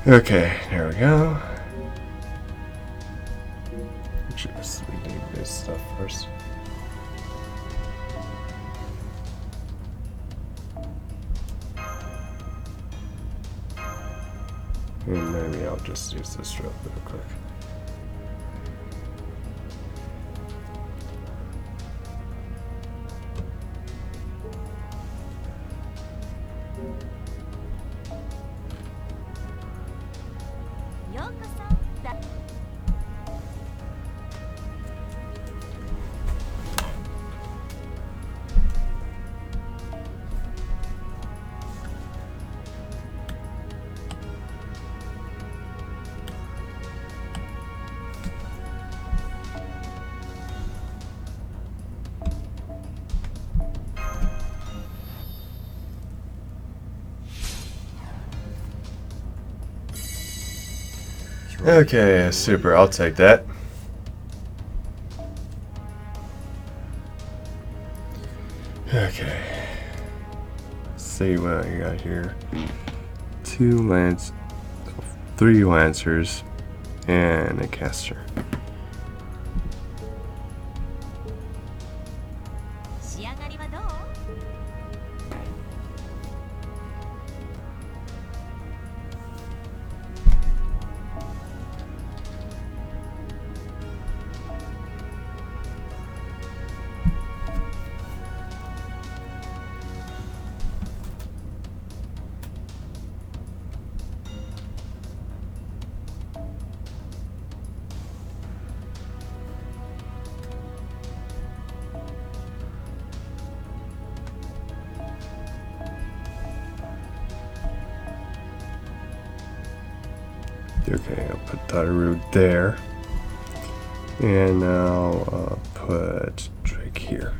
Okay, there we go. Just we need this stuff first. And maybe I'll just use this real quick. Okay, super. I'll take that. Okay. Let's see what I got here. 3 lancers, and a caster. Okay, I'll put Dadaru there, and I'll put Drake here.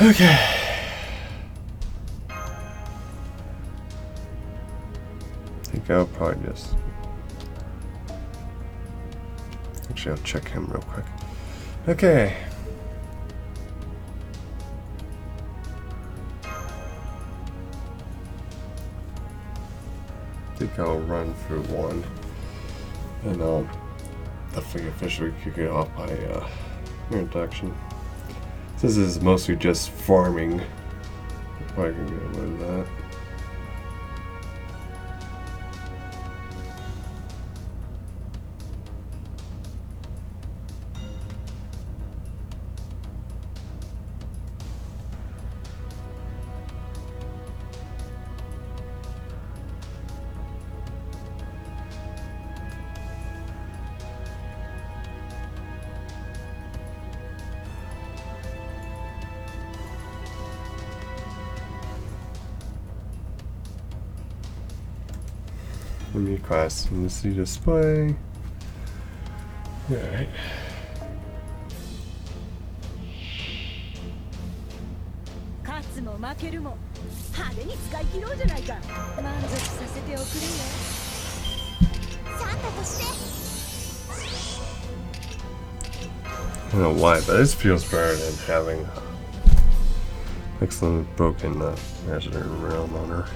Okay. I think I'll probably just... Actually, I'll check him real quick. Okay. I think I'll run through one, and I'll definitely officially kick it off by introduction. This is mostly just farming, if I can get away with that. New class, and this is display. Alright. I don't know why, but this feels better than having excellent broken Master Realm on her.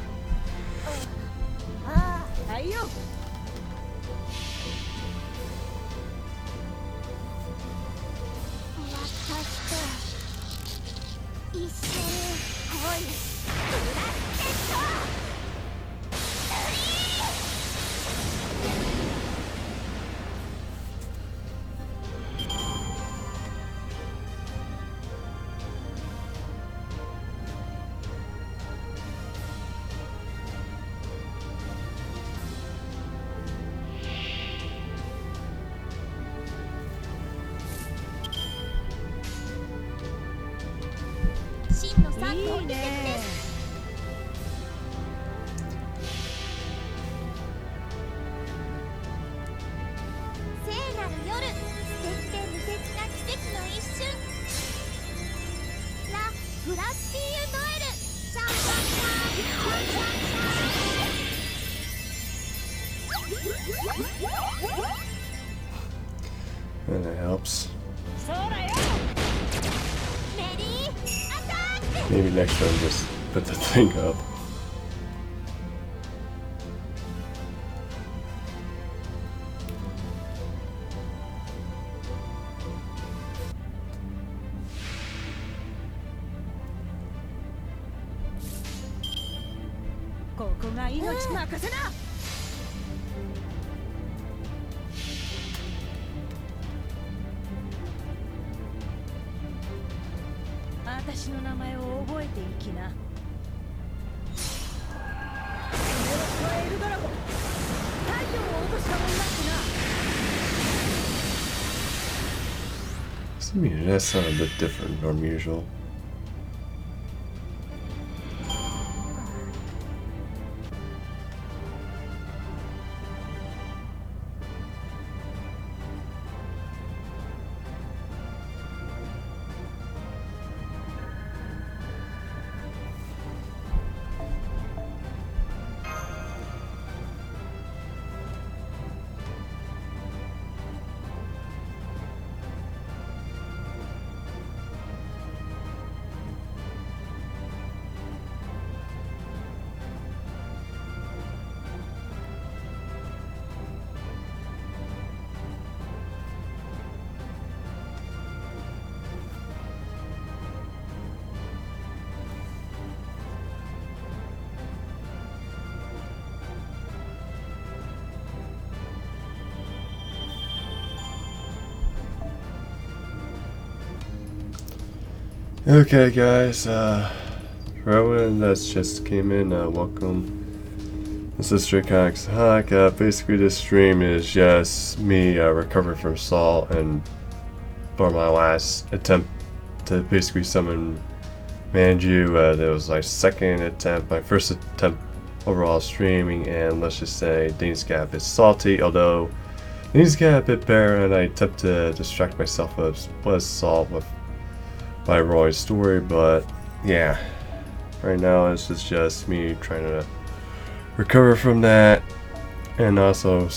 And it helps. Maybe next time just put the thing up. が命任せな。私の名前を覚えていきな。俺はエルドラゴン、太陽を落としたもんだってな。I mean, that sounded a bit different from usual. Okay, guys, for everyone that's just came in, welcome. This is Straight Comics Hack. Basically, this stream is just me recovering from Saul and for my last attempt to basically summon Manju. That was my second attempt, my first attempt overall streaming, and let's just say things got a bit salty, although things got a bit better, and I attempt to distract myself with Saul with by Roy's story, but yeah, right now this is just me trying to recover from that and also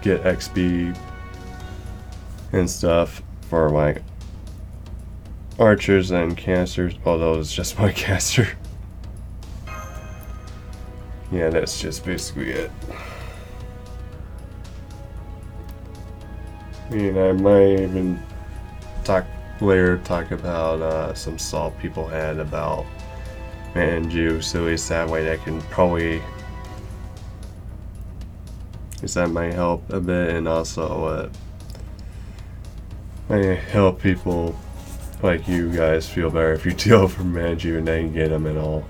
get XP and stuff for my archers and casters, although it's just my caster. Yeah, that's just basically it. I mean, I might even talk about some salt people had about Manju, so at least that way that can probably, that might help a bit, and also might help people like you guys feel better if you deal from Manju and then get them and all,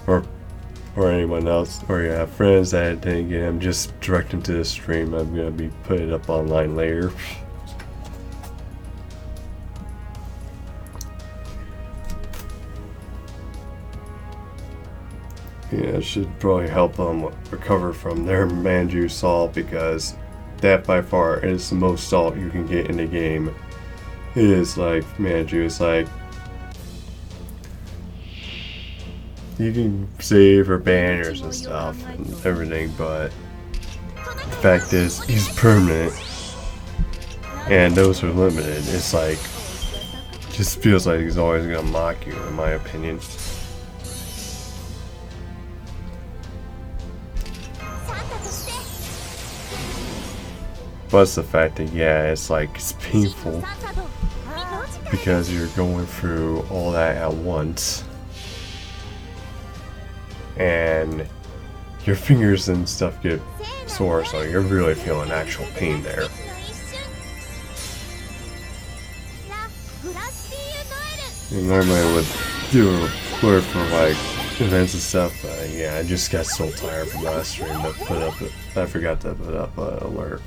or anyone else, or you have friends that didn't get them, just direct them to the stream. I'm gonna be putting it up online later. Yeah, it should probably help them recover from their Manju salt, because that by far is the most salt you can get in the game. It is like Manju. It's like you can save for banners and stuff and everything, but the fact is he's permanent and those are limited. It's like, just feels like he's always gonna mock you, in my opinion. Plus the fact that, yeah, it's like, it's painful because you're going through all that at once and your fingers and stuff get sore, so you're really feeling actual pain there. And normally I would do a alert for like events and stuff, but yeah, I just got so tired from last stream to put up, I forgot to put up an alert.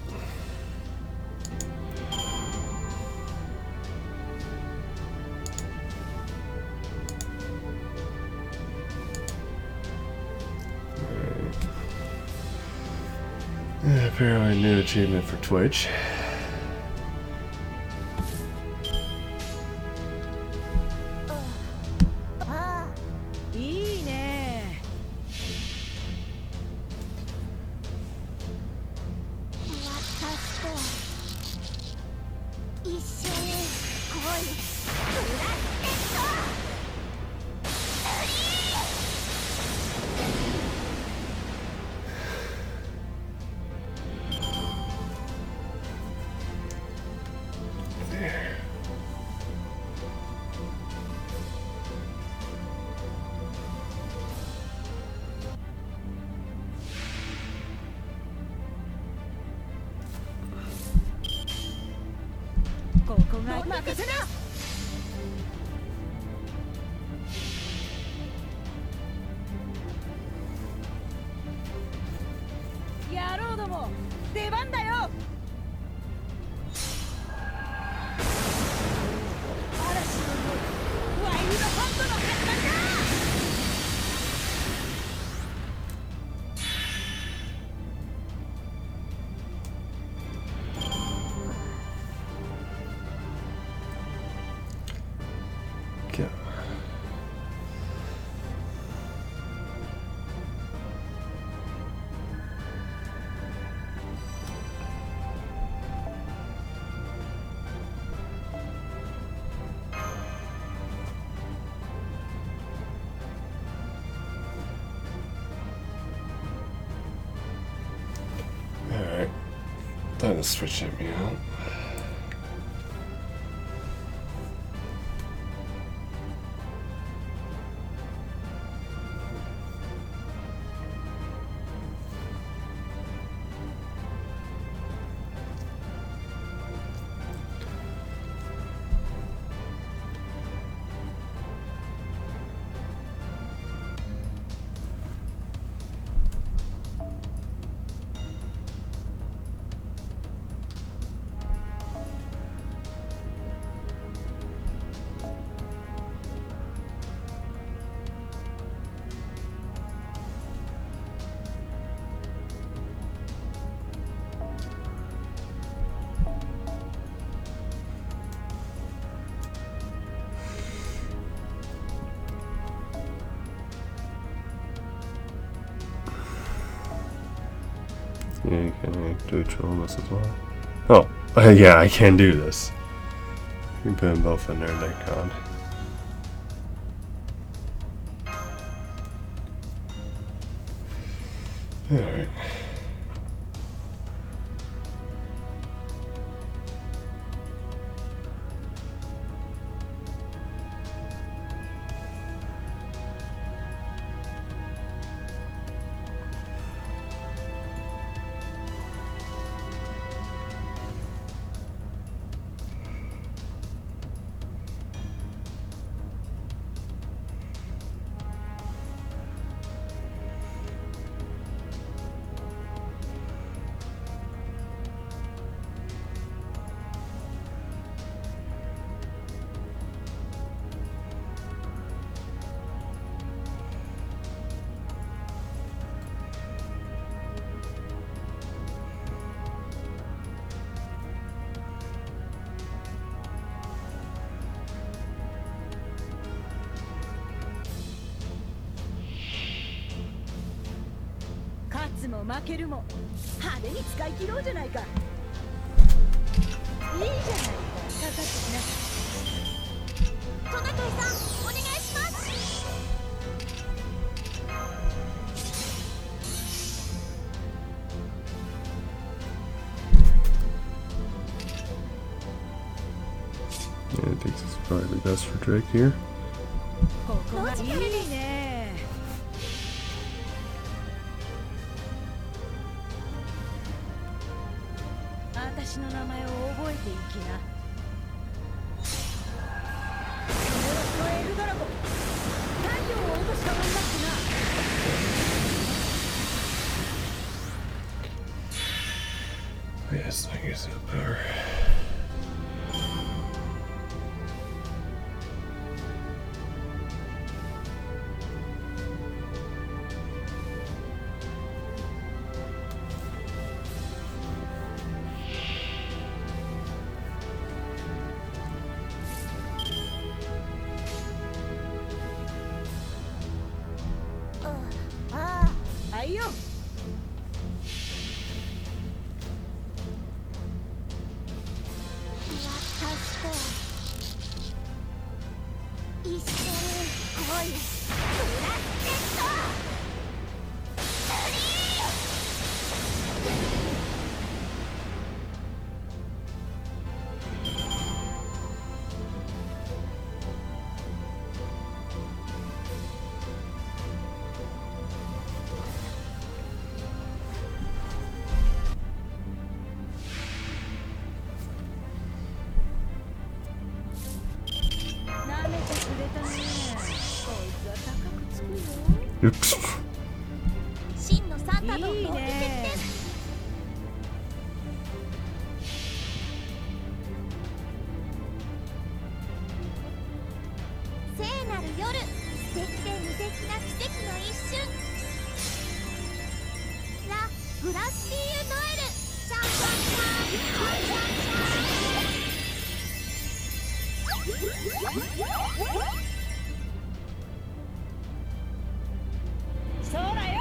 Apparently a new achievement for Twitch. ここが任せな。野郎ども、出番だよ。嵐の夜、ワイルドハントの始まりだ。Yeah. Alright. Time to switch me out. Yeah, you can do a chill on this as well. Oh, yeah, I can do this. You can put them both in there, thank God. Alright.勝つも負けるも派手に使い切ろうじゃないか。いいじゃないか、かかってきな。トナトイさん、お願いします。Yeah, I think this is probably the best for Drake here. ここがいいね。私の名前を覚えていきな。これはエルドラゴン。太陽を落とした女ってな。 Yes, I guess that power. Yo! 「Oops. 真のサンタと同いい席ねです。聖なる夜、素敵で無敵な奇跡の一瞬。ラ・グラスピーユ・ノエル、シャンシャンシャン、シャンシャンシャン。そらよ。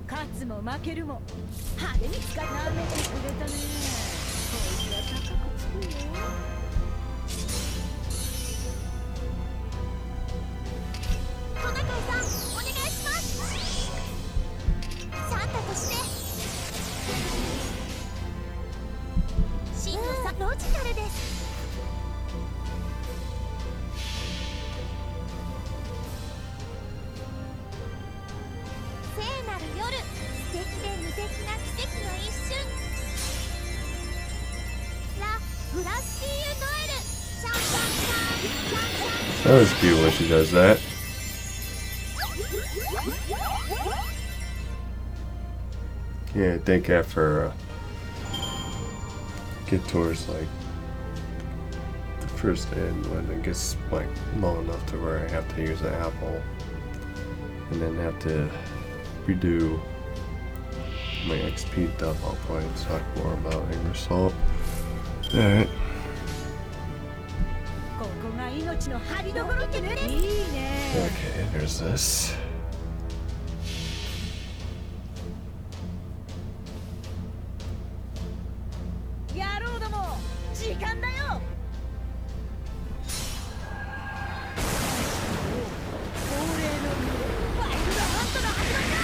勝つも負けるも派手に使いなめてくれたね。こいつは高くつくよ。トナカイさん、お願いします。サンタとして真のロジカルです。聖なる夜、素敵で無敵な奇跡の一瞬。ラ・グラスピーユ・ノエル、シャンシャンシャン、シャンシャン。 That was cute when she does that. Yeah, I think after get towards like the first end when it gets like low enough to where I have to use the apple and then have to redo my XP stuff, I'll probably talk more about Angra Salt. Alright. ここが命の張りどころってね。いいね。 Okay, there's this. 野郎ども、時間だよ。恒例のワイルドハントの始まりだ。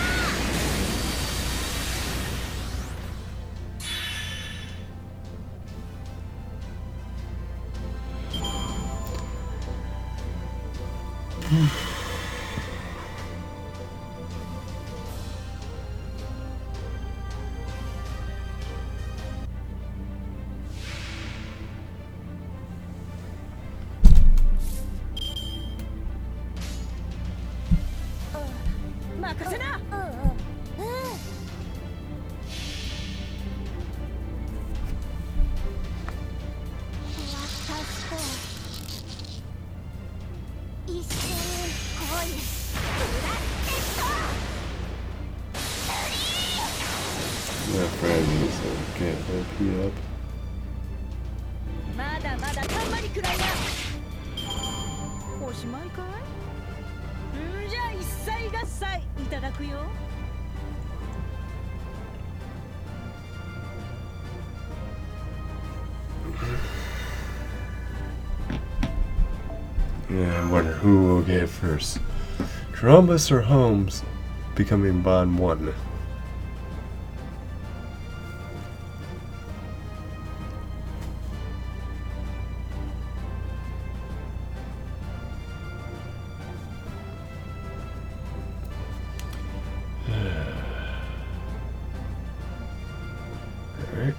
任せな。一瞬恋、ブラッケット。 My friend needs to get OP up. まだまだたんまりくらいな。欲ししまいかい？じゃあ一切合切いただくよ。Yeah, I wonder who will get first. Columbus or Holmes becoming Bond 1. Alright.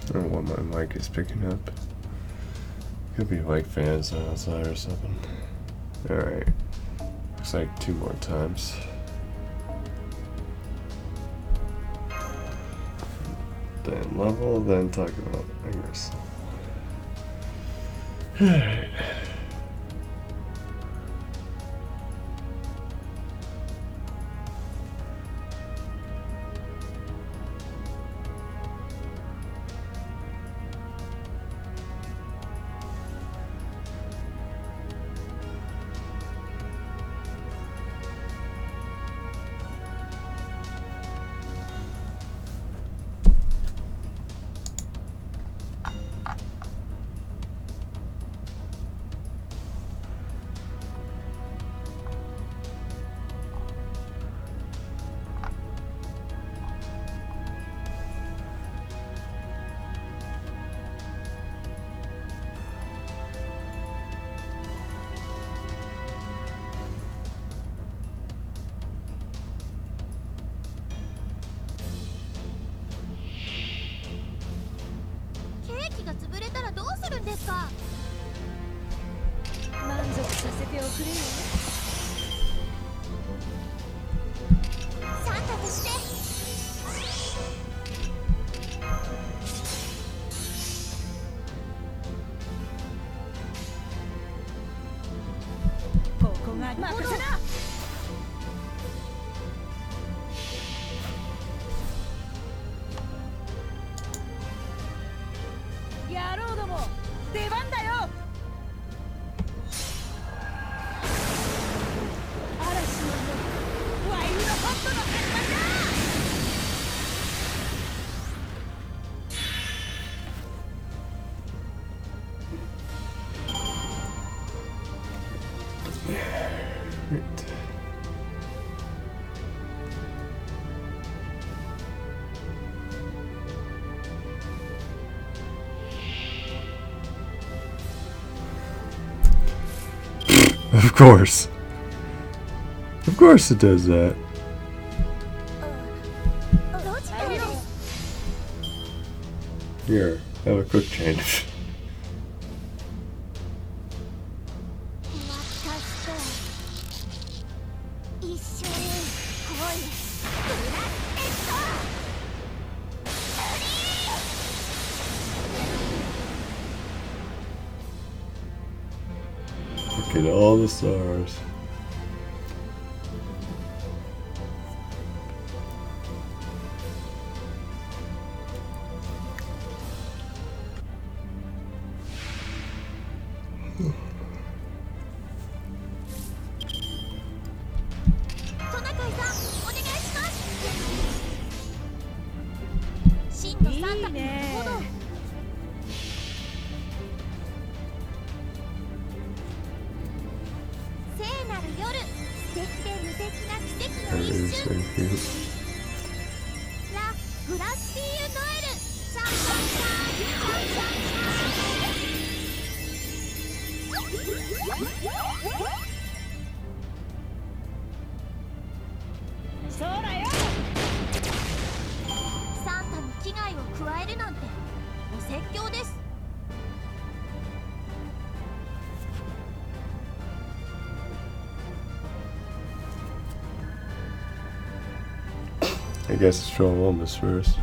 I don't know what my mic is picking up. Could be like fans outside or something. Alright. Looks like 2 more times. Then level, then talk about Angra. Alright. Of course. Of course it does that. Here, have a quick change. Look at all the stars. I guess it's Joel Wilmus first.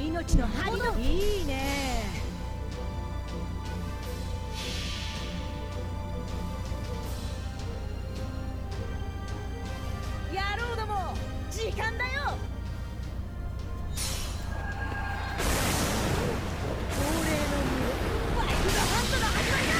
命の針のいいね。野郎ども、時間だよ。恒例のファイブ・ザ・ハントの始まりだ。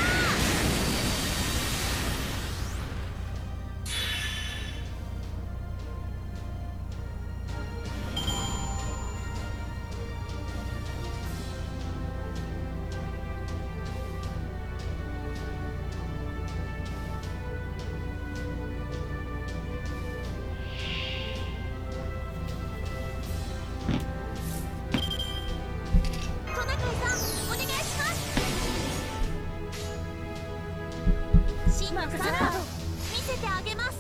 見せてあげます。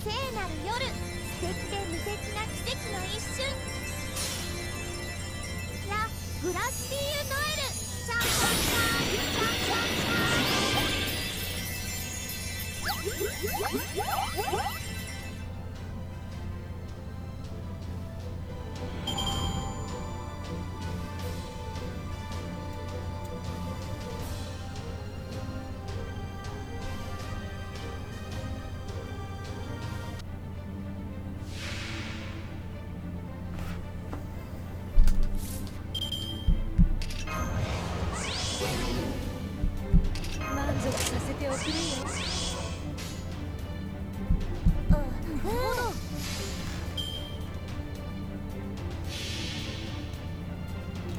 聖なる夜、素敵で無敵な奇跡の一瞬。ラ・グラスピーユ・ノエル、シャンシャンシャンシャンシャンシャン。満足させておくれよ。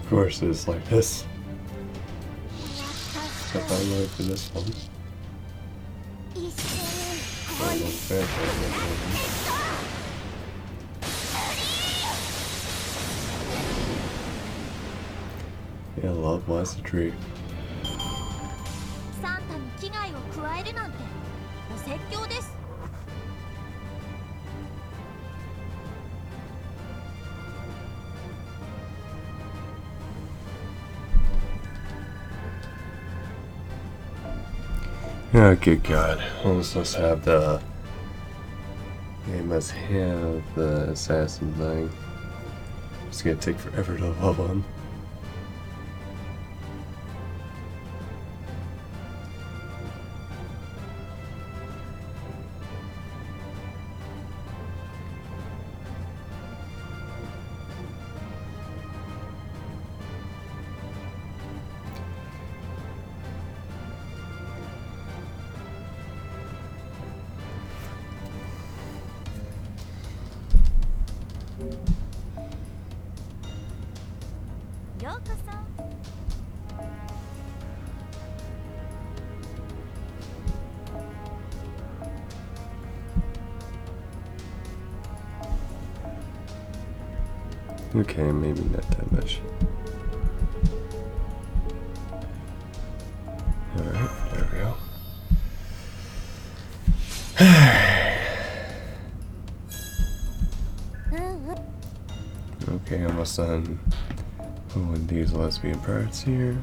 Of course, it's like this. Except I'm going for this one. Final Fantasy. Yeah, love was a treat. サンタに危害を加えるなんてお説教です。Oh, good God. Almost must have the... They must have the assassin thing. It's gonna take forever to level him. Okay, maybe not that much. Alright, there we go. Okay, almost done. Oh, and these lesbian parts here.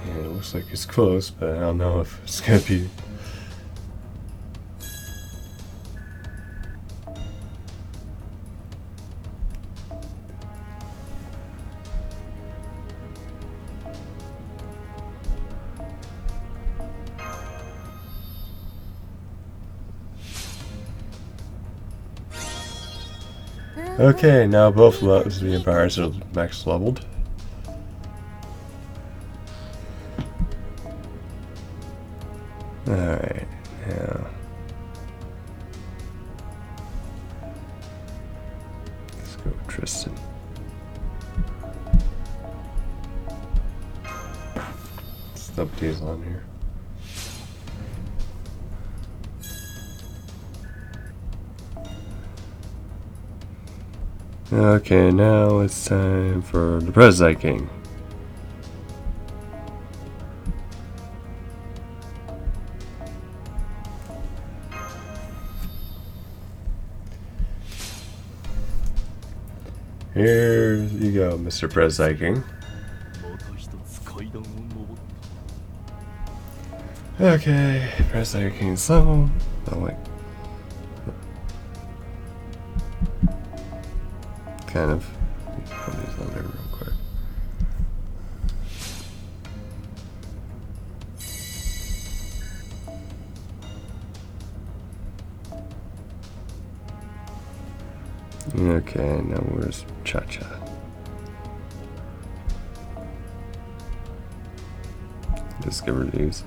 Yeah, it looks like it's close, but I don't know if it's gonna be. Okay, now both lesbian powers are max leveled. Alright, now let's go with Tristan. Stop these on here. Okay, now it's time for the President King. Here you go, Mr. Press Hiking. Okay, Press Hiking so. Oh wait. Kind of. Put these on there real quick. Okay, now where's Cha-Cha? Just get rid of these.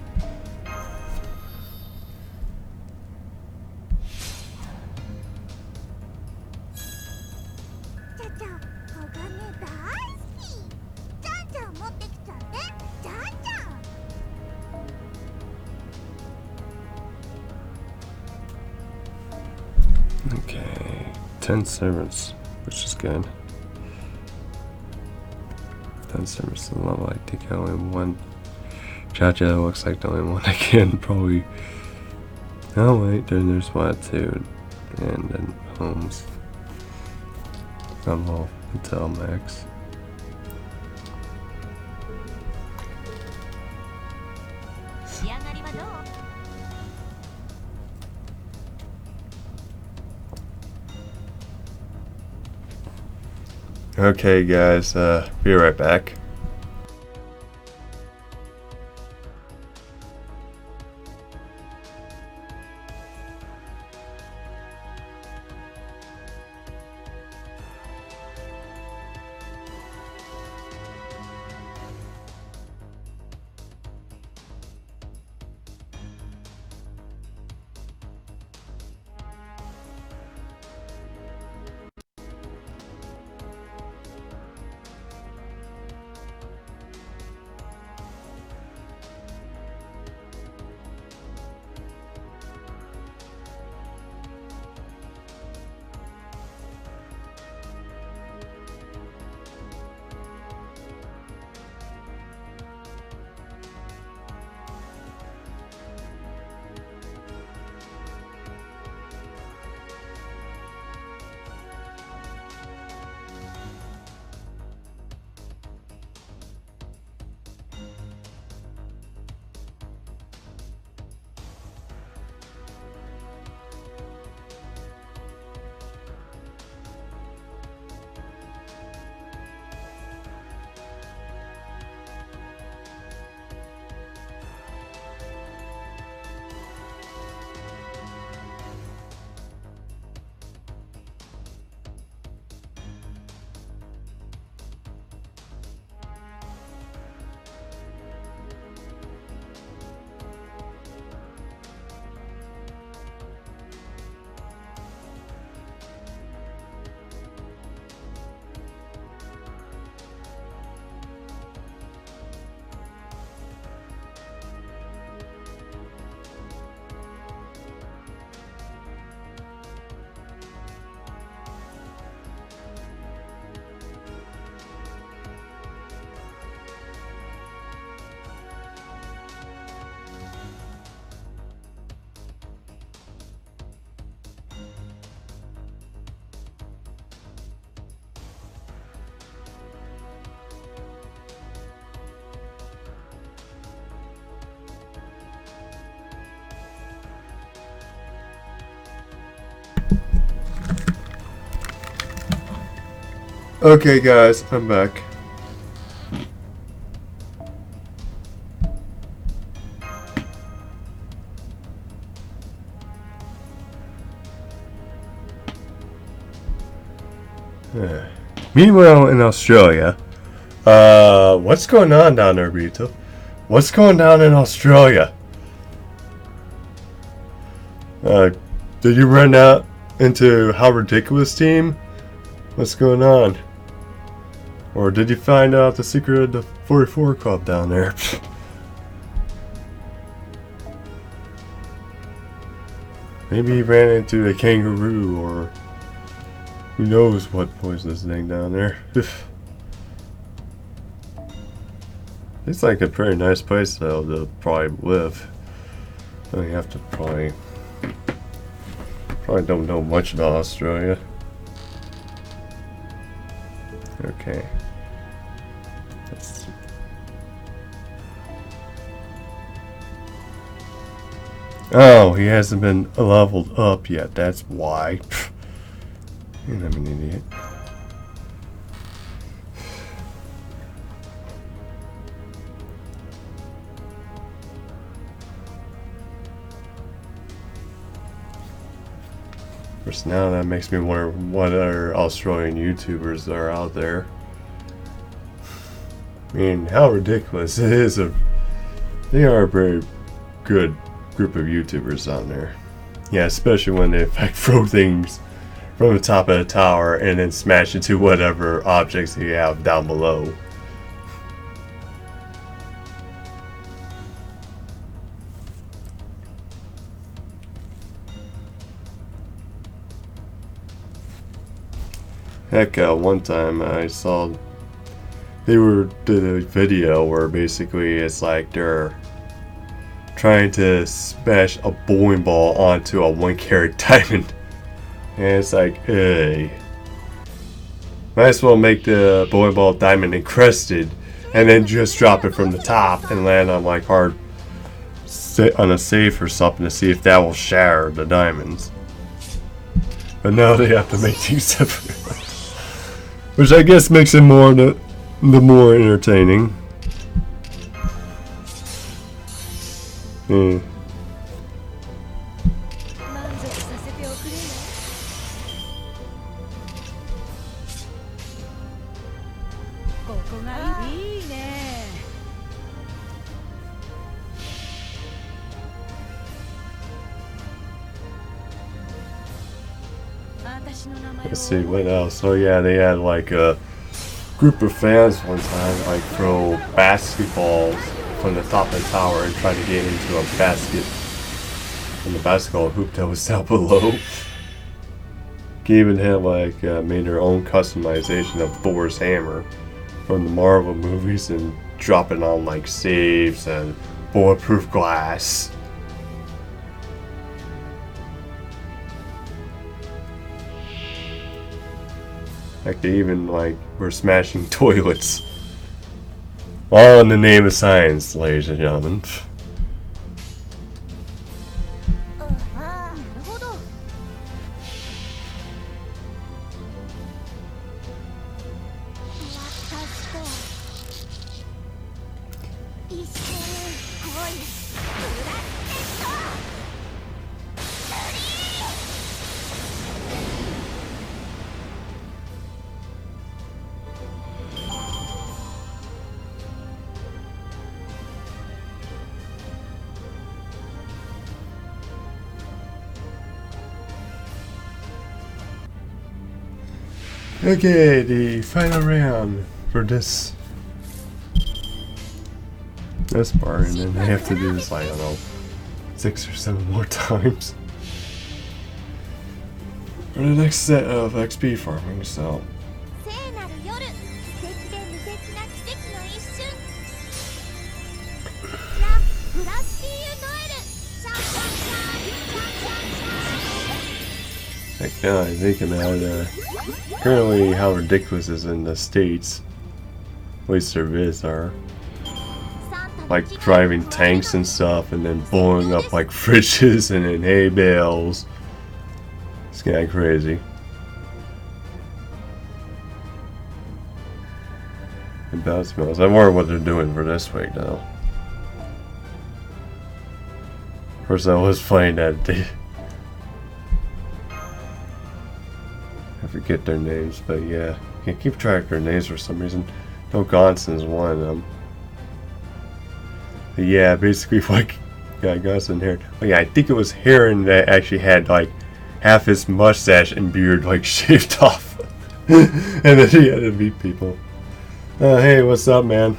Okay, 10 servants, which is good. 10 servants to level. I think only one. Cha-Cha looks like the only one I can probably. Oh wait, then there's Watu, and then Holmes. Level until max. Okay guys, be right back. Okay guys, I'm back. Meanwhile in Australia, what's going on down there, Rito? What's going down in Australia? Did you run out into How Ridiculous team? What's going on? Or did you find out the secret of the 44 Club down there? Maybe he ran into a kangaroo, or who knows what poisonous thing down there. It's like a pretty nice place though to probably live. So you have to probably don't know much about Australia. Okay. That's... Oh, he hasn't been leveled up yet. That's why. And I'm an idiot. Of course, now that makes me wonder what other Australian YouTubers are out there. I mean, how ridiculous it is. They are a very good group of YouTubers out there. Yeah, especially when they in fact throw things from the top of the tower and then smash into whatever objects you have down below. Heck, one time I saw they did a video where basically it's like they're trying to smash a bowling ball onto a 1-carat diamond. And it's like, hey. Might as well make the bowling ball diamond encrusted and then just drop it from the top and land on like hard on a safe or something to see if that will shatter the diamonds. But now they have to make things separate. Which I guess makes it more the more entertaining. Hmm. 満足させておくれよ。ここがいいね。私の名前を Let's see what else. Oh yeah, they had like a group of fans one time like throw basketballs from the top of the tower and try to get into a basket in the basketball hoop that was down below. They even had like made their own customization of Thor's hammer from the Marvel movies and drop it on like safes and bulletproof glass. Like they even like were smashing toilets. All in the name of science, ladies and gentlemen. なるほど。私と一緒に恋ブラスケット。Okay, the final round for this part, and then they have to do this, I don't know, 6 or 7 more times for the next set of XP farming. So 聖なる夜、素敵で無敵な奇跡の一瞬。ラ・ブラッシー・ノエル。シャンシャンシャンシャンシャンシャン。 like now I think about currently how ridiculous is in the States, at least their vids are, like driving tanks and stuff and then blowing up like fridges and then hay bales. It's kinda crazy. And bounce mills. I wonder what they're doing for this week though. Of course I was playing that day. I forget their names, but yeah, can't keep track of their names for some reason. No, Gonson's one of them. But yeah, basically, like, yeah, Gonson here. Oh yeah, I think it was Heron that actually had like half his mustache and beard like shaved off, and then he had to beat people. Hey, what's up, man?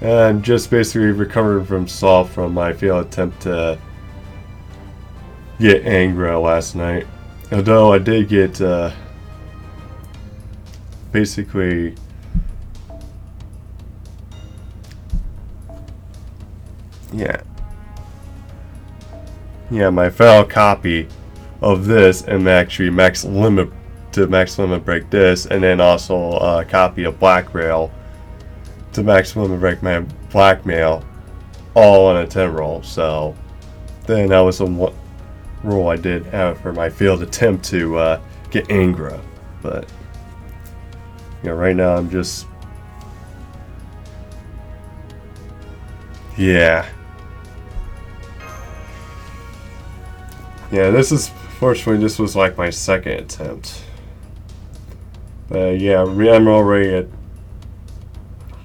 I'm just basically recovering from Saul from my failed attempt to get Angra last night. Although I did get, basically, yeah, my final copy of this and actually max limit to max limit break this, and then also a copy of Black Rail to max limit break my blackmail, all on a 10 roll. So then that was the roll I did for my failed attempt to get Angra. But right now I'm just yeah, this is fortunately this was like my second attempt. But yeah, I'm already at,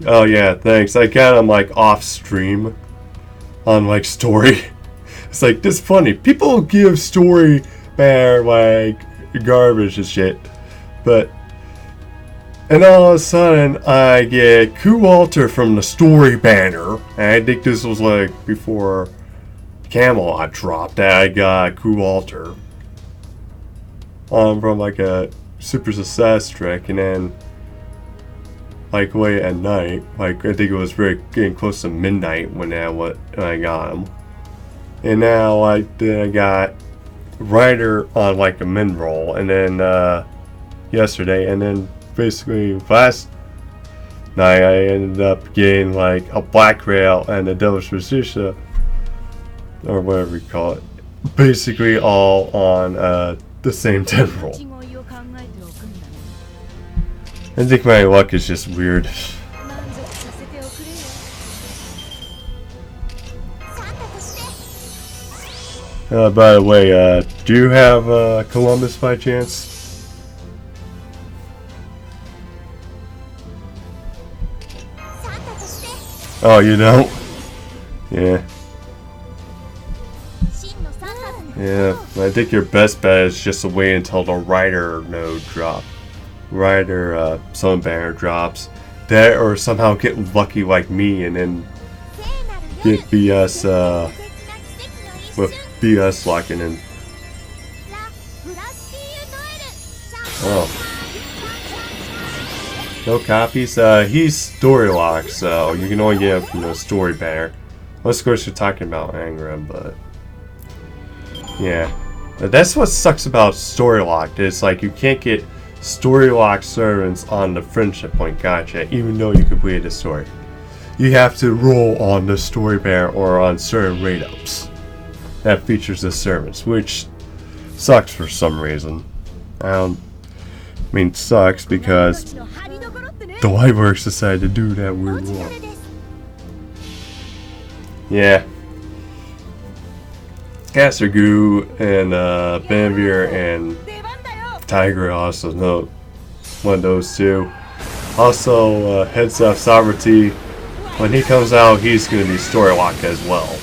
oh yeah, thanks. I got them like off stream on like story. It's like, this funny. People give story banner like garbage and shit. But, and all of a sudden I get Coup Alter from the story banner. And I think this was like before Camelot dropped that I got Coup Alter. From like a super success trick, and then like late at night, like I think it was getting close to midnight when I got him. And now I got Rider on like a min roll, and then yesterday, and then basically last night I ended up getting like a Black Rail and a Devil's Rosiccia, or whatever you call it, basically all on the same 10 roll. I think my luck is just weird. By the way, do you have Columbus by chance? Oh, you don't? Yeah. Yeah, I think your best bet is just to wait until the Rider node drop. Rider Sun Banner drops. That, or somehow get lucky like me and then get BS with BS locking in. Oh. No copies? He's story locked, so you can only get him from the story banner. Unless of course you're talking about Angra, but yeah. But that's what sucks about story locked. It's like you can't get story locked servants on the friendship point gacha, even though you completed the story. You have to roll on the story banner or on certain raid ups that features the servants, which sucks for some reason. I mean, sucks because the Lightworks decided to do that weird rule. Yeah. Castergoo and Benvir and Tiger also know one of those two. Also, heads up, Sovereignty. When he comes out, he's going to be story locked as well.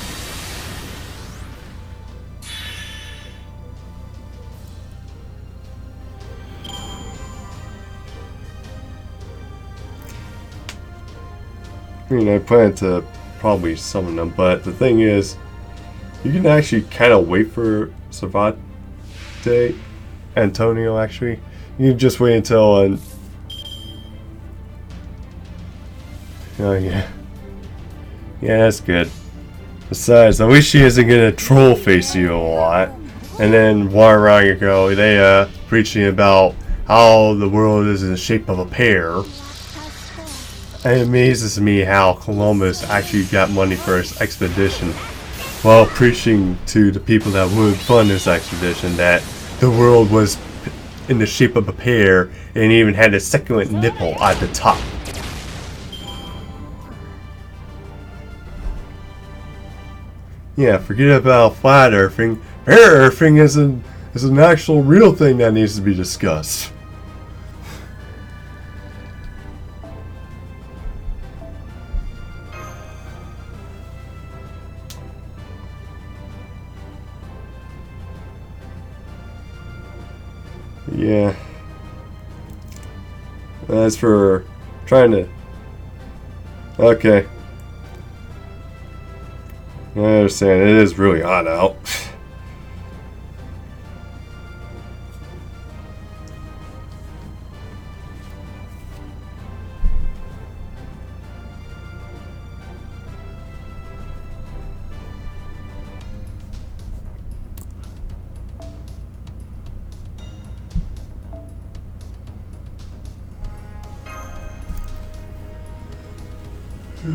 I mean, I plan to probably summon them, but the thing is, you can actually kind of wait for Savate Antonio, actually. You can just wait until oh yeah. Yeah, that's good. Besides, I wish she isn't gonna troll face you a lot. And then one round ago, they preaching about how the world is in the shape of a pear. It amazes me how Columbus actually got money for his expedition, while preaching to the people that would fund this expedition that the world was in the shape of a pear and even had a succulent nipple at the top. Yeah, forget about flat earthing. Pear earthing is an actual real thing that needs to be discussed. Yeah. As for trying to... Okay. I understand, it is really hot out. サ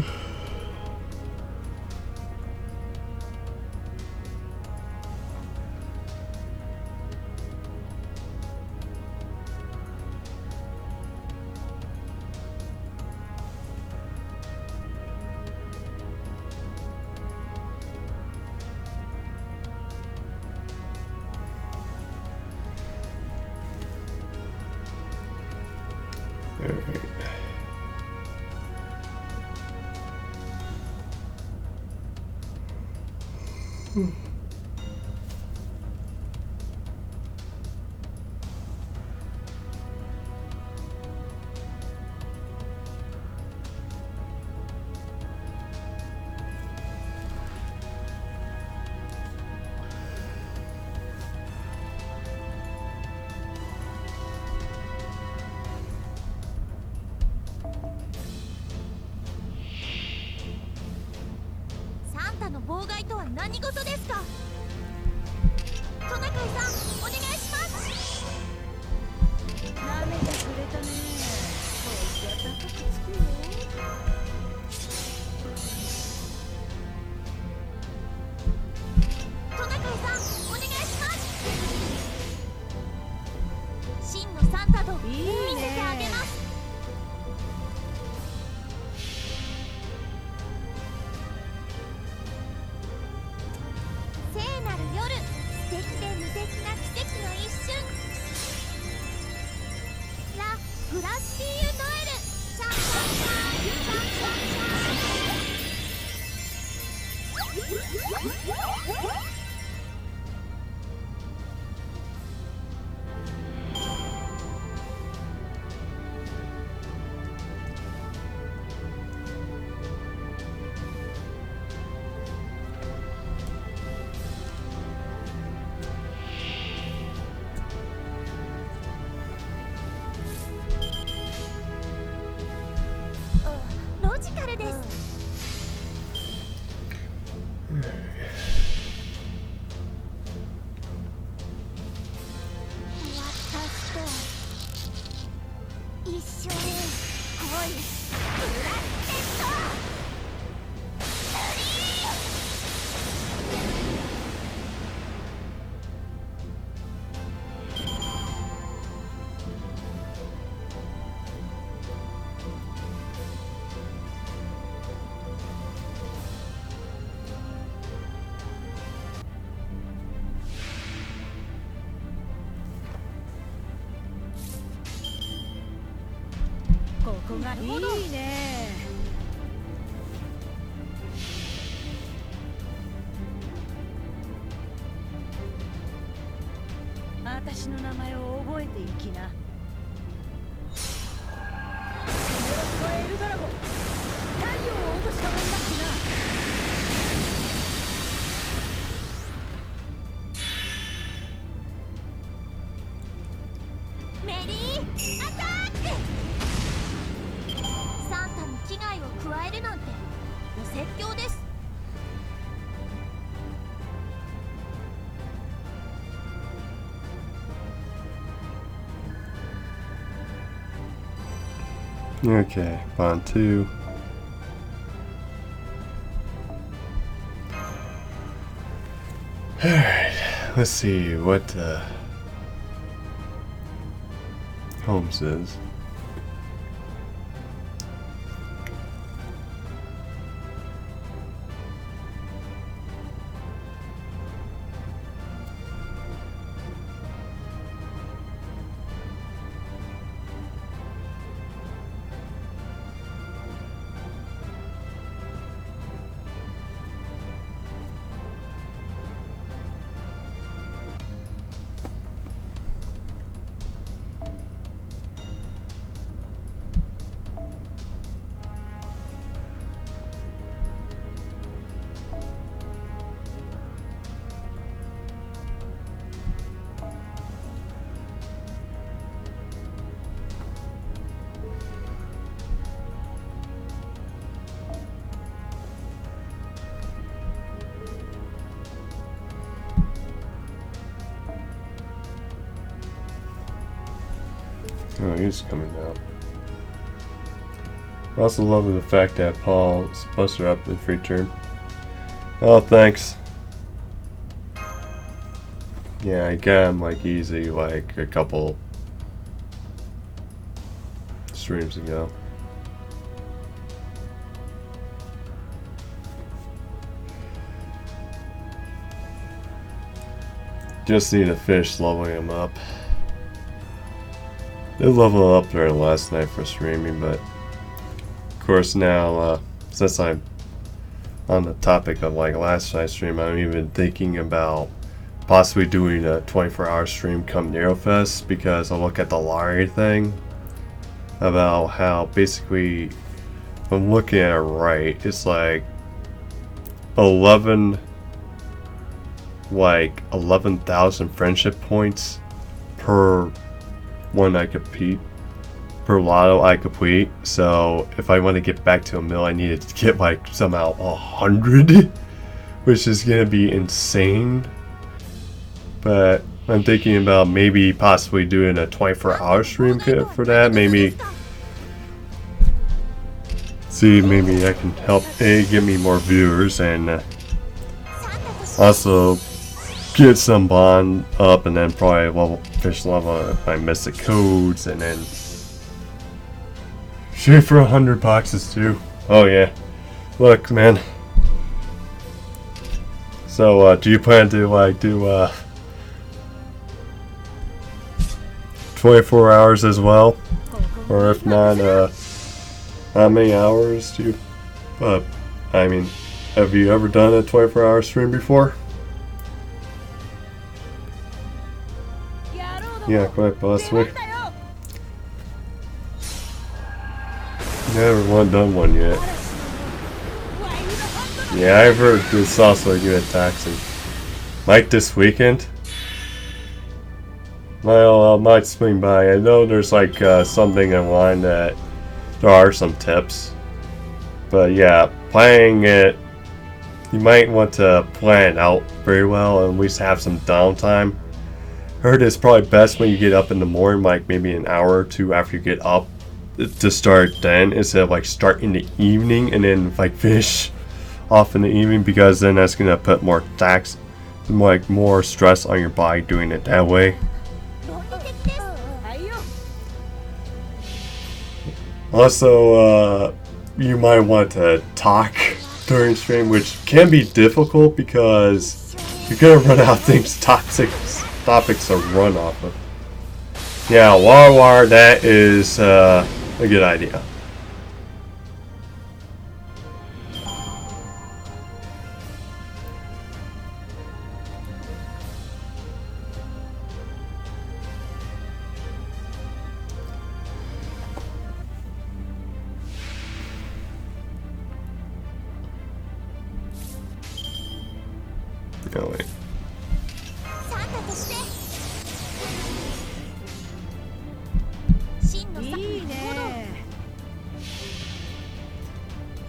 ンタの妨害とは何事ですか。トナカイさん、お願いします。舐めてくれたね。こいつは高くつくよ。トナカイさん、お願いします。真のサンタと見せてあげます。聖なる夜、素敵で無敵な奇跡の一瞬。ラ・グラスティーユ・ノエル、シャンシャンシャンシャンシャンシャン。ロジカルです。私と一緒に恋ブラスケットここがいいね。私の名前を覚えていきな。これはエルドラゴン。太陽を落としたもんだってな。メリーアタック。サンタに危害を加えるなんてお説教です。Okay, bond 2. Alright, let's see what Holmes says. Oh, he's coming out. Also loving the fact that Paul's posted up the free turn. Oh, thanks. Yeah, I got him like easy like a couple streams ago. Just need to finish leveling him up. Did level up there last night for streaming, but of course now, since I'm on the topic of like last night's stream, I'm even thinking about possibly doing a 24-hour stream come NeroFest, because I look at the lottery thing about how basically, if I'm looking at it right, it's like 11,000 friendship points per one I compete, per lotto I complete. So if I want to get back to a mil, I needed to get like somehow 100, which is gonna be insane. But I'm thinking about maybe possibly doing a 24-hour stream for that. Maybe see, maybe I can help get me more viewers, and also get some bond up, and then probably fish level my mystic codes, and then shoot for 100 boxes too. Oh yeah, look man. So do you plan to like do 24 hours as well, or if not, how many hours do you? I mean, have you ever done a 24-hour stream before? Yeah, quite possibly. Never done one yet. Yeah, I've heard it's also a good taxing. Like this weekend? Well, I might swing by. I know there's like something online that there are some tips. But yeah, playing it, you might want to plan it out very well and at least have some downtime. Heard it's probably best when you get up in the morning, like maybe an hour or two after you get up, to start then, instead of like start in the evening and then like finish off in the evening, because then that's gonna put more tax, like more stress on your body doing it that way. Also, you might want to talk during stream, which can be difficult because you're gonna run out of things, topics to run off of. Yeah, war, that is a good idea. Oh, wait.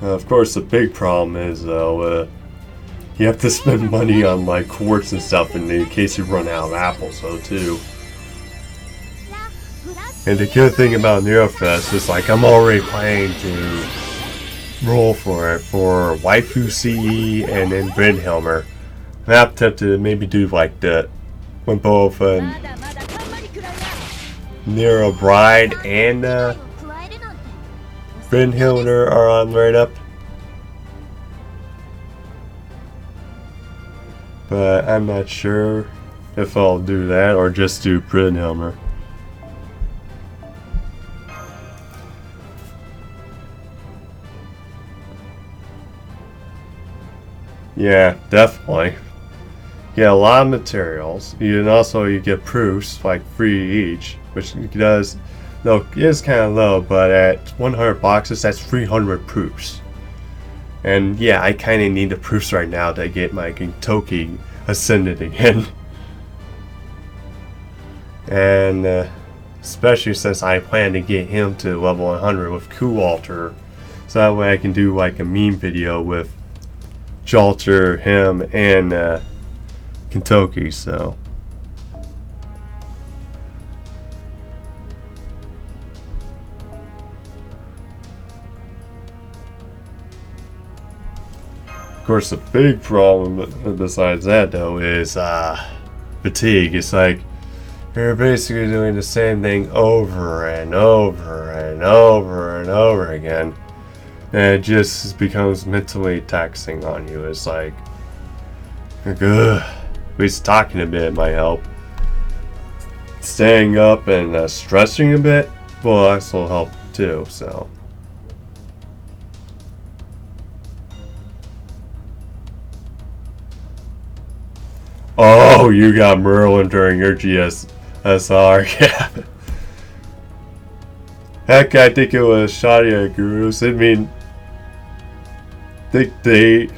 Of course, the big problem is though, you have to spend money on like quartz and stuff in case you run out of apples though too. And the good thing about NeroFest is like I'm already planning to roll for it for Waifu CE and then Brynhilmer. And I'm tempted to maybe do like the when both Nero Bride and Brynhilmer are on right up. But I'm not sure if I'll do that or just do Brynhilmer. Yeah, definitely. Yeah, a lot of materials. And also you get proofs, like free each, which does, though it is kind of low, but at 100 boxes, that's 300 proofs. And yeah, I kind of need the proofs right now to get my Gintoki ascended again. And especially since I plan to get him to level 100 with Kualter, so that way I can do like a meme video with Jalter, him, and Gintoki, so. course, the big problem besides that though is fatigue. It's like you're basically doing the same thing over and over and over and over again, and it just becomes mentally taxing on you. It's like, ugh. At least talking a bit might help. Staying up and stretching a bit will also help too. So. Oh, you got Merlin during your GSSR, yeah. Heck, I think it was Shadia Gurus. I mean, they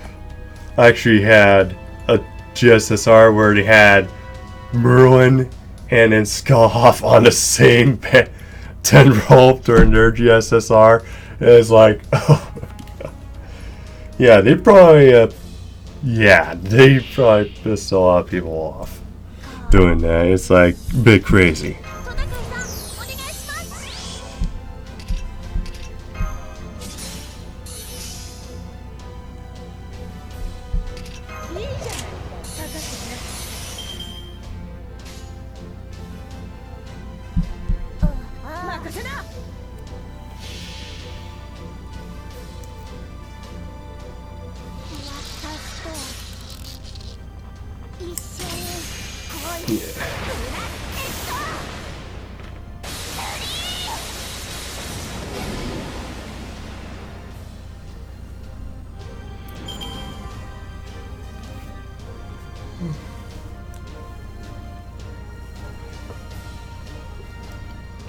actually had a GSSR where they had Merlin and then Skullhoff on the same 10 roll during their GSSR. It's like, oh my god. Yeah, they probably pissed a lot of people off doing that. It's like a bit crazy.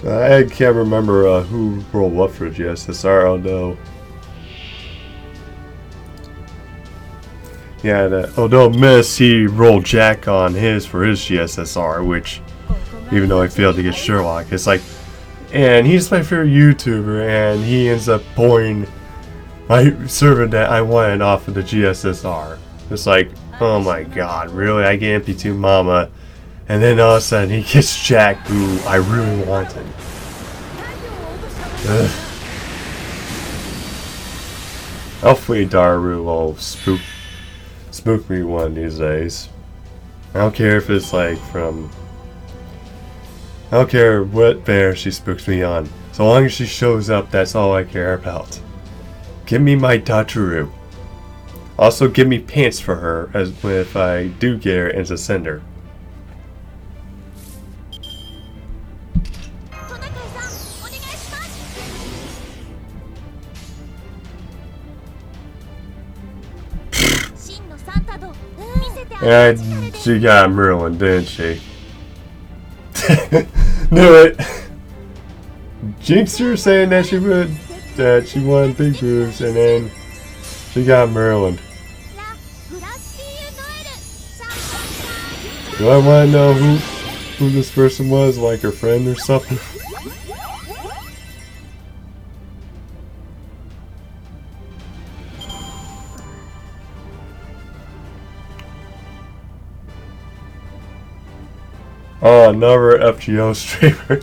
I can't remember who rolled what for GSSR, although... Yeah, although Miss, he rolled Jack on his for his GSSR, which, even though I failed to get Sherlock, it's like... And he's my favorite YouTuber, and he ends up pulling my servant that I wanted off of the GSSR. It's like, oh my god, really? I get MP2 Mama, and then all of a sudden he gets Jack, who I really wanted. Ugh. Hopefully Daru will spook me one of these days. I don't care if it's like from... I don't care what bear she spooks me on. So long as she shows up, that's all I care about. Give me my Dataru. Also give me pants for her as if I do get her as a sender. And she got Merlin, didn't she? Knew it! Jinxed her saying that she wanted big boobs, and then she got Merlin. Do I want to know who this person was, like her friend or something? Oh, another FGO streamer.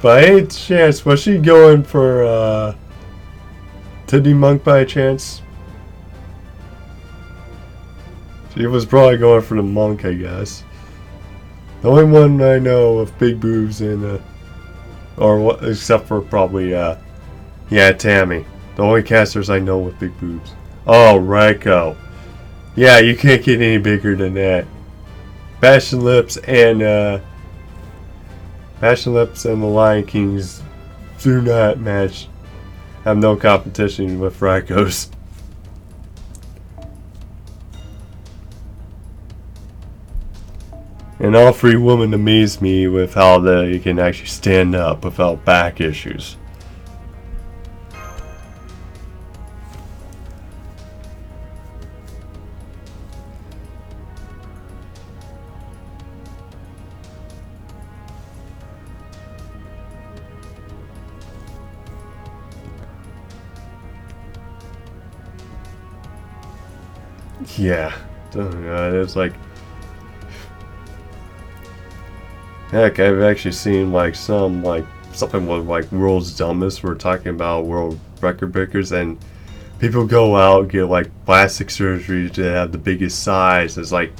By any chance, was she going for Titty Monk by chance? She was probably going for the monk, I guess. The only one I know of big boobs in, or what, except for probably, yeah, Tammy. The only casters I know with big boobs. Oh, Raiko. Yeah, you can't get any bigger than that. Passion Lips and the Lion Kings do not match. Have no competition with Raiko's. And all three women amaze me with how they can actually stand up without back issues. Yeah, oh god, it's like, heck, I've actually seen like some like something with like world's dumbest. We're talking about world record breakers, and people go out and get like plastic surgery to have the biggest size. It's like,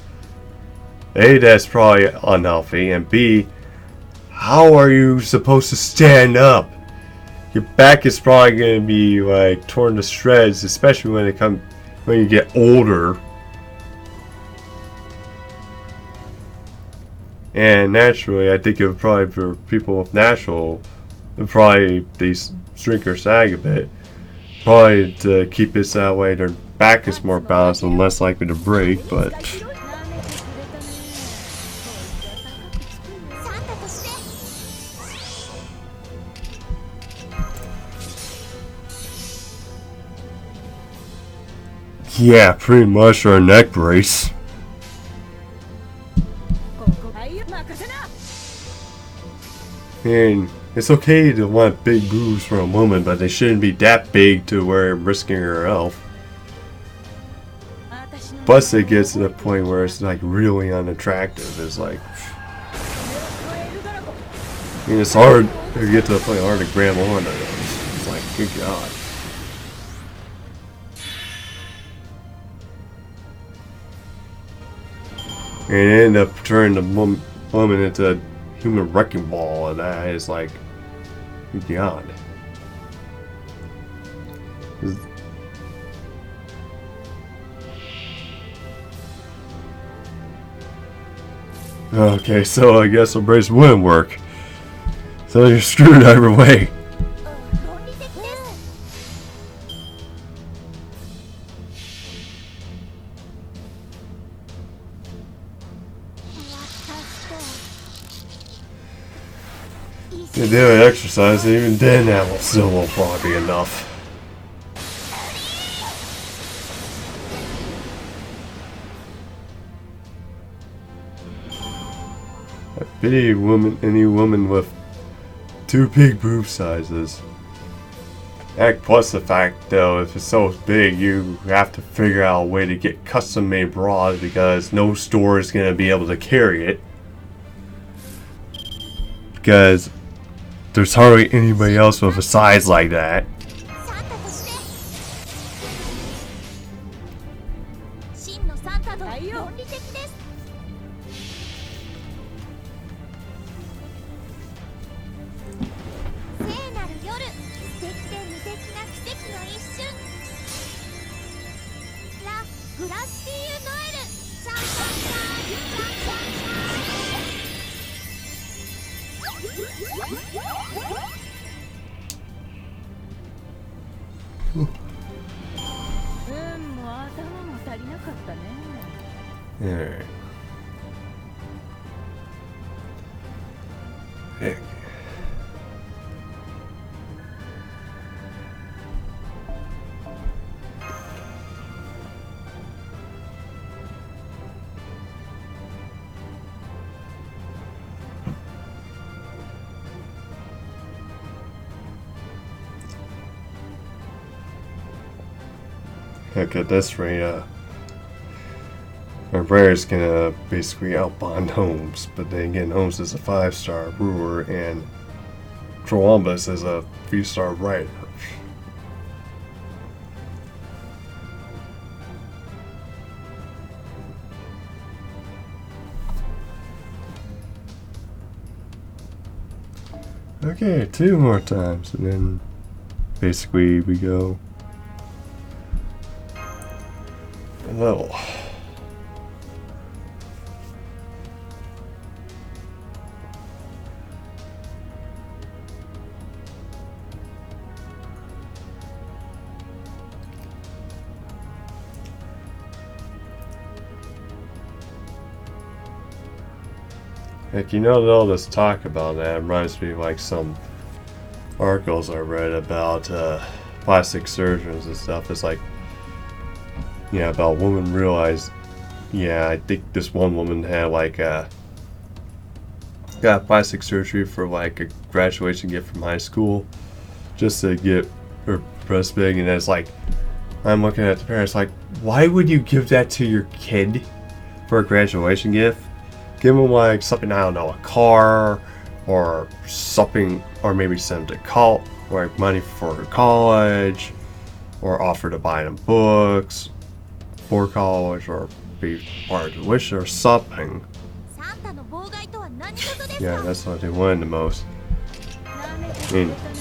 A, that's probably unhealthy, and B, how are you supposed to stand up? Your back is probably going to be like torn to shreds, especially when you get older. And naturally, I think it would probably, for people with natural, probably they shrink or sag a bit. Probably to keep it that way, their back is more balanced and less likely to break, but... yeah, pretty much our neck brace. And it's okay to want big boobs for a woman, but they shouldn't be that big to where risking her health. Plus it gets to the point where it's like really unattractive. It's like, I mean, it's hard to get to the point hard to grab on to them. It's like, good God. And it ended up turning the woman into a human wrecking ball, and that is like, good God. Okay, so I guess a brace wouldn't work. So you're screwed either way. They do an exercise, and even then that will still won't probably be enough. I pity any woman with too big boob sizes. Heck, plus the fact though, if it's so big, you have to figure out a way to get custom made bras because no store is going to be able to carry it. Because there's hardly anybody else with a size like that. Alright. Heck. Heck, at this rate, our Bears can basically outbond Holmes, but then again, Holmes is a 5-star brewer and Columbus is a 3-star writer. Okay, 2 more times, and then basically we go a level. Heck, you know, all this talk about that reminds me of like some articles I read about plastic surgeons and stuff. It's like, yeah, about women realized, yeah, I think this one woman had like got plastic surgery for like a graduation gift from high school just to get her breast big, and it's like, I'm looking at the parents like, why would you give that to your kid for a graduation gift? Give them like something, I don't know, a car or something or maybe send them to call, or money for college, or offer to buy them books for college, or be part of tuition or something. サンタの妨害とは何事ですか Yeah, that's what they wanted the most. 舐めて I くれ mean, たね。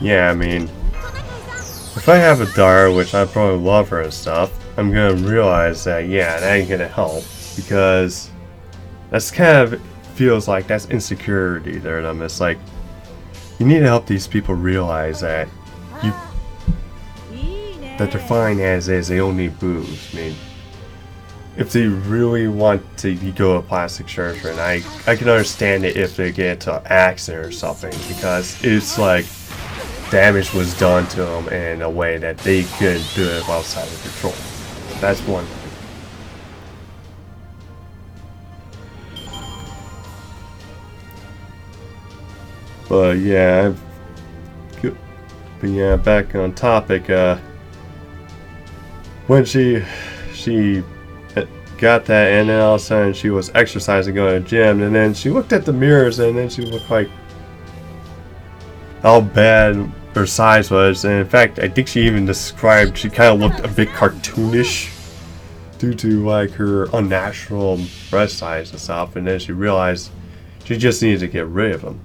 yeah, I mean, トナカイさん if I have a daughter, which I probably love her and stuff, I'm gonna realize that, yeah, that ain't gonna help, because that's kind of feels like that's insecurity there. And it's like, you need to help these people realize that いいね。 they're fine as is, they don't need booze. I mean, if they really want to go to plastic surgery, and I can understand it if they get into an accident or something, because it's like damage was done to them in a way that they couldn't do it outside of control. That's one thing. But yeah, but yeah, back on topic. When she got that, and then all of a sudden she was exercising, going to the gym, and then she looked at the mirrors, and then she looked like how bad her size was. And in fact, I think she even described she kind of looked a bit cartoonish due to like her unnatural breast size and stuff. And then she realized she just needed to get rid of them.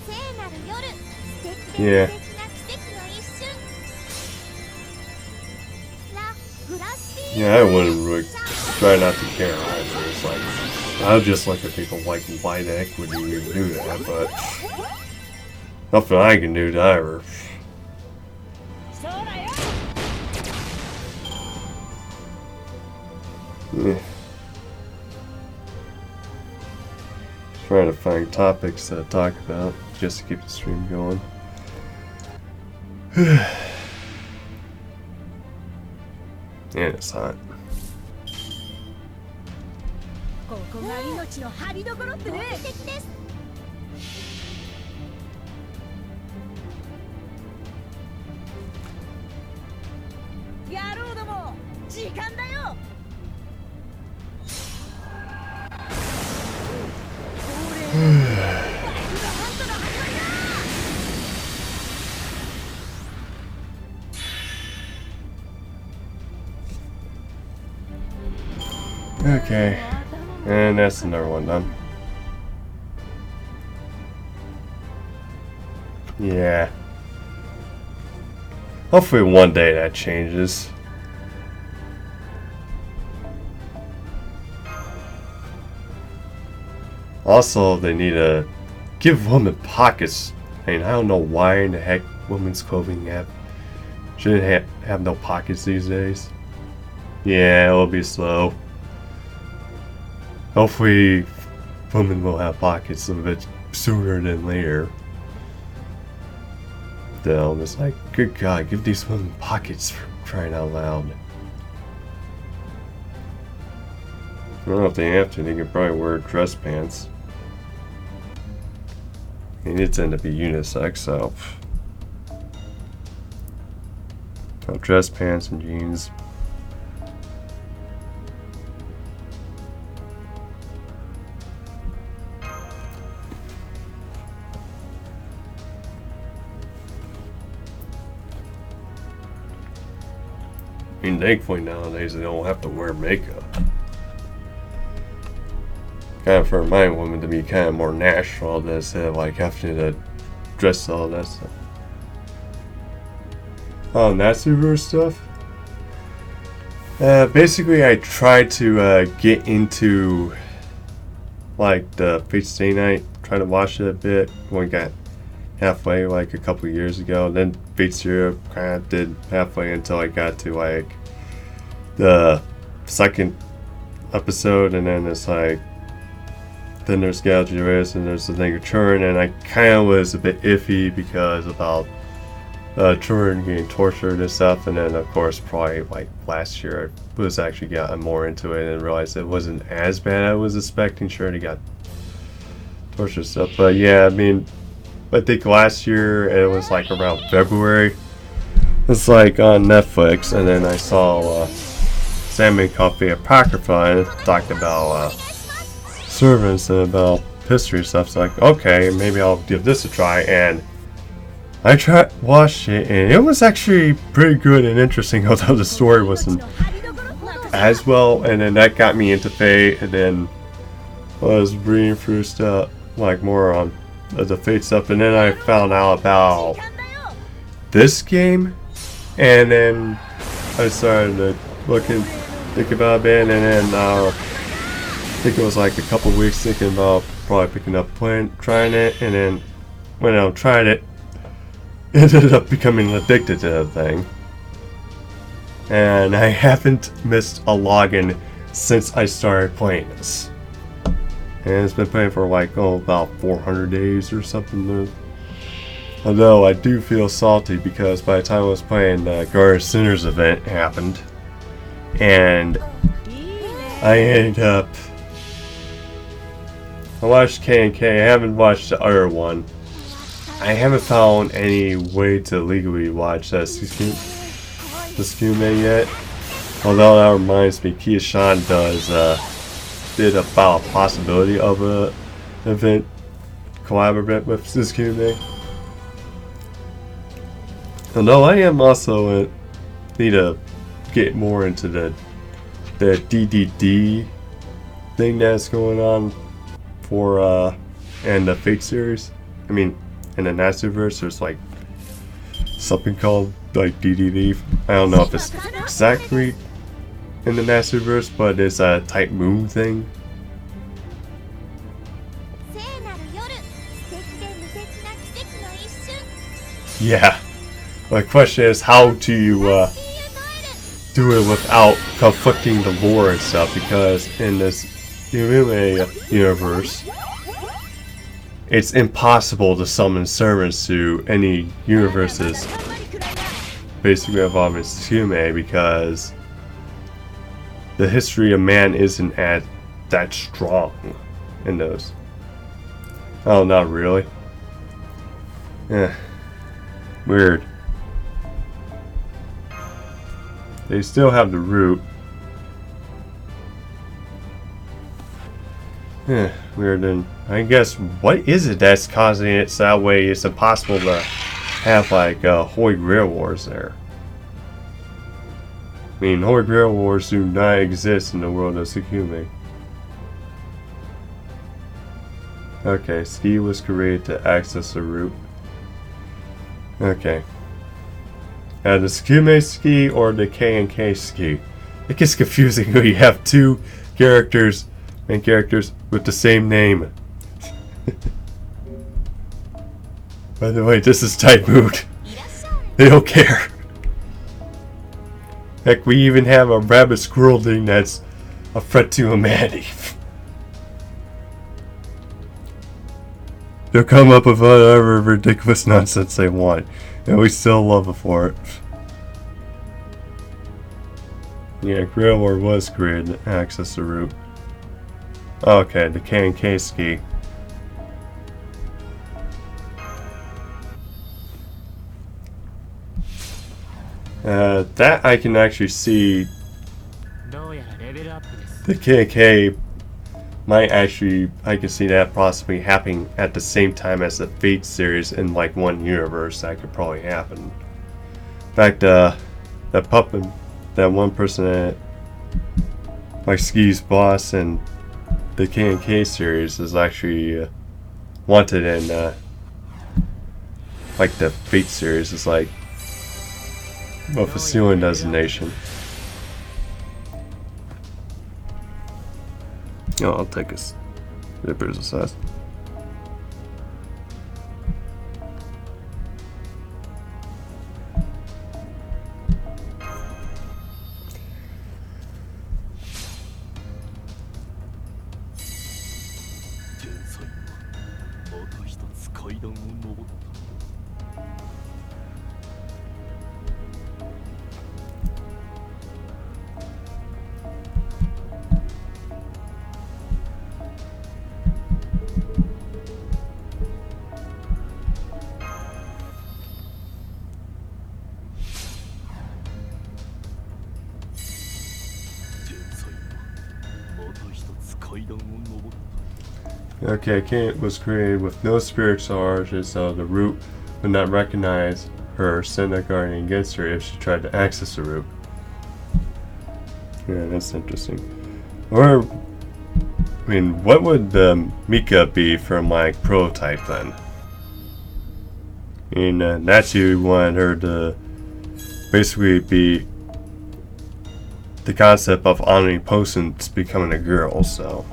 聖なる夜素敵 Yeah. で素敵な奇跡の一瞬ラ・グラスピー Yeah, I wouldn't really try not to care either. It's like, I'll just look at people like, why the heck would you even do that? But nothing I can do to either. そうだよ。 Yeah. Trying to find topics to talk about just to keep the stream going. And it's hot. ここが命の張りどころってね。素敵です 野郎ども、時間だよ。 Okay. And that's another one done. Yeah. Hopefully one day that changes. Also, they need to give women pockets. I mean, I don't know why in the heck women's clothing shouldn't have no pockets these days. Yeah, it'll be slow. Hopefully, women will have pockets a bit sooner than later. Though, it's like, good God, give these women pockets for crying out loud. I don't know if they have to, they can probably wear dress pants. I mean, it's end to be unisex, so. So dress pants and jeans. I mean, thankfully nowadays they don't have to wear makeup. Kind of for my women to be kind of more natural instead of like having to dress all that stuff. Oh, Natsuver stuff? Basically I tried to get into like the Fate Stay Night, try to watch it a bit when we got halfway like a couple years ago. Then Fate Zero kind of did halfway until I got to like the second episode, and then it's like then there's Galgirus and there's the Negaturn, and I kind of was a bit iffy because about Turin getting tortured and stuff, and then of course probably like last year I was actually gotten more into it and realized it wasn't as bad as I was expecting. Sure, he got tortured stuff, but yeah, I mean, I think last year it was like around February. It's like on Netflix, and then I saw Salmon Coffee Apocrypha and it talked about servants and about history stuff. So like, okay, maybe I'll give this a try. And I watched it, and it was actually pretty good and interesting. Although the story wasn't as well, and then that got me into Fate, and then I was reading through stuff like more on the Fate stuff, and then I found out about this game, and then I started to think about it, and then I think it was like a couple weeks thinking about probably picking up trying it, and then when I tried it, ended up becoming addicted to the thing. And I haven't missed a login since I started playing this. And it's been playing for like, about 400 days or something. Although I do feel salty because by the time I was playing, the Guard Sinners event happened. And I ended up... I watched K&K, I haven't watched the other one. I haven't found any way to legally watch that Sukume yet. Although that reminds me, Kia-shan did about a possibility of a event collaborate with Sukume. Although I am also need to get more into the DDD thing that's going on for and the Fate series. I mean, in the Natsuverse, there's like something called like DDD. I don't know if it's exactly in the Natsuverse, but it's a type moon thing. Yeah. My question is, how do you do it without conflicting the lore and stuff? Because in this universe, it's impossible to summon servants to any universes basically involving Sukume, because the history of man isn't that strong in those. Oh, not really. Yeah. Weird. They still have the root. Yeah, weird. And I guess, what is it that's causing it so that way it's impossible to have like Holy Grail Wars there? I mean, Holy Grail Wars do not exist in the world of Sukume. Okay, Ski was created to access the root. Okay. The Sukume Ski or the K&K Ski. It gets confusing when you have two main characters with the same name. By the way, this is Type Mood. They don't care. Heck, we even have a rabbit squirrel thing that's a threat to humanity. They'll come up with whatever ridiculous nonsense they want, and we still love it for it. Yeah, Grail War was created to access the route. Okay, the K&K Ski. That I can actually see. The K&K might actually, I can see that possibly happening at the same time as the Fate series in like one universe. That could probably happen. In fact, that puppet, that one person that like Ski's boss and the K&K series is actually wanted in like the Fate series is like a Facilian designation. Oh, I'll take a zippers size. Okay, Kate was created with no spirit charges, so the root would not recognize her, send a guardian against her if she tried to access the root. Yeah, that's interesting. Or, I mean, what would Mika be from like Prototype then? I mean, Natsu wanted her to basically be the concept of omnipotence becoming a girl, so.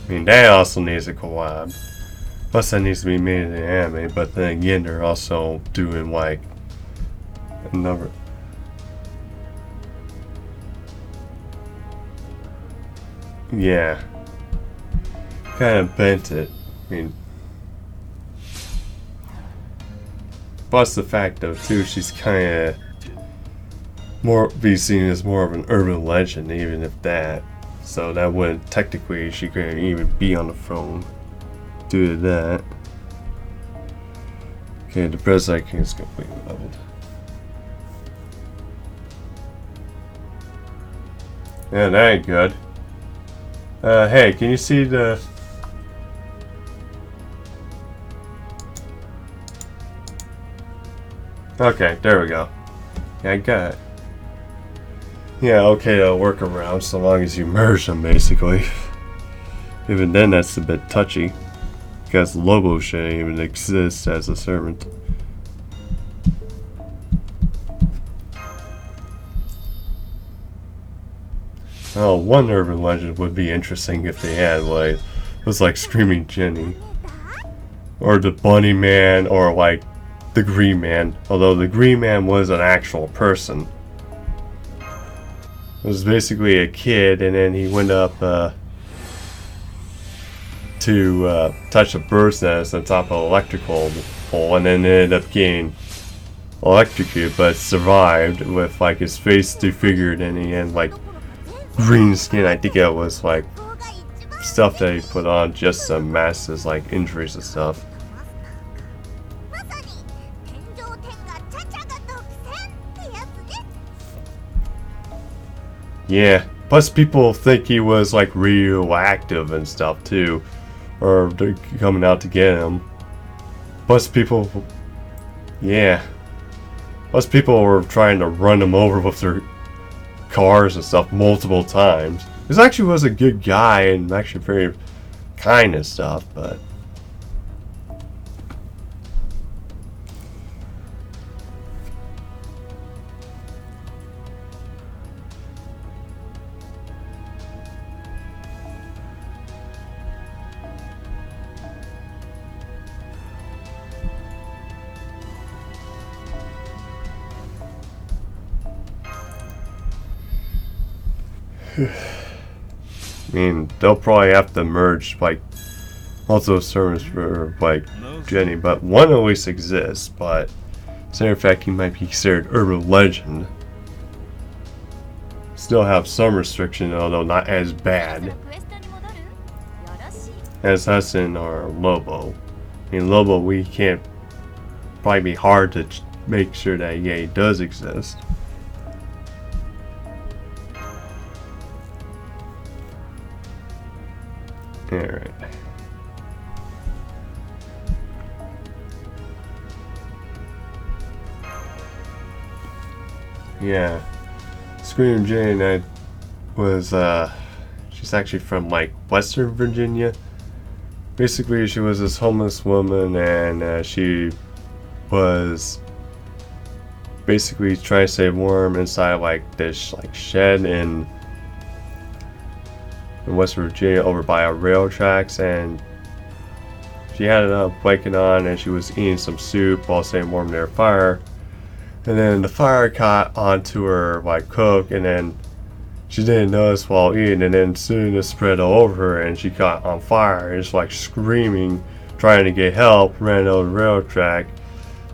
I mean, that also needs a collab. Plus, that needs to be made in the anime, but then again, they're also doing like a number. Yeah. Kind of bent it. I mean, plus the fact though, too, she's kind of more be seen as more of an urban legend, even if that. So that wouldn't technically she couldn't even be on the phone due to that. Okay, the Preside King is completely leveled. Yeah, that ain't good. Hey, can you see the... Okay, there we go. Yeah, I got it. Yeah, okay, I'll work around so long as you merge them, basically. Even then, that's a bit touchy. Because Lobo shouldn't even exist as a servant. Oh, one urban legend would be interesting if they had, like, it was like Screaming Jenny. Or the Bunny Man, or like the Green Man. Although the Green Man was an actual person. It was basically a kid, and then he went up to touch a bird's nest on top of an electrical pole, and then ended up getting electrocuted, but survived with like his face disfigured, and he had like green skin. I think it was like stuff that he put on just to mask his like injuries and stuff. Yeah, plus people think he was like radioactive and stuff too, or they're coming out to get him. Plus people, yeah, plus people were trying to run him over with their cars and stuff multiple times. This actually was a good guy and actually very kind and stuff, but I mean, they'll probably have to merge like multiple servers for like Jenny, but one at least exists. But as a matter of fact, he might be considered urban legend. Still have some restriction, although not as bad as us in our Lobo. In Lobo, we can't probably be hard to make sure that he does exist. Alright. Yeah. Scream Jane was she's actually from like Western Virginia. Basically she was this homeless woman, and she was basically trying to stay warm inside like this like shed in West Virginia over by our rail tracks, and she had a blanket on and she was eating some soup while staying warm near a fire, and then the fire caught onto her like cook, and then she didn't notice while eating, and then soon it spread all over her and she caught on fire and just like screaming, trying to get help, ran over the rail track,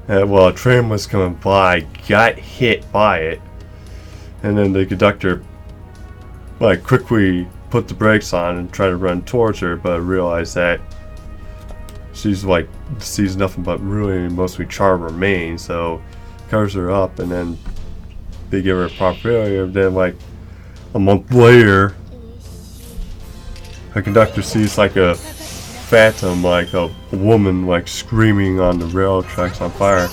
and while a train was coming by, got hit by it, and then the conductor like quickly put the brakes on and tried to run towards her, but realized that she's like sees nothing but really mostly charred remains, so covers her up, and then they give her a proper failure. Then like a month later, a conductor sees like a phantom, like a woman like screaming on the rail tracks on fire.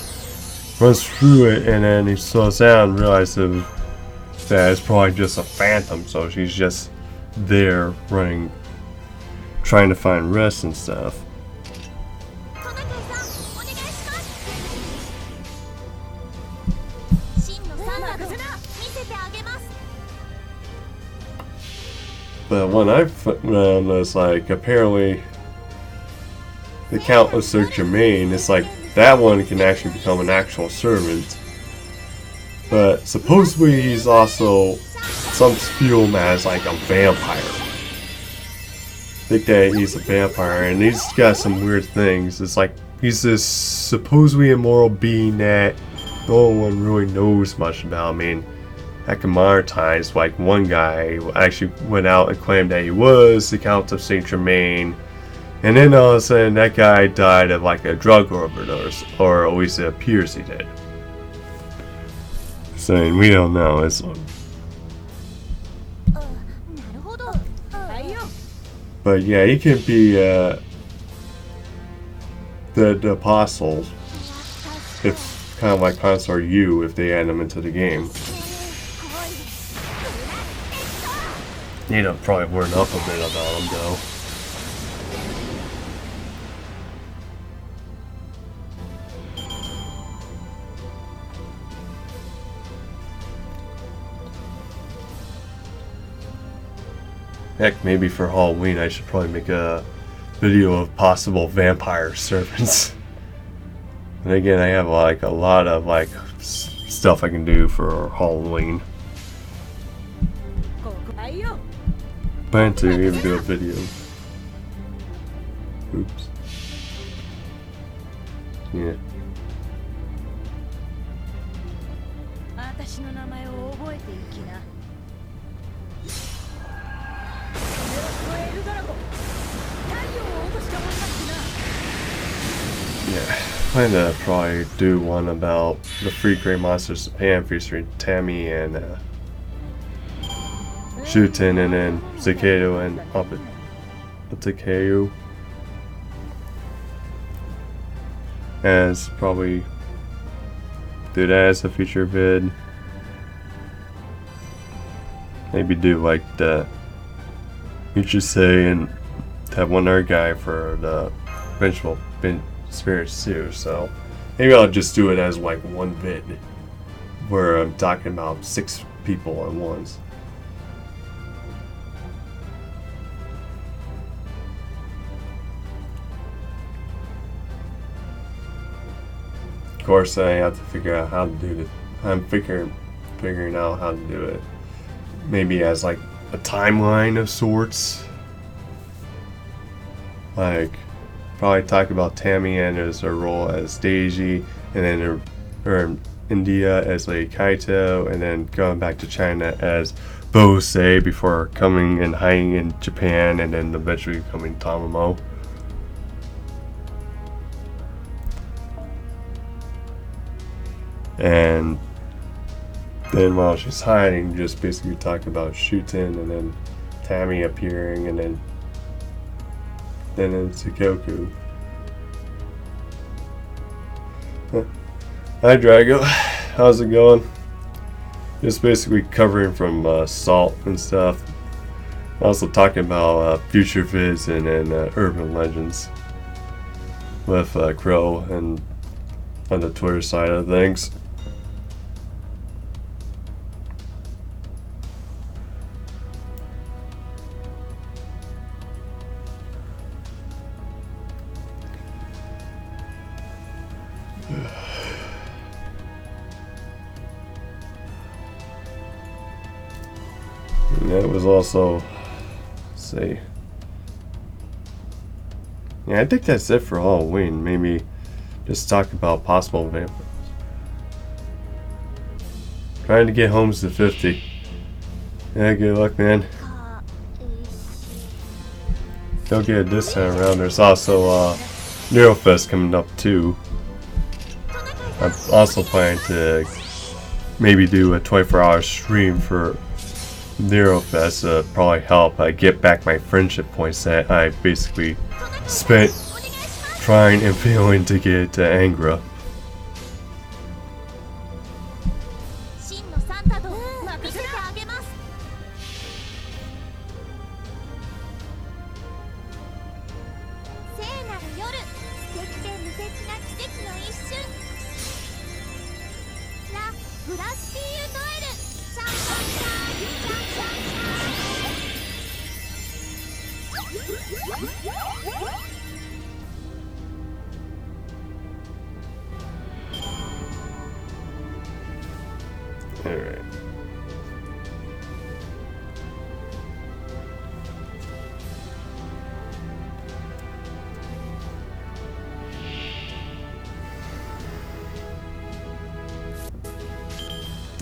Runs through it, and then he slows down and realizes that it's probably just a phantom, so she's just there running, trying to find rest and stuff. But what I found was like apparently the Count of Saint Germain, it's like that one can actually become an actual servant. But supposedly he's also, some view him as like a vampire. Think that he's a vampire, and he's got some weird things. It's like he's this supposedly immoral being that no one really knows much about. I mean, back in modern times, like one guy actually went out and claimed that he was the Count of Saint Germain, and then all of a sudden that guy died of like a drug overdose, or at least it appears he did. Saying we don't know. It's but yeah, he can be the apostles, if kind of like Consort U if they add them into the game. Need to probably learn up a bit about him though. Heck, maybe for Halloween I should probably make a video of possible vampire servants. And again, I have like a lot of like stuff I can do for Halloween. Plan to even do a video. Oops. Yeah. Yeah, plan to probably do one about the Free Great Monsters Japan featuring Tammy and Shuten, and then Zakato and Takeo. As probably do that as a feature vid. Maybe do like the Say and have one other guy for the Vengeful Spirits too. So maybe I'll just do it as like one vid where I'm talking about 6 people at once. Of course, I have to figure out how to do it. I'm figuring out how to do it. Maybe as like a timeline of sorts. Like, probably talk about Tammy and her role as Daisy, and then her India as like Kaito, and then going back to China as Bose before coming and hiding in Japan, and then eventually becoming Tamamo. And then while she's hiding, just basically talk about Shuten, and then Tammy appearing, and then Tsukoku. Hi Drago, how's it going? Just basically covering from Salt and stuff. Also talking about future vids and then urban legends with Crow and on the Twitter side of things. That was also, let's see. Yeah, I think that's it for Halloween. Maybe just talk about possible vampires. Trying to get homes to 50. Yeah, good luck, man. Don't get it this time around. There's also Neurofest coming up too. I'm also planning to maybe do a 24-hour stream for Nero Fest probably help get back my friendship points that I basically spent trying and failing to get to Angra. 真のサンタと見せてあげます。聖なる夜、素敵で無敵な奇跡の一瞬。ラ・ブラスティーユ・ノエル、シャンシャンシャンシャンシャンシャン。Alright.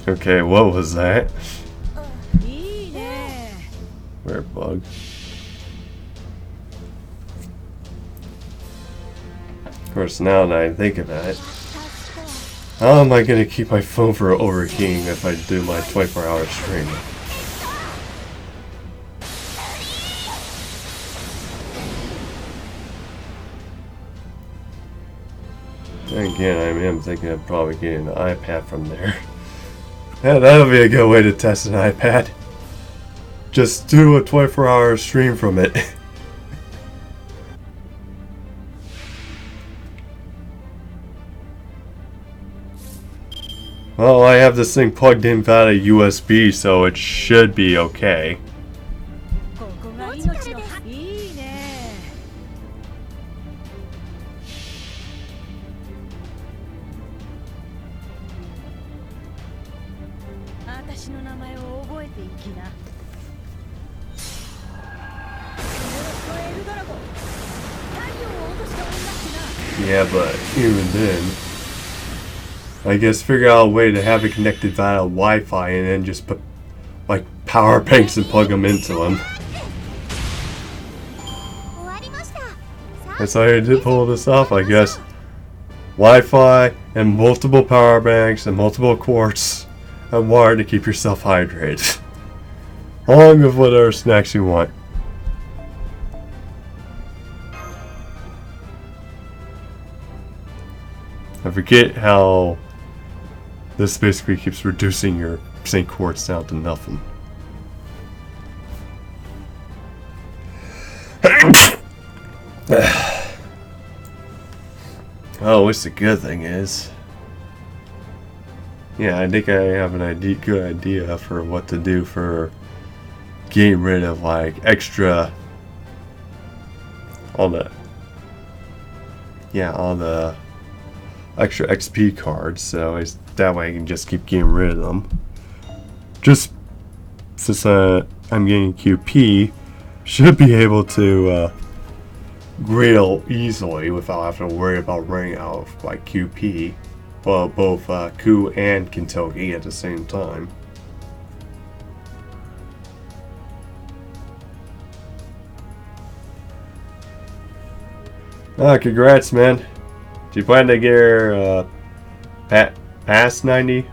Okay, what was that? Weird bug. Of course, now that I think about it, how am I going to keep my phone from overheating if I do my 24-hour stream? Again, I am thinking of probably getting an iPad from there. Yeah, that'll be a good way to test an iPad. Just do a 24-hour stream from it. Well, I have this thing plugged in via USB, so it should be okay. Yeah, but even then, I guess figure out a way to have it connected via Wi-Fi and then just put like power banks and plug them into them. That's how you did pull this off, I guess. Wi-Fi and multiple power banks and multiple quarts and water to keep yourself hydrated. Along with whatever snacks you want. I forget how this basically keeps reducing your St. Quartz down to nothing. Oh, what's the good thing is, yeah, I think I have an good idea for what to do for getting rid of like extra all the extra XP cards, so that way I can just keep getting rid of them. Just since I'm getting QP, should be able to grill easily without having to worry about running out of like QP. Well, both Ku and Kentucky at the same time. Congrats, man. Do you plan to get her past 90?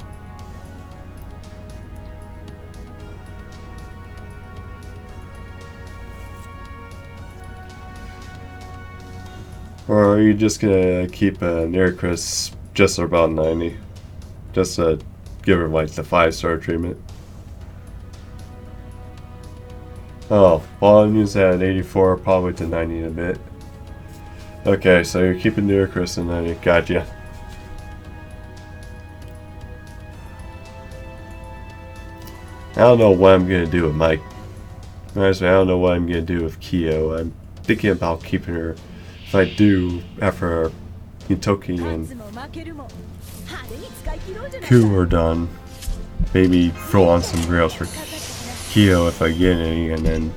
Or are you just gonna keep Nericus just about 90? Just to give her like the 5-star treatment? Oh, volume's at 84, probably to 90 in a bit. Okay, so you're keeping Nericus in 90. Gotcha. I don't know what I'm gonna do with Mike. Honestly, I don't know what I'm gonna do with Kyo. I'm thinking about keeping her. If I do, after Kentucky and Ku are done, maybe throw on some grills for Kyo if I get any, and then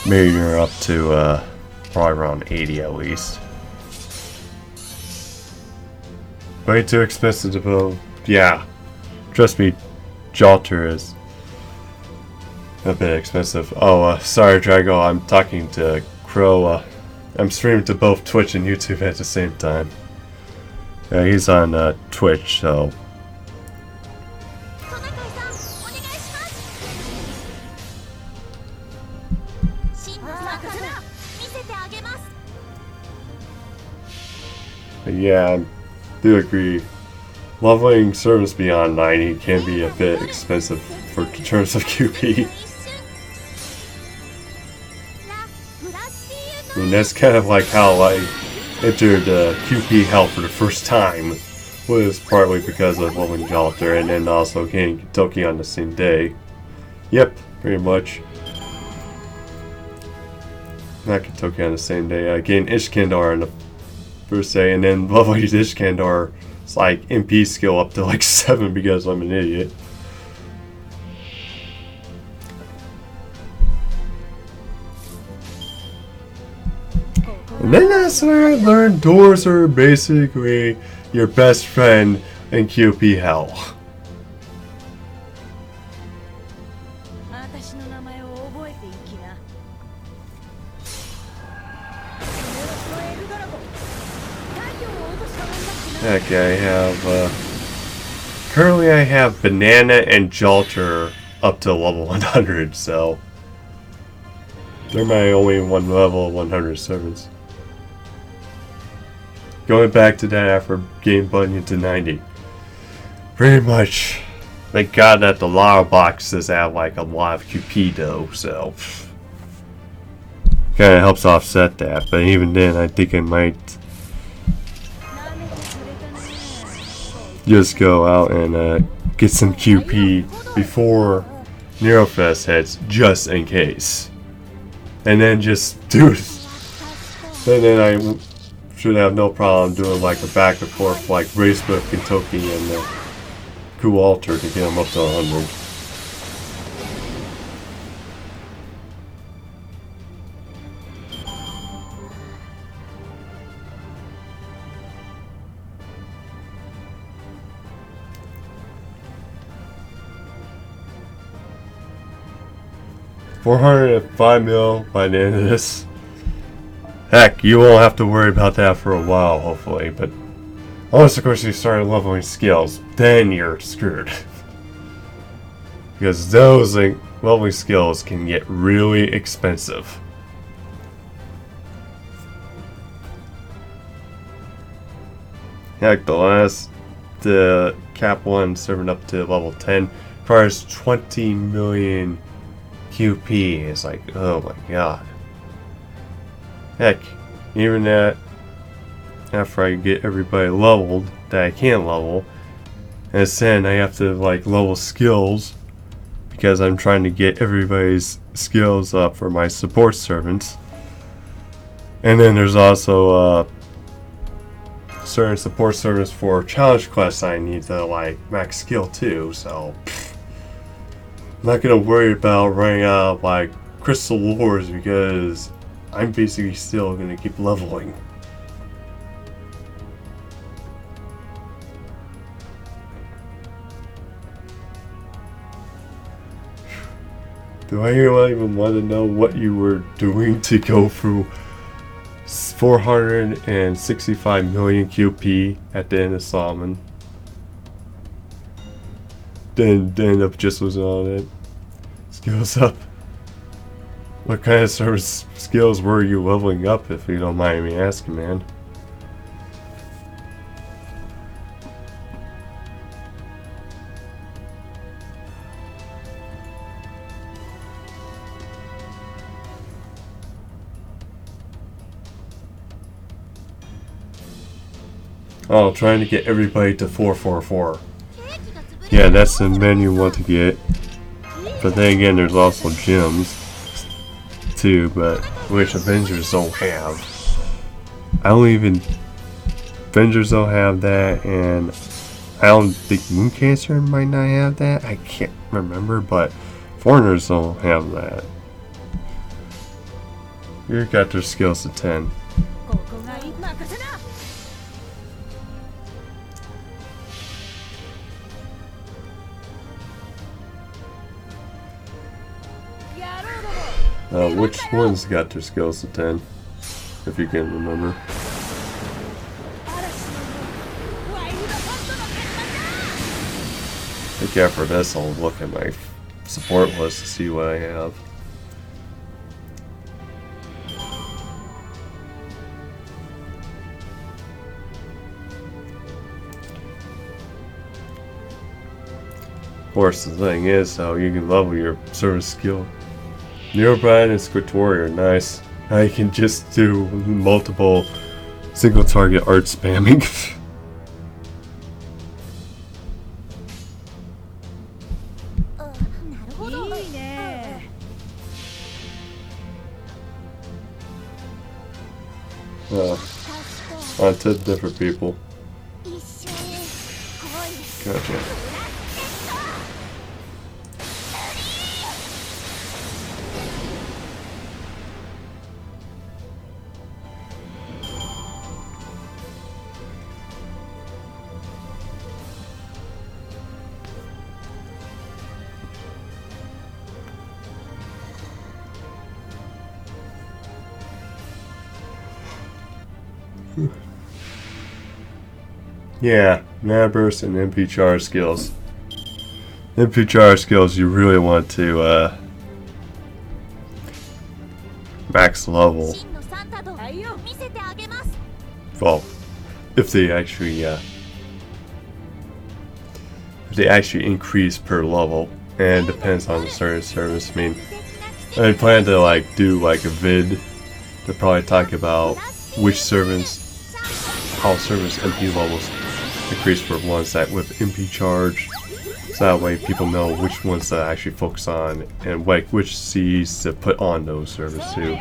maybe you're up to probably around 80 at least. Way too expensive to build. Yeah, trust me, Jalter is a bit expensive. Oh, sorry Drago, I'm talking to Crow. I'm streaming to both Twitch and YouTube at the same time. Yeah, he's on Twitch, so But yeah, I do agree. Leveling servants beyond 90 can be a bit expensive for in terms of QP. I mean, that's kind of like how I entered QP hell for the first time. Was partly because of leveling Jalter and then also getting Kentucky on the same day. Yep, pretty much. Not Kentucky on the same day. Getting Ishkandar on the first day and then leveling Ishkandar. It's like MP skill up to like 7 because I'm an idiot. And then that's where I learned doors are basically your best friend in QP hell. Heck, I have, currently I have Banana and Jalter up to level 100, so they're my only one level 100 servants. Going back to that after getting Bunyan to 90. Pretty much, thank God that the lava boxes have like a lot of QP though, so kind of helps offset that, but even then I think I might just go out and get some QP before Nerofest hits, just in case. And then just do it. And then I should have no problem doing like a back and forth like race with Kentucky and Cool Alter to get them up to 100. $405 mil by the end of this. Heck, you won't have to worry about that for a while, hopefully, but unless of course you start leveling skills, then you're screwed. Because those leveling skills can get really expensive. Heck, the last cap 1 serving up to level 10 requires 20 million QP. It's like, oh my god. Heck, even that, after I get everybody leveled that I can level, and then I have to like level skills because I'm trying to get everybody's skills up for my support servants. And then there's also certain support servants for challenge quests I need to like max skill too, so I'm not gonna worry about running out of like crystal lures because I'm basically still gonna keep leveling. Do I even want to know what you were doing to go through 465 million QP at the end of Solomon? Then end up just losing all that. Skills up. What kind of service skills were you leveling up, if you don't mind me asking, man? Oh, trying to get everybody to 444. Yeah, that's the menu you want to get. But then again, there's also gems too, but which Avengers don't have. I don't even... Avengers don't have that, and I don't think Mooncaster might not have that. I can't remember, but foreigners don't have that. You got their skills to 10. Which ones got their skills to 10? If you can remember. I think after this I'll look at my support list to see what I have. Of course, the thing is, how you can level your service skill. Neurobrand and Scriptoria are nice. Now you can just do multiple single target art spamming. なるほど。いいね。 On to different people. 一緒に恋 Gotcha. Yeah, Mabburst and MP charge skills. MP charge skills you really want to max level. 真のサンタドはいよ。見せてあげます。 Well, if they actually increase per level, and depends on the certain service. I mean, I plan to like do like a vid to probably talk about which servants, how servants MP levels increase for ones that with MP charge, so that way people know which ones to actually focus on and like which Cs to put on those servers too.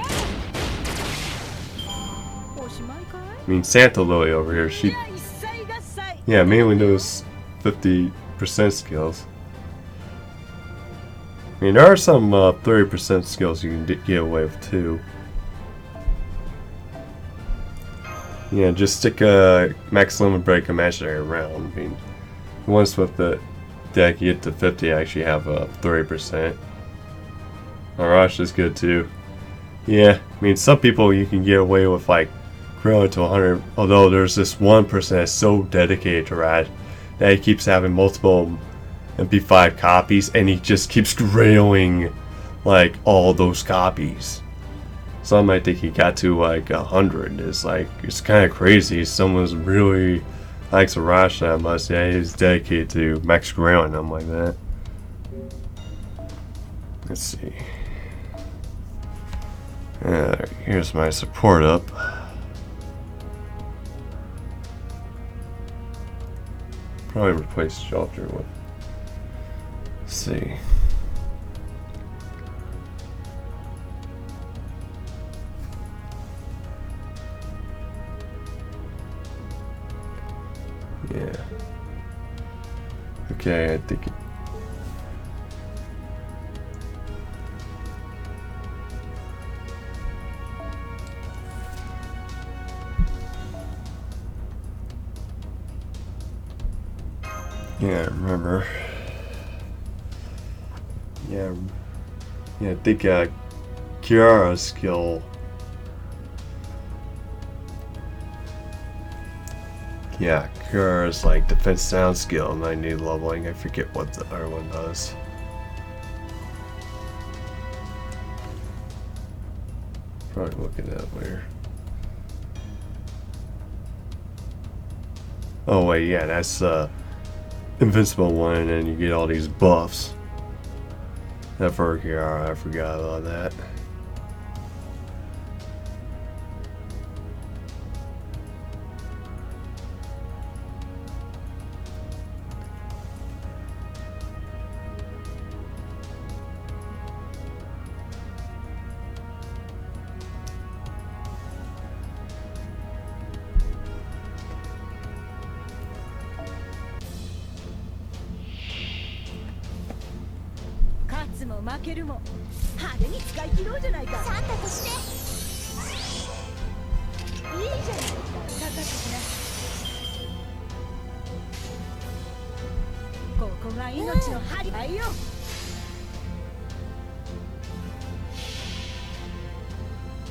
おしまいかい？ I mean, Santa Lily over here, she 一切合切。 yeah mainly knows 50% skills. I mean, there are some 30% skills you can get away with too. Yeah, just stick a max limit break imaginary round. I mean, once with the deck you get to 50, actually have a 30%. Arash is good too. Yeah, I mean, some people you can get away with like growing to 100. Although there's this one person that's so dedicated to Rad that he keeps having multiple MP5 copies, and he just keeps grailing like all those copies. Some might think he got to like 100. It's like, it's kind of crazy. Someone's really likes Arash that much. Yeah, he's dedicated to max grailing them like that. Let's see. Here's my support up. Probably replace shelter with. Let's see. Yeah. Okay, I think it. Yeah, I remember. Yeah, I think Kiara's skill. Yeah, Kiara's like defense sound skill, and I need leveling. I forget what the other one does. Probably look at that later. Oh wait, yeah, that's invincible one, and then you get all these buffs. That for Kiara, I forgot about that.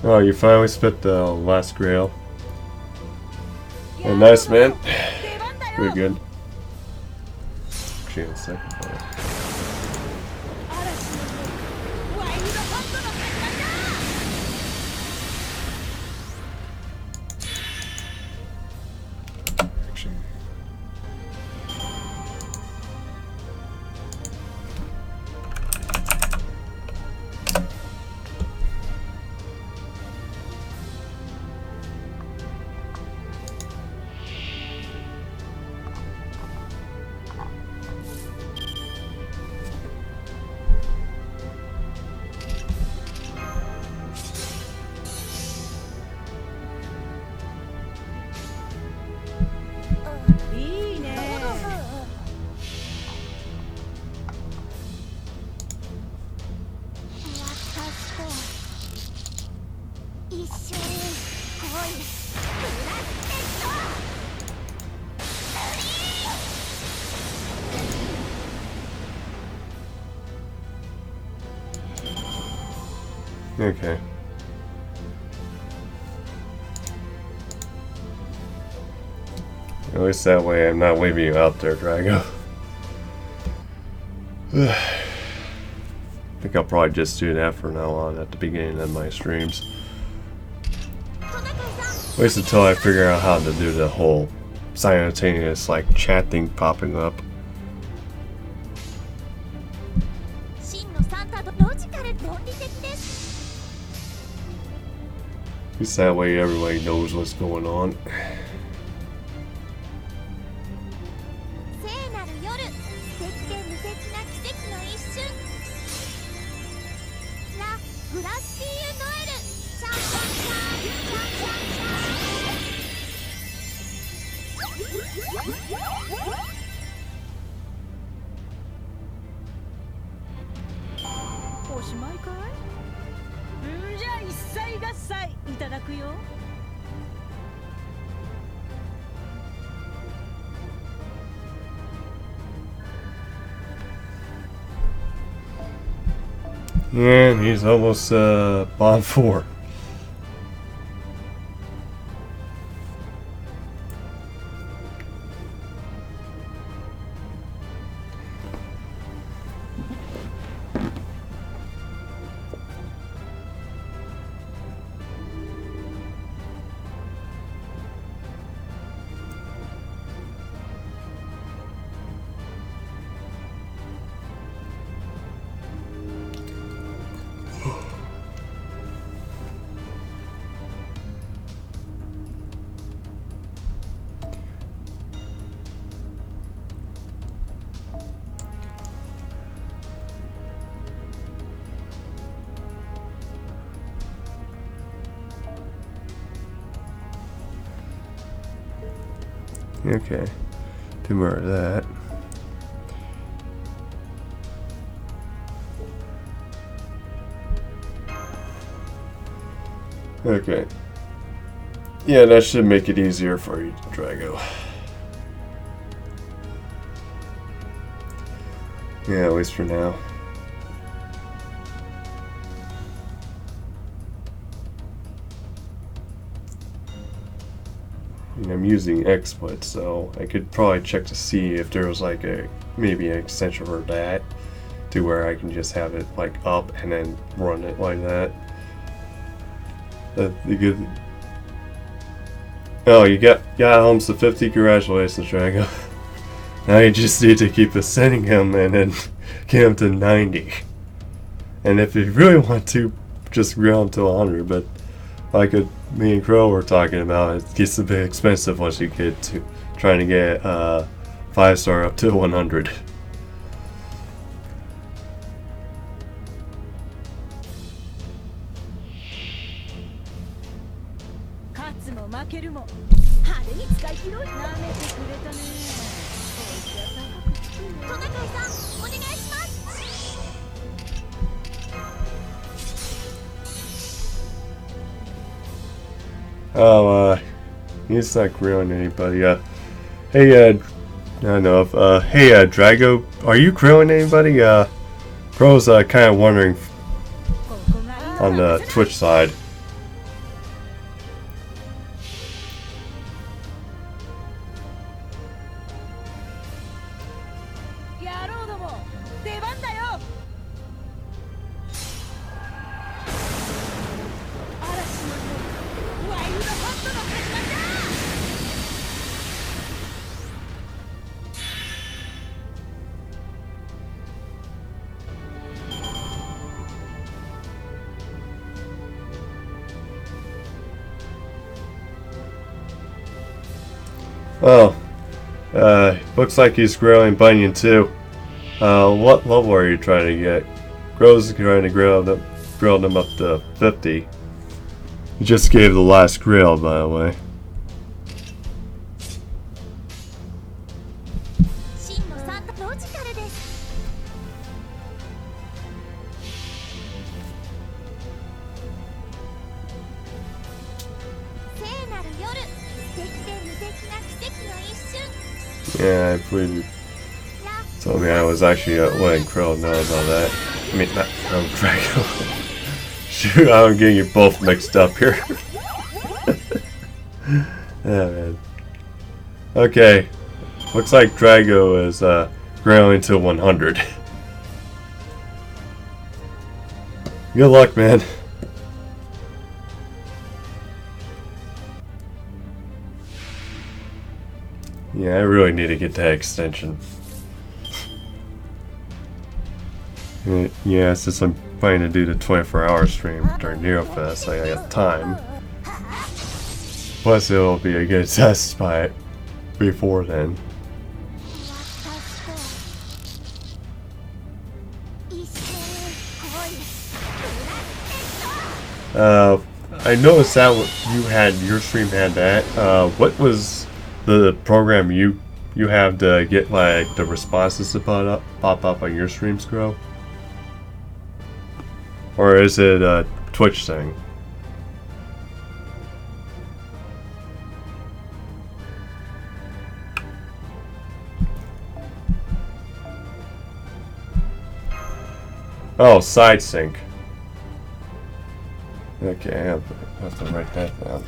Oh, you finally spit the last grail. Yeah, nice, man. Pretty good. Actually, in a second. Okay. At least that way I'm not leaving you out there, Drago. I think I'll probably just do that from now on at the beginning of my streams. At least until I figure out how to do the whole simultaneous like chat thing popping up. At least that way everybody knows what's going on. Yeah, he's almost bond 4. Okay, do more of that. Okay. Yeah, that should make it easier for you, Drago. Yeah, at least for now. And I'm using XSplit, so I could probably check to see if there was like maybe an extension for that, to where I can just have it like up and then run it like that. The good. Oh, you got almost to 50. Congratulations, Drago. Now you just need to keep ascending him and then get him to 90. And if you really want to, just grow him to 100. But like me and Crow were talking about, it gets a bit expensive once you get to trying to get 5-star up to 100. Oh, he's not grilling anybody. Hey, I don't know if, hey, Drago, are you grilling anybody? Crow's, kind of wondering on the Twitch side. Oh, looks like he's growing Bunyan too. What level are you trying to get? Crow's trying to grill them up to 50. He just gave the last grill, by the way. Yeah, I believe you told me I was actually letting Krill know about that. I mean, not Drago. Shoot, I'm getting you both mixed up here. Oh, man. Okay. Looks like Drago is growing to 100. Good luck, man. Yeah, I really need to get that extension. Yeah, since I'm planning to do the 24-hour stream during NeoFest, I got time. Plus, it'll be a good test spot before then. I noticed that your stream had that. What was the program you have to get like the responses to pop up on your streams, Grow? Or is it a Twitch thing? Oh, side sync. Okay, I have to write that down.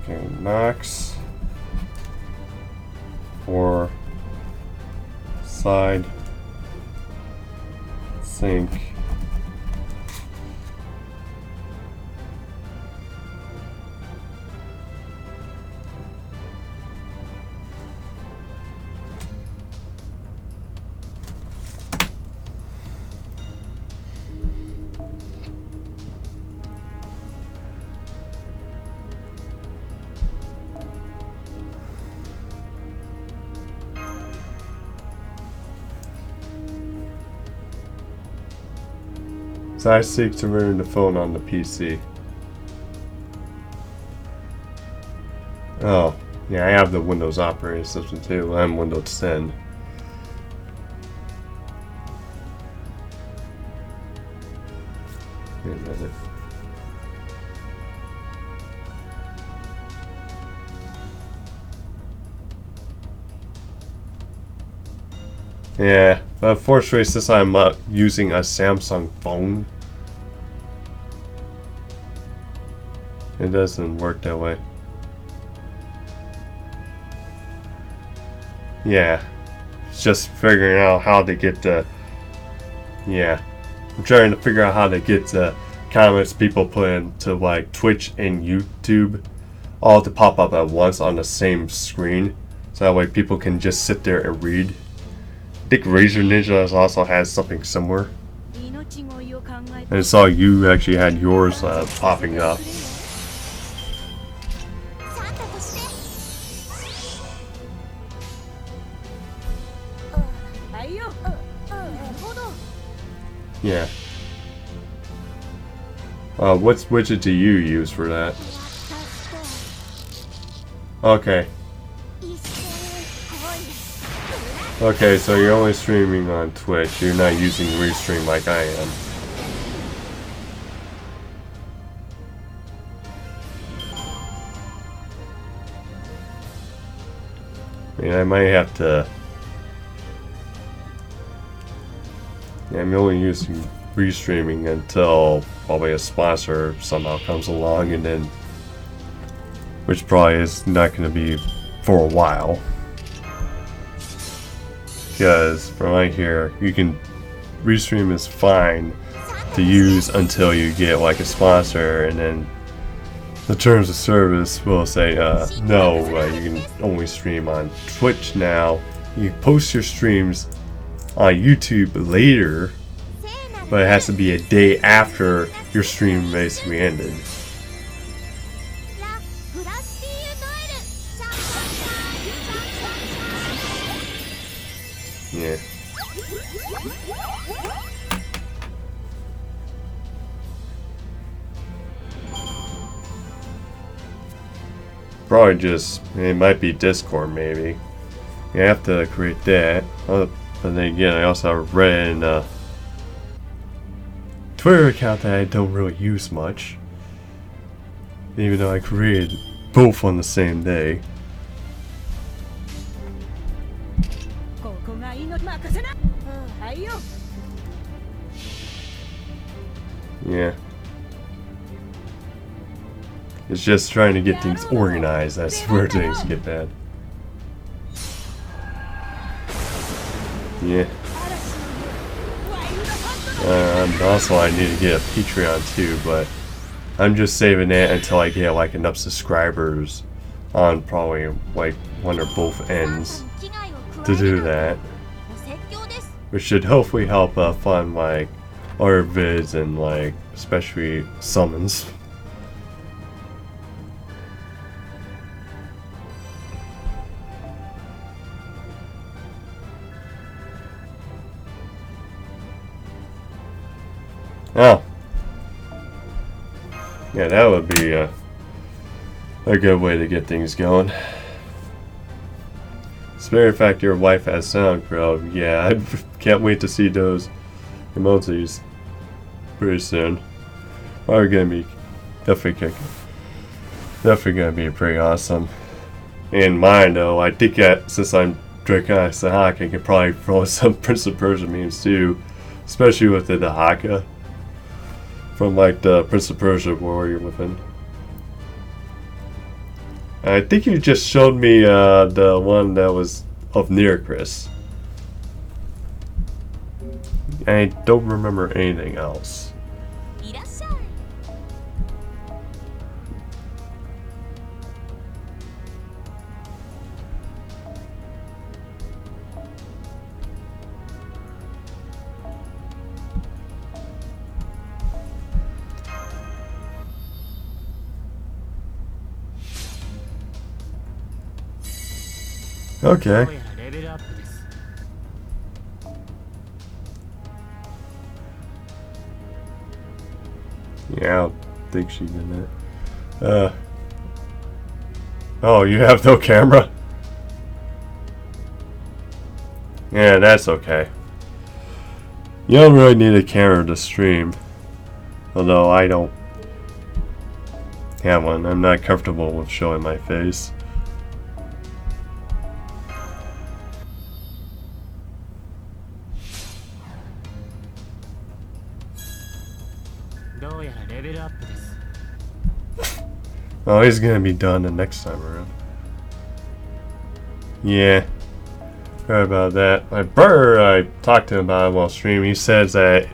Okay, Max for side sync. So I seek to run the phone on the PC. Oh, yeah, I have the Windows operating system too. I'm Windows 10. Wait a minute. Yeah, but unfortunately, since I'm using a Samsung phone, it doesn't work that way. Yeah, it's just figuring out how to get the. Yeah, I'm trying to figure out how to get the comments people put into like Twitch and YouTube all to pop up at once on the same screen, so that way people can just sit there and read. I think Razor Ninja also has something similar. And I saw you actually had yours popping up. Yeah. What widget do you use for that? Okay. Okay, so you're only streaming on Twitch. You're not using Restream like I am. I mean, I might have to. Yeah, I'm only using Restreaming until probably a sponsor somehow comes along, and then, which probably is not going to be for a while. Because from right here, you can Restream is fine to use until you get like a sponsor, and then the terms of service will say no, you can only stream on Twitch now. You can post your streams on YouTube later, but it has to be a day after your stream basically ended. Yeah. Probably just, it might be Discord maybe. You have to create that. But then again, I also have Reddit and a Twitter account that I don't really use much. Even though I created both on the same day. Yeah. It's just trying to get things organized. That's where things get bad. Yeah. Also, I need to get a Patreon too, but I'm just saving that until I get like enough subscribers on probably like one or both ends to do that, which should hopefully help fund like other vids and like especially summons. Oh. Yeah, that would be a good way to get things going. As a matter of fact, your wife has SoundCloud. Yeah, I can't wait to see those emojis pretty soon. Probably gonna be definitely gonna be pretty awesome. In mine though, I think that since I'm drinking ice and Haka, I can probably throw some Prince of Persia memes too, especially with the Haka. From like the Prince of Persia warrior within. I think you just showed me the one that was of Nearchris. I don't remember anything else. Okay. Yeah, I don't think she did that. Oh, you have no camera? Yeah, that's okay. You don't really need a camera to stream. Although I don't have one. I'm not comfortable with showing my face. Oh, he's gonna be done the next time around. Yeah. Sorry about that. My brother, I talked to him about it while streaming. He says that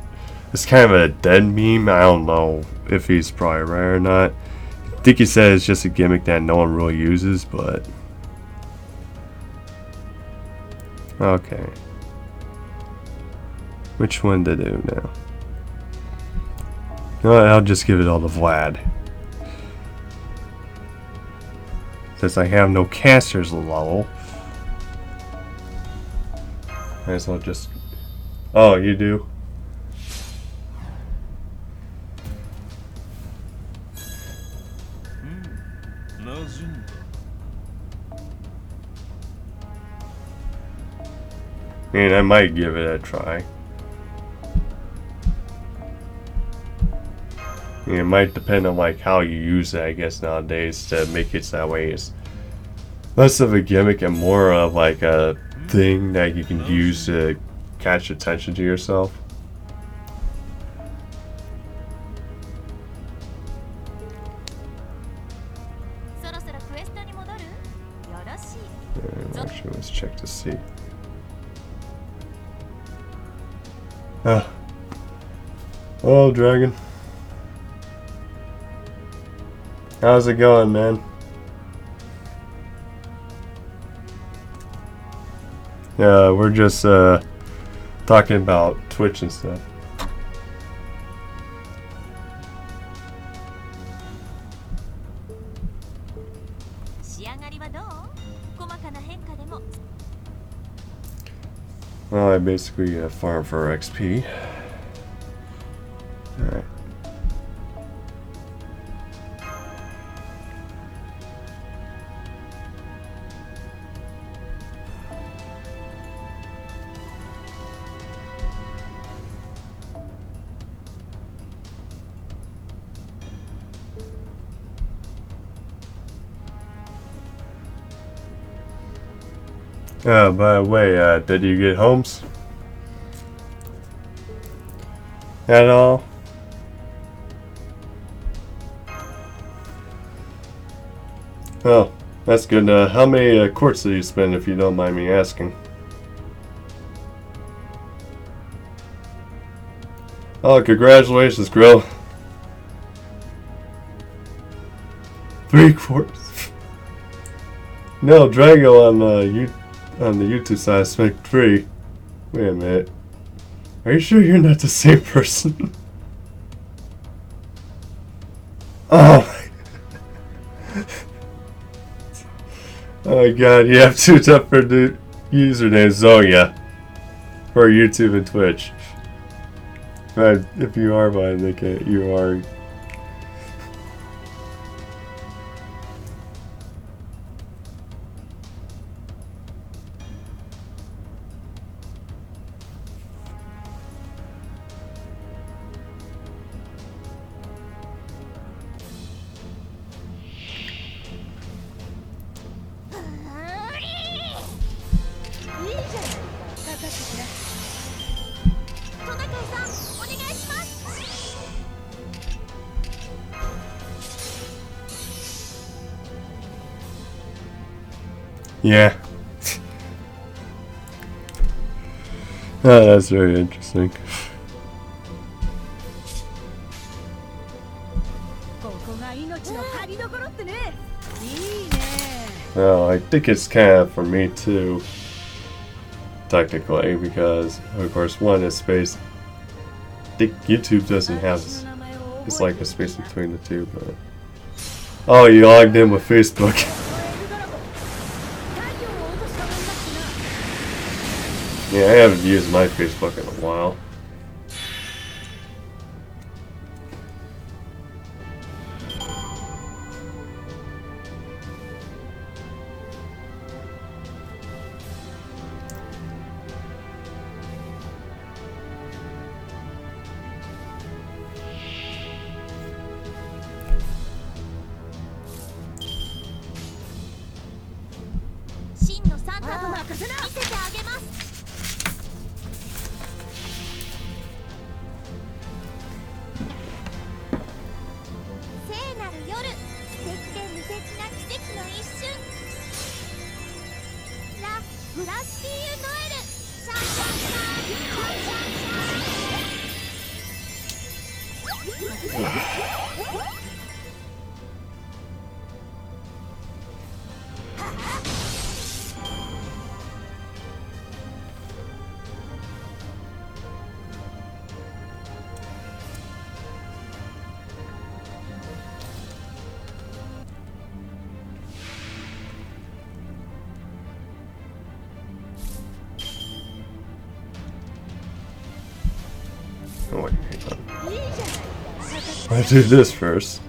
it's kind of a dead meme. I don't know if he's probably right or not. I think he said it's just a gimmick that no one really uses, but... Okay. Which one to do now? No, I'll just give it all to Vlad. Since I have no caster's level. Might as well just... Oh, you do? And I might give it a try. It might depend on like how you use it, I guess, nowadays to make it so that way it's less of a gimmick and more of like a thing that you can use to catch attention to yourself. Actually, let's check to see. Oh, Dragon. How's it going, man? Yeah, we're just talking about Twitch and stuff. Well, I basically farm for XP. Alright. By the way, did you get homes? at all? Oh, that's good. How many quartz did you spend, if you don't mind me asking? Oh, congratulations, Grill. 3 quarters. No, Drago on the YouTube side spent 3. Wait a minute. Are you sure you're not the same person? Oh. Oh my god, you have 2 different usernames, Zoya, for YouTube and Twitch. But if you are mine, you are. Yeah. Oh, that's very interesting. Well, I think it's kind of for me too, technically, because of course one is space. I think YouTube doesn't have this. It's like a space between the two, but oh, you logged in with Facebook. Yeah, I haven't used my Facebook in a while. Oh wait, hang on. I'll do this first.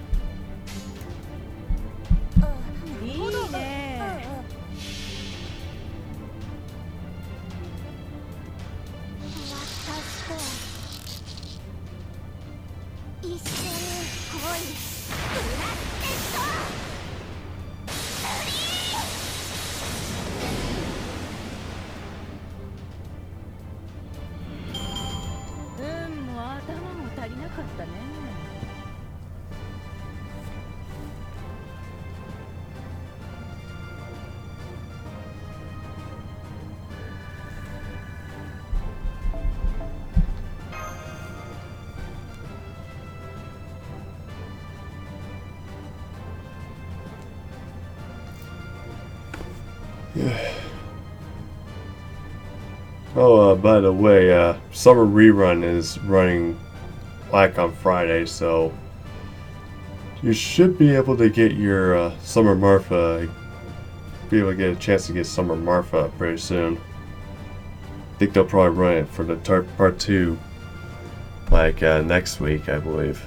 Oh, by the way, Summer Rerun is running like on Friday, so you should be able to get your Summer Marfa, be able to get a chance to get Summer Marfa pretty soon. I think they'll probably run it for the part 2, like next week, I believe.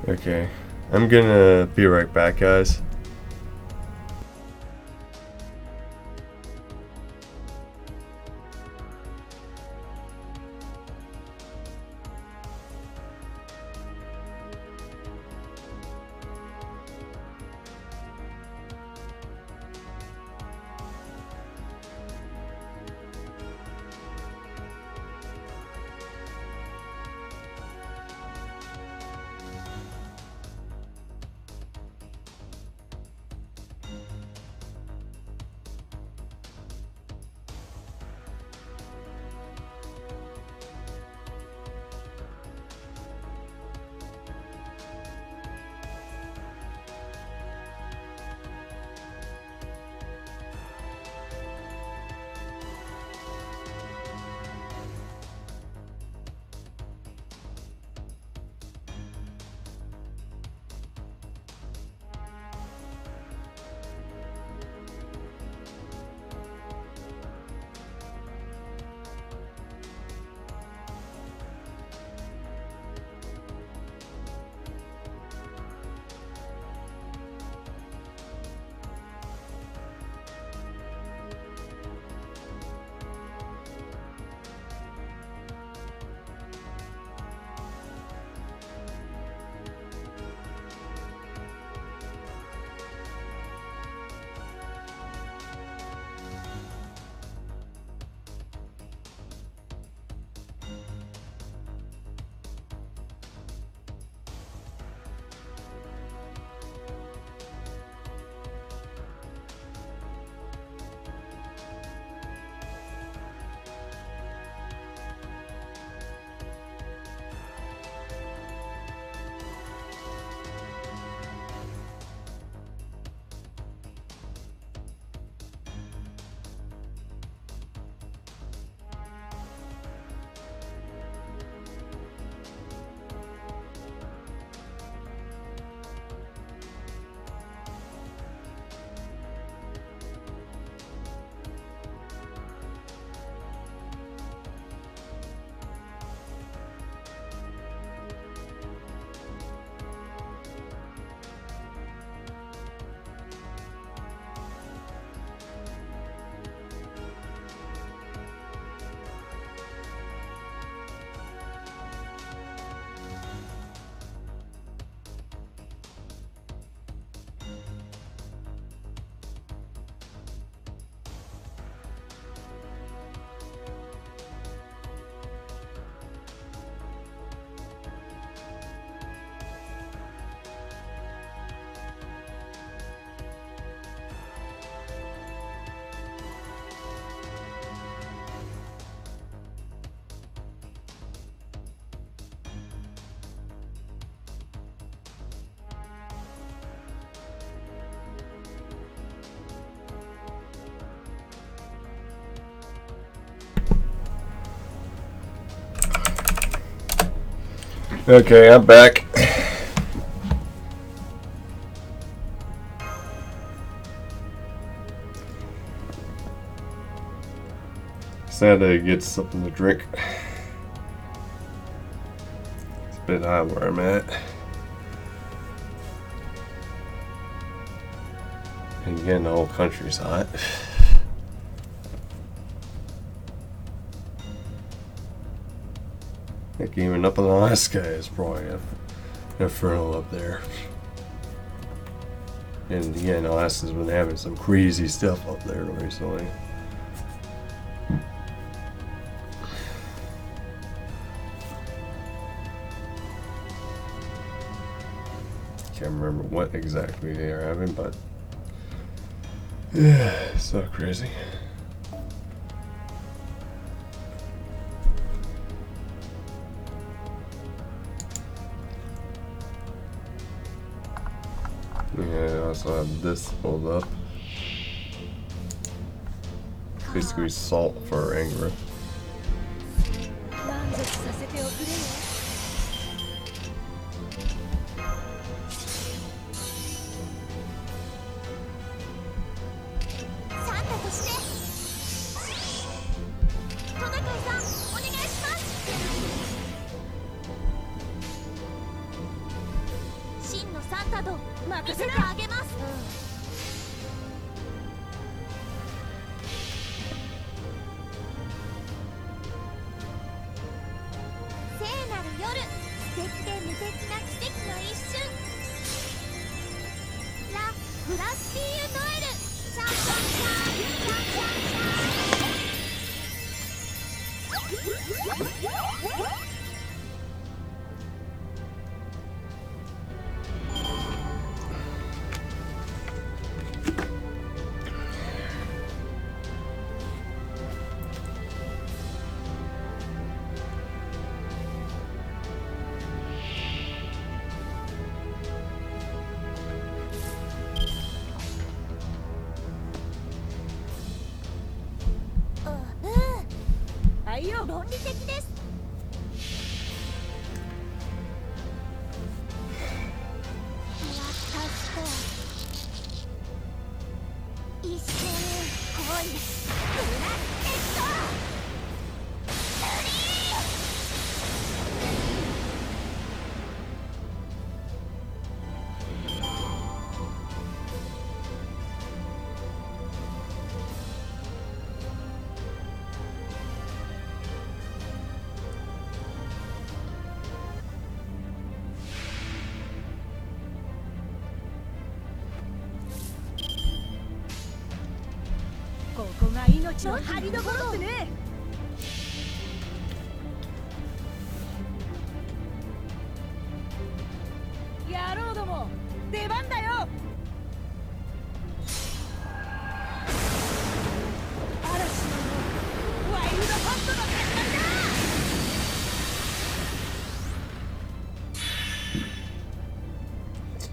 Okay, I'm gonna be right back, guys. Okay, I'm back. Sad to get something to drink. It's a bit hot where I'm at. And again, the whole country's hot. Like even up in Alaska is probably an inferno up there. And again, Alaska's been having some crazy stuff up there recently. Can't remember what exactly they are having, but yeah, it's so crazy. Yeah, I also have this pulled up. Basically salt for Angra. 満足させておくれよ。サンタとしてトナカイさんお願いします真のサンタと見せてあげます、聖なる夜素敵で無敵な奇跡の一瞬ラ・フラスピーユ・ノエルシャンシャンシャンシャンシャンシャンはいよ。論理的です。私と一緒に恋するなここが命の張りどころってね。野郎ども、出番だよ。嵐のワイルドホットの始まりだ。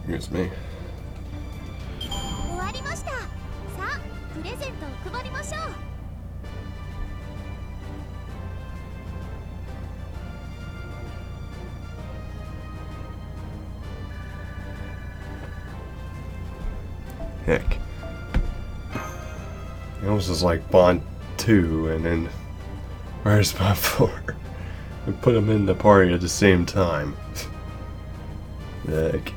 Excuse me. 終わりました。さあプレゼントを配りましょう。Heck. It almost is like Bond 2 and then where's Bond 4? And put them in the party at the same time. Heck.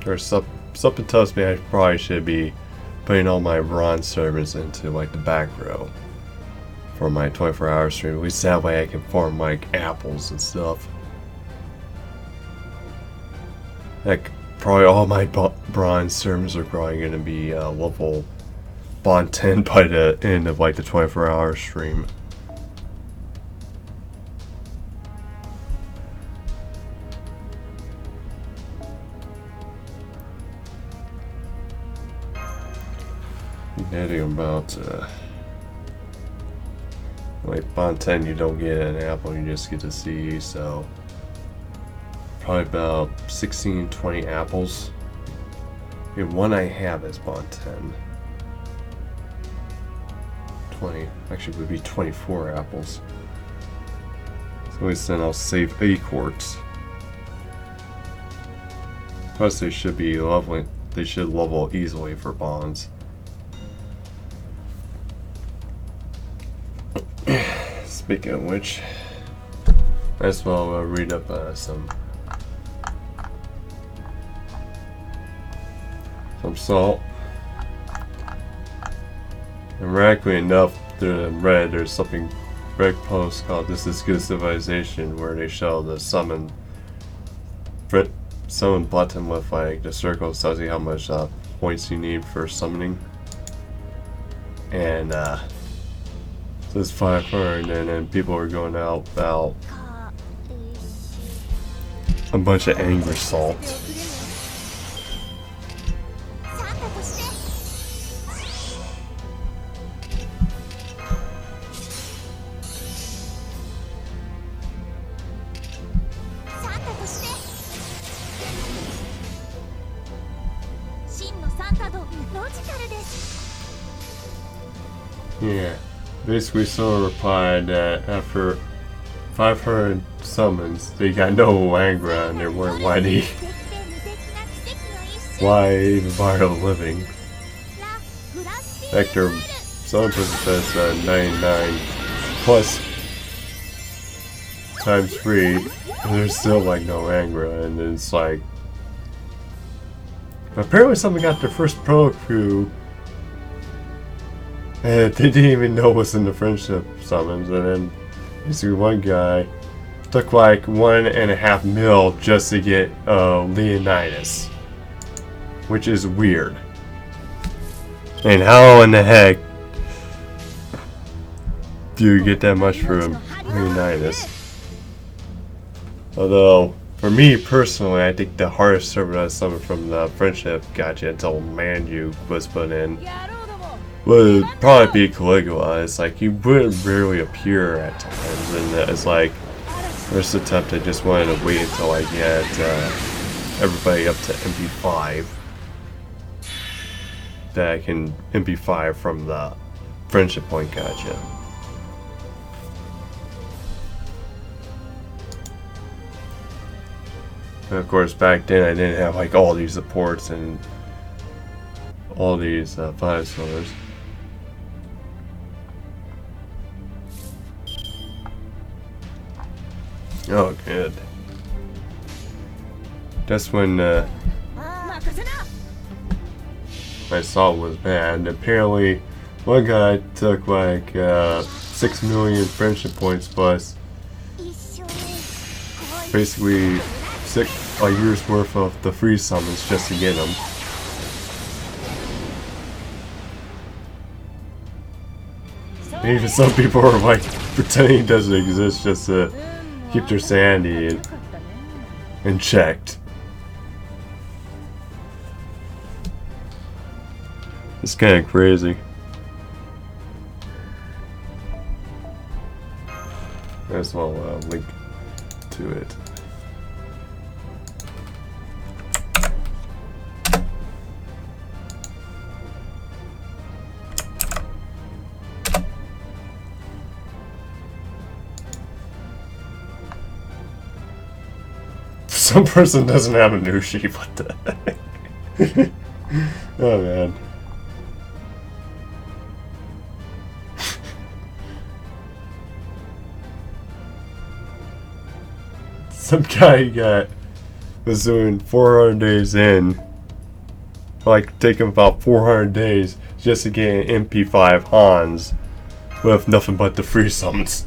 Or something tells me I probably should be putting all my bronze servers into like the back row for my 24-hour stream. At least that way I can farm like apples and stuff. Heck, probably all my bronze servers are probably going to be level Bond 10 by the end of like the 24-hour stream. Netting about like Bond 10 you don't get an apple, you just get to see, so probably about 16-20 apples. The one I have is Bond 10. 20. Actually, it would be 24 apples. So we send out save A quartz. Plus, they should be leveling. They should level easily for bonds. Speaking of which, might as well read up some salt. And ironically enough, in Reddit, there's something Reddit post called "This is Good Civilization," where they show the summon button with like the circles tells you how much points you need for summoning, and so it's 500, and then people are going out about a bunch of angry salt. Yeah, basically someone replied that after 500 summons, they got no Angra and they're wondering why even bother living. Vector, some person says 99 plus times 3, and there's still like no Angra, and it's like apparently someone got their first pro crew and they didn't even know what's in the friendship summons, and then basically one guy took like 1.5 mil just to get Leonidas, which is weird. And how in the heck do you get that much for Leonidas? Although, for me personally, I think the hardest server I summoned from the friendship gacha until Mainyu was put in would probably be Caligula. It's like you wouldn't barely appear at times, and it's like first attempt I just wanted to wait until I get everybody up to MP5 that I can MP5 from the friendship point gacha. And of course back then I didn't have like all these supports and all these 5-stars. Oh, good. That's when my salt was bad. Apparently, one guy took like 6 million friendship points plus basically a year's worth of the free summons just to get them. And even some people are like pretending it doesn't exist just to keep their sanity in checked. It's kind of crazy. As well, link to it. Some person doesn't have a new sheep. What the heck? Oh man. Some guy was doing 400 days in, like taking about 400 days just to get an MP5 Hans with nothing but the free summons.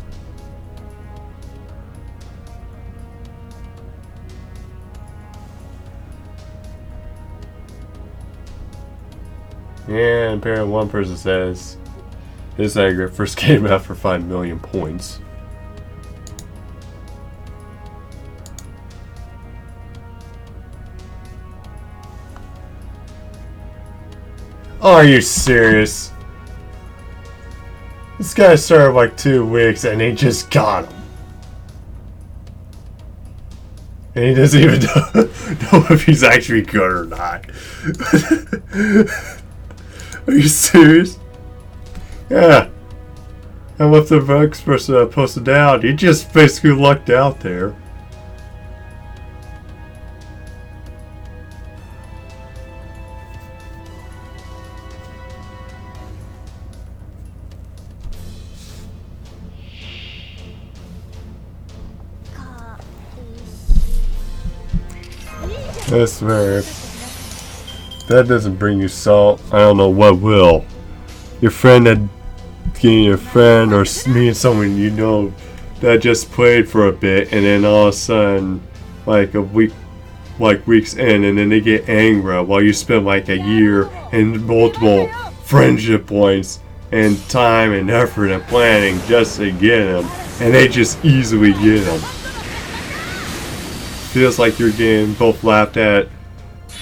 And apparently one person says his aggregate first came out for 5 million points. Are you serious? This guy started like 2 weeks and he just got him. And he doesn't even know if he's actually good or not. Are you serious? Yeah. And with the next person that posted down, he just basically lucked out there. I swear, if that doesn't bring you salt, I don't know what will. Your friend that getting your friend or meeting someone you know that just played for a bit, and then all of a sudden, like a week, like weeks in, and then they get angry while you spend like a year and multiple friendship points and time and effort and planning just to get them, and they just easily get them. Feels like you're getting both laughed at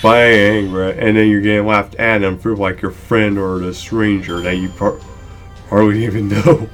by Angra, and then you're getting laughed at them for like your friend or the stranger that you hardly even know.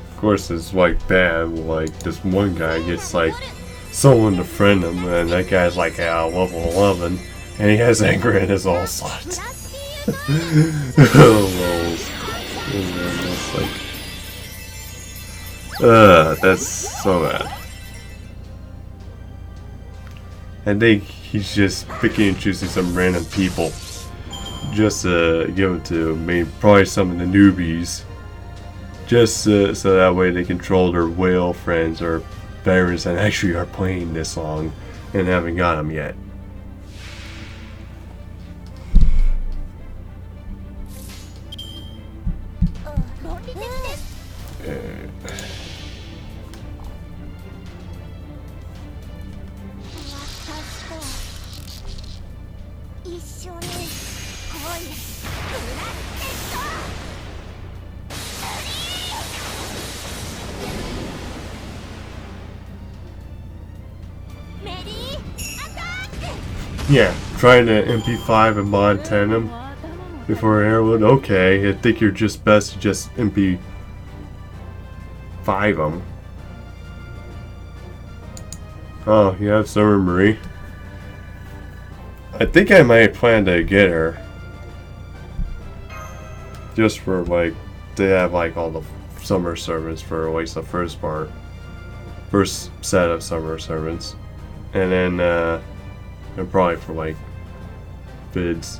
Of course, it's like bad. Like this one guy gets like someone to friend him, and that guy's like level 11, and he has anger in his all slots. That's so bad. I think he's just picking and choosing some random people just to give it to maybe probably some of the newbies, just so that way they control their whale friends or veterans that actually are playing this long and haven't got them yet. Yeah, trying to MP5 and mod 10 him before Airwood. Okay, I think you're just best to just MP5 them. Oh, you have Summer Marie. I think I might plan to get her. Just for like, they have like all the summer servants for at least the first part. First set of summer servants. And then, and probably for like vids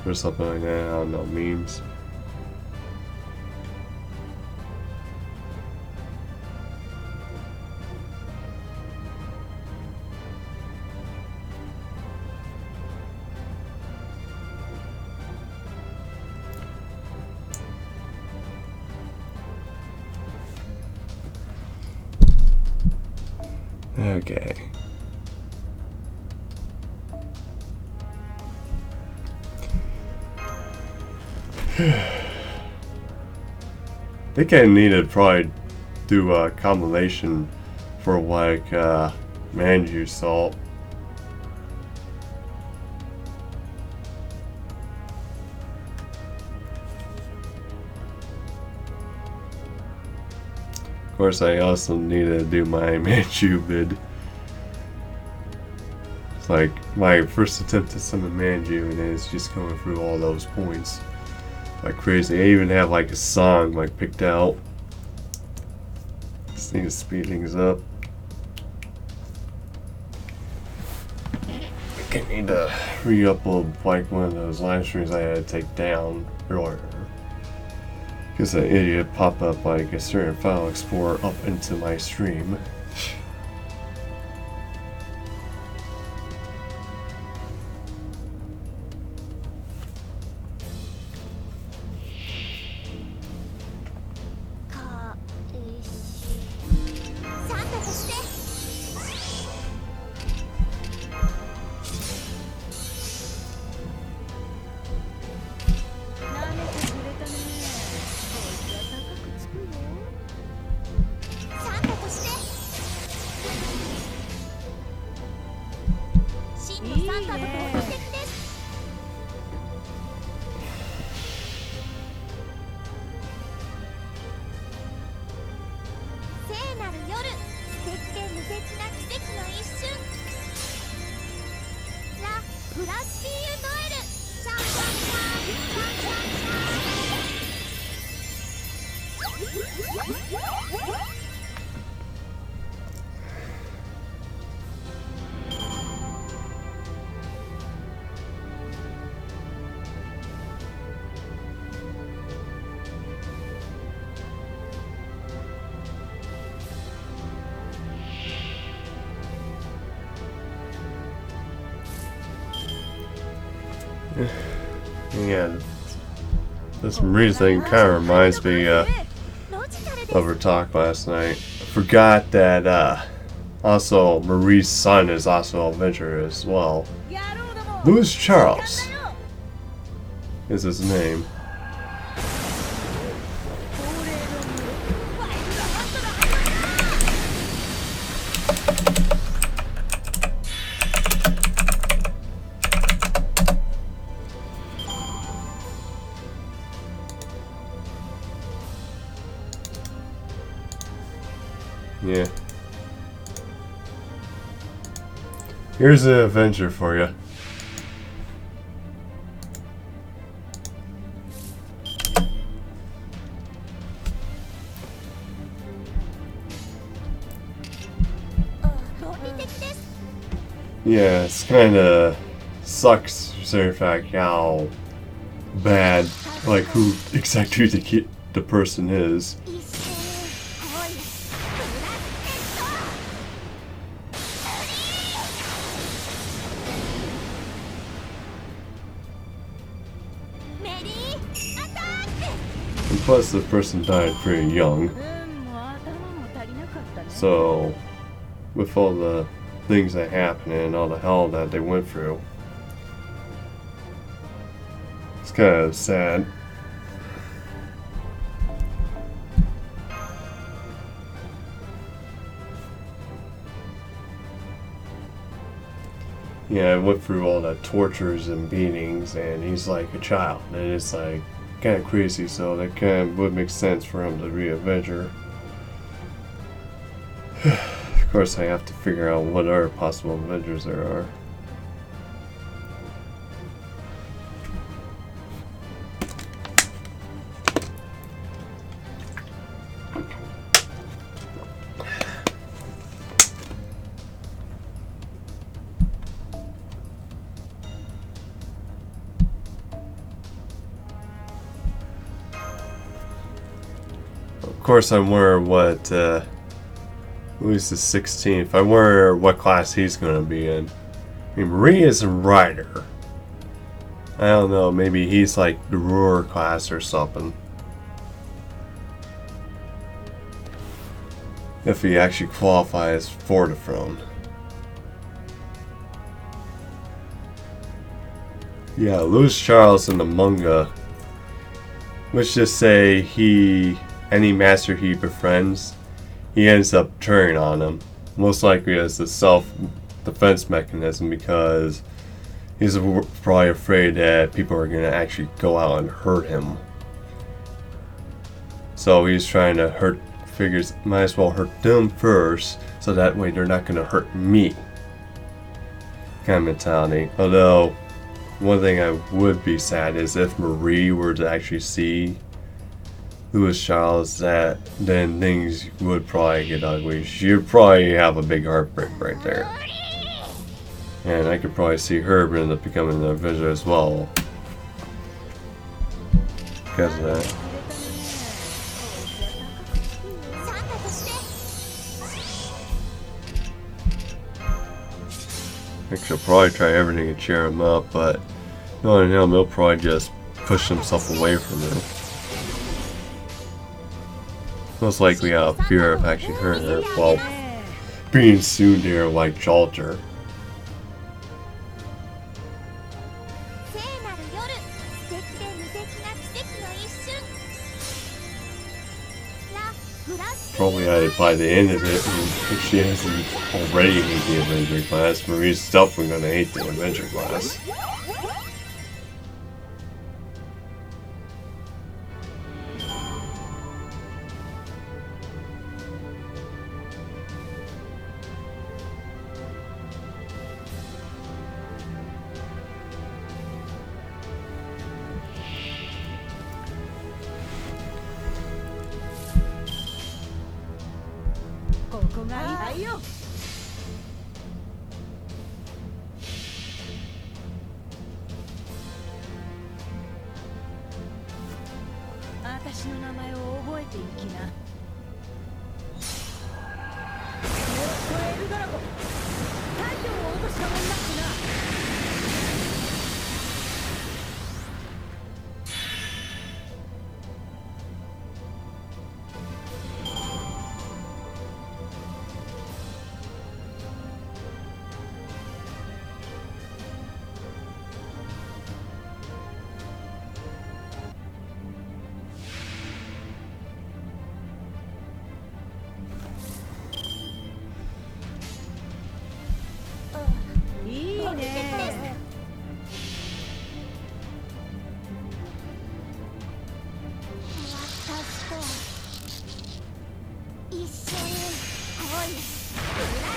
or something like that. I don't know, memes. Okay. I think I need to probably do a combination for like Mainyu salt. Of course, I also need to do my Mainyu vid. It's like my first attempt to summon Mainyu, and it's just going through all those points like crazy. I even have like a song like picked out. Just need to speed things up. I need to re-upload like one of those live streams I had to take down earlier. Because an idiot popped up like a certain file explorer up into my stream. サンタと同時的です。聖なる夜、素敵で無敵な奇跡の一瞬。ラ・フラッシーユ・ノエル、シャンシャンシャンシャンシャンシャン。Yeah, this Marie thing kind of reminds me of her talk last night. I forgot that also Marie's son is also a adventurer as well. Louis Charles is his name. Yeah. Here's the adventure for you. Yeah, it's kinda sucks for the fact how bad, like who exactly the person is. And plus, the person died pretty young. So, with all the things that happened and all the hell that they went through, it's kind of sad. Yeah, I went through all the tortures and beatings, and he's like a child, and it's like kind of crazy, so that kind of would make sense for him to be an Avenger. Of course, I have to figure out what other possible Avengers there are. Of course, I wonder what who's the 16th. I wonder what class he's going to be in. I mean, Marie is a rider. I don't know, maybe he's like the Roar class or something. If he actually qualifies for the throne. Yeah, Louis Charles in the manga. Let's just say any master he befriends, he ends up turning on him. Most likely as a self-defense mechanism, because he's probably afraid that people are going to actually go out and hurt him. So he's trying to figures might as well hurt them first, so that way they're not going to hurt me. Kind of mentality. Although, one thing I would be sad is if Marie were to actually see Louis Charles, then things would probably get ugly. She'd probably have a big heartbreak right there. And I could probably see her end up becoming an Avenger as well because of that. I think she'll probably try everything to cheer him up, but knowing him, he'll probably just push himself away from her. Most likely out of fear of actually hurting her while being soon there like Jalter. probably by the end of it, if she hasn't already hate the Avenger class, Marie's definitely gonna hate the Avenger class.よ。私の名前を覚えていきな。これエルドラゴン、太陽を落としたもんだってな。いいね。私と一緒に恋ブラ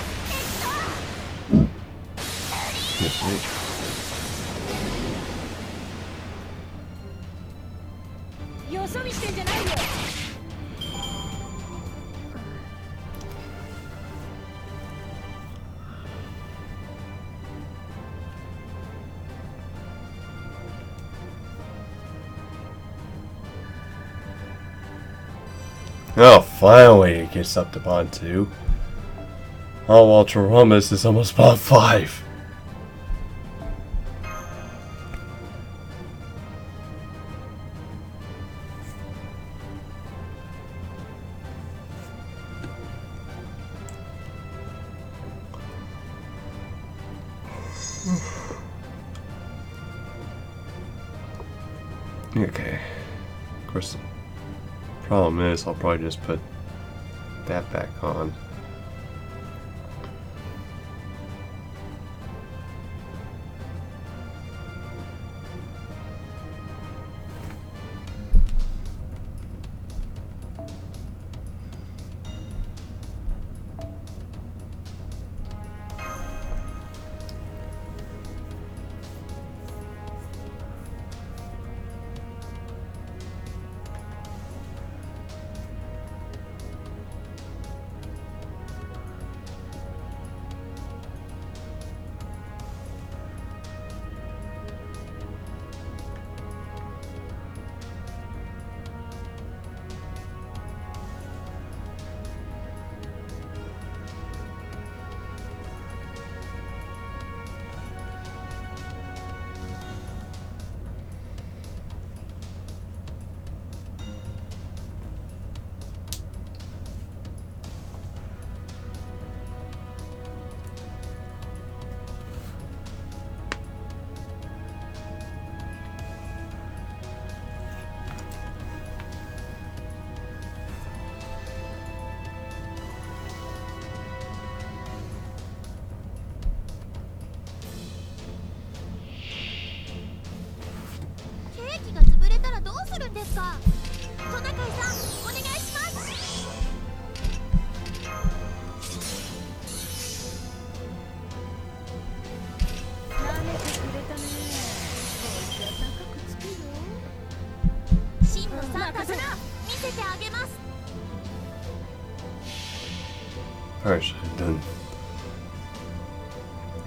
スケット。よそ見してんじゃないよ。Oh, finally it gets up to bond 2. Oh, Ultra Rumbus is almost bond 5. Okay. Of course. Problem is, I'll probably just put that back on. Probably should have done.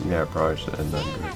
Yeah, I probably should have done good.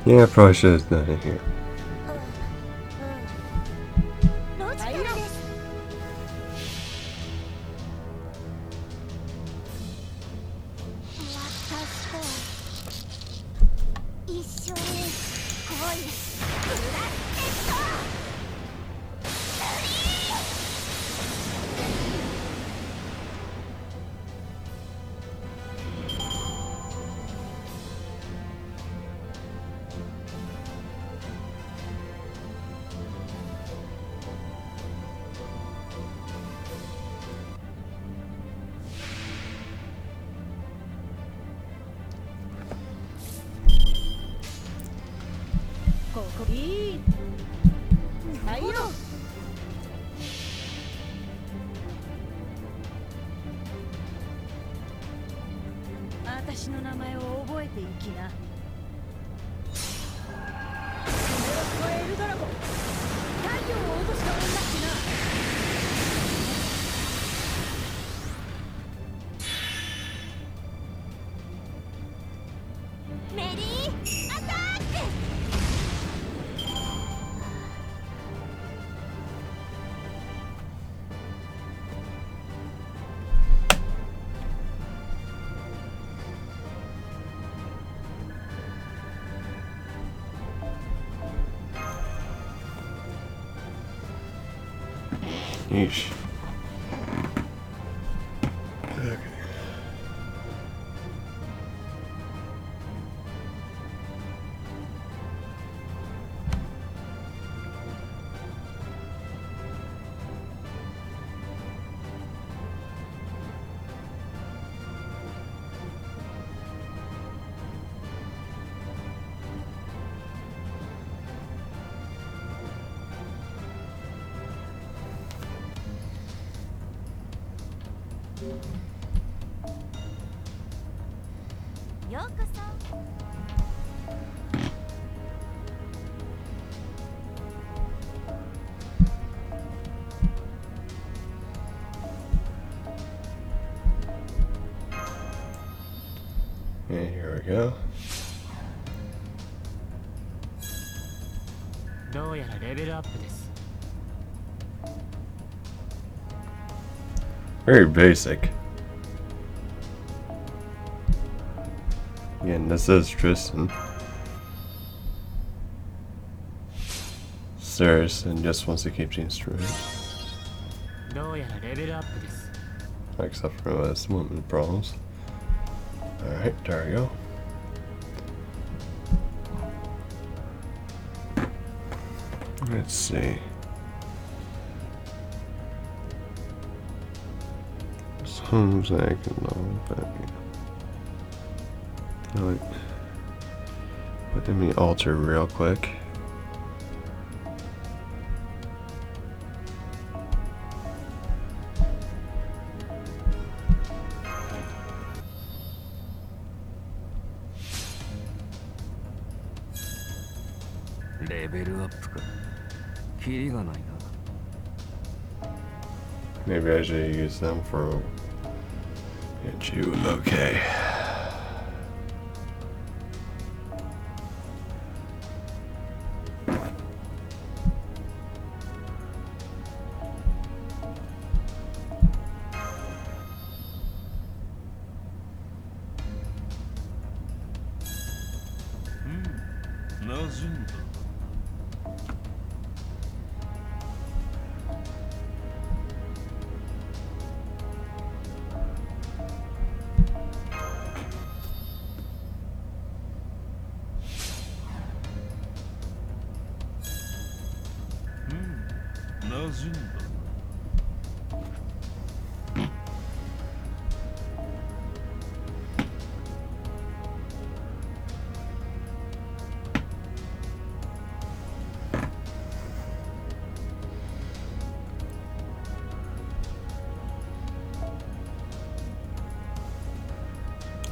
Yeah, I probably should have done it here. ロジカルです。私と一緒に恋ブラステッド。ここいい。はいよ。私の名前を覚えていきな。これはエルドラゴン。太陽を落とした女ってな。メリーアタック。Yeesh. Okay.ようこそ。And here we go. どうやらレベルアップです。 Very basic. Again, this is Tristan. Saracen just wants to keep the instrument. どうやらレベルアップです。 Except for his woman problems. Alright, there we go. Let's see. Homes I can know, but let me alter real quick. Level up か。キリがないな。 Maybe I should use them for get you okay.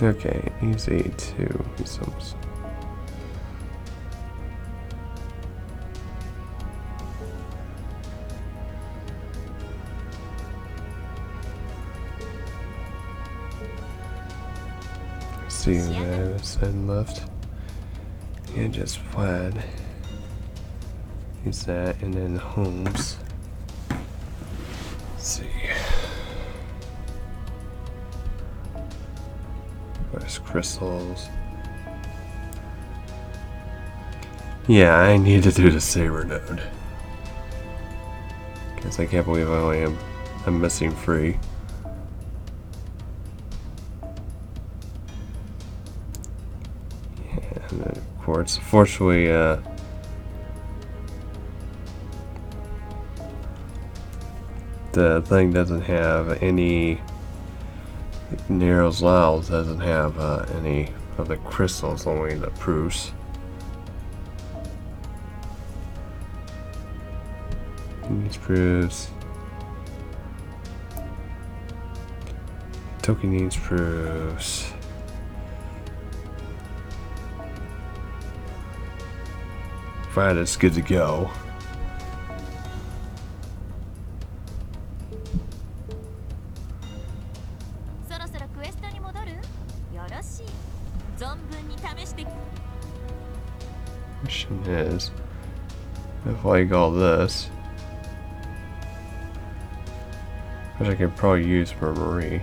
Okay, he's 82. He's almost. See you there, send left. And just plaid. Use that, and then homes. Let's see. There's crystals. Yeah, I need to do the saber node. Because I can't believe I'm missing 3. Yeah, and then of course, fortunately, the thing doesn't have any. Nero's Laos doesn't have any of the crystals, only the proofs. These proofs. Token needs proofs. Fine, it's good to go. Question is, if like all this, which I could probably use for Marie.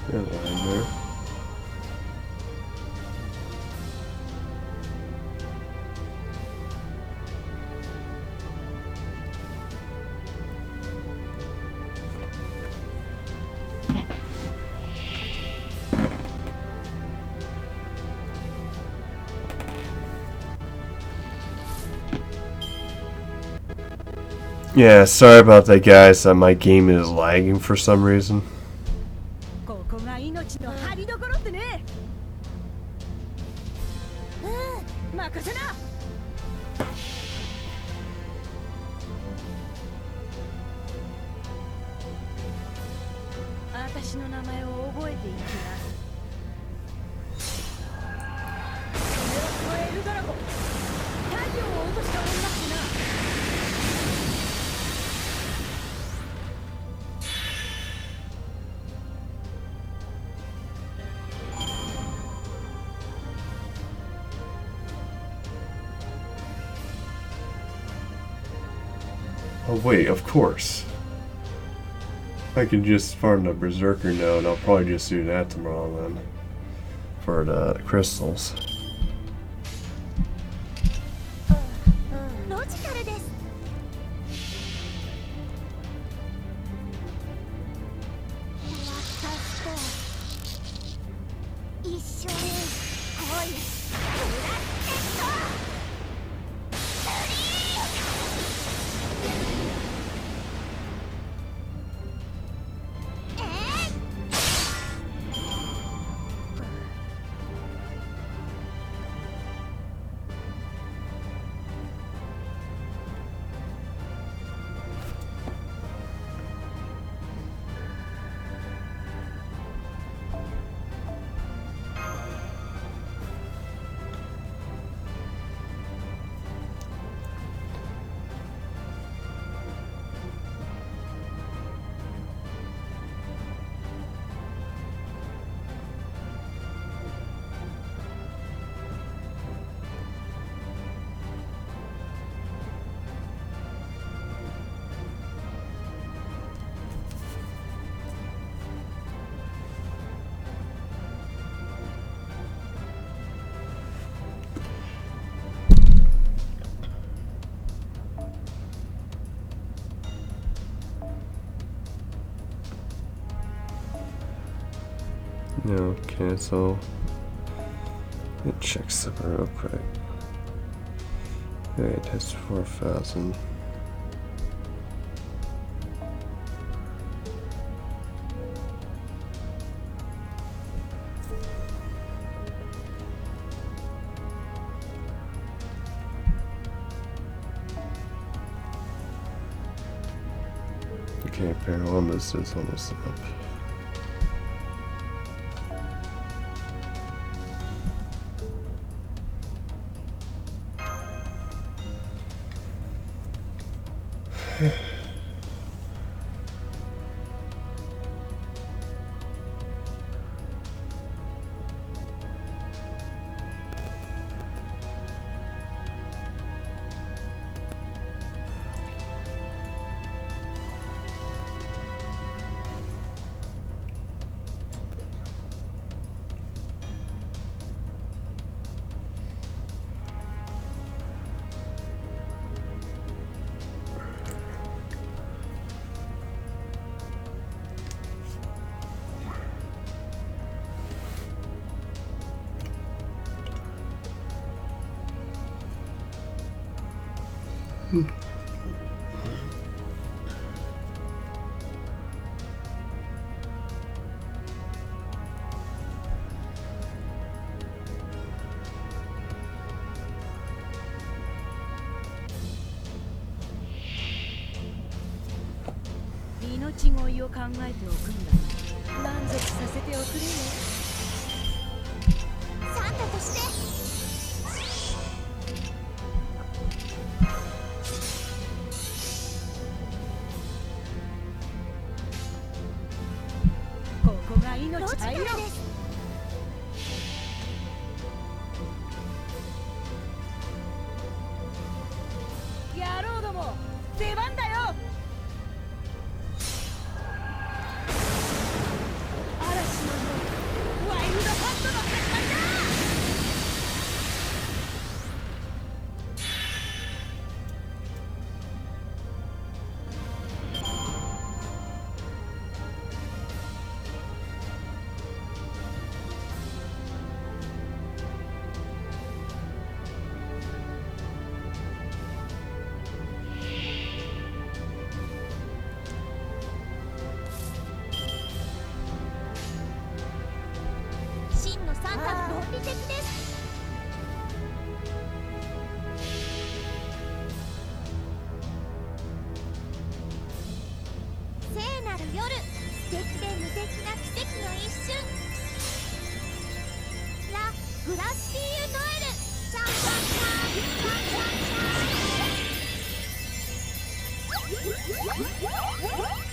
Yeah, line there. Yeah, sorry about that, guys. My game is lagging for some reason. ここが命の張りどころってね。任せな。私の名前を覚えていきな。それはエルドラゴ。太陽を落とした女ってな。Oh wait, of course. I can just farm the Berserker node. I'll probably just do that tomorrow then. for the crystals. ロジカルです。私と一緒に恋ブラスケットNo, cancel. It checks the real quick. Okay, test 4,000. Okay, Paralymbus is almost up.命乞いを考えておくんだ。満足させておくれよ。サンタとしてここがロ命だよ。ジカルです。野郎ども、出番だよ。嵐のようワイルドハントの始まりだ。真のサンタの論理的です。聖なる夜、素敵で無敵な奇跡の一瞬。ラ・グラスティーユ・ノエル、シャンシャンシャンシャンシャンシャン。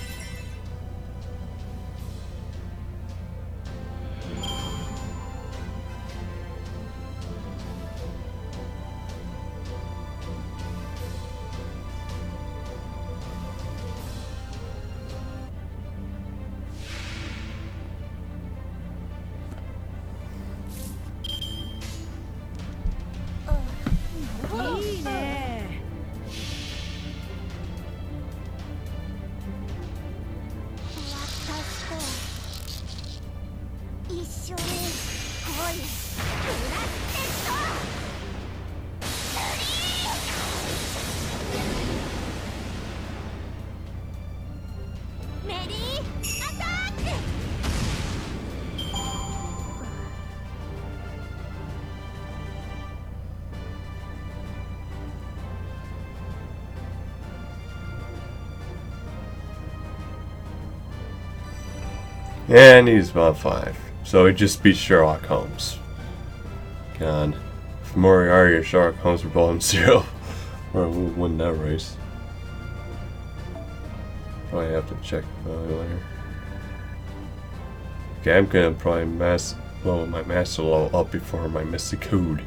And he's about 5. So he just beat Sherlock Holmes. God. If Moriarty or Sherlock Holmes were both 0, or who would win that race? Probably have to check later. Okay, I'm gonna probably level my master level up before my mystic code.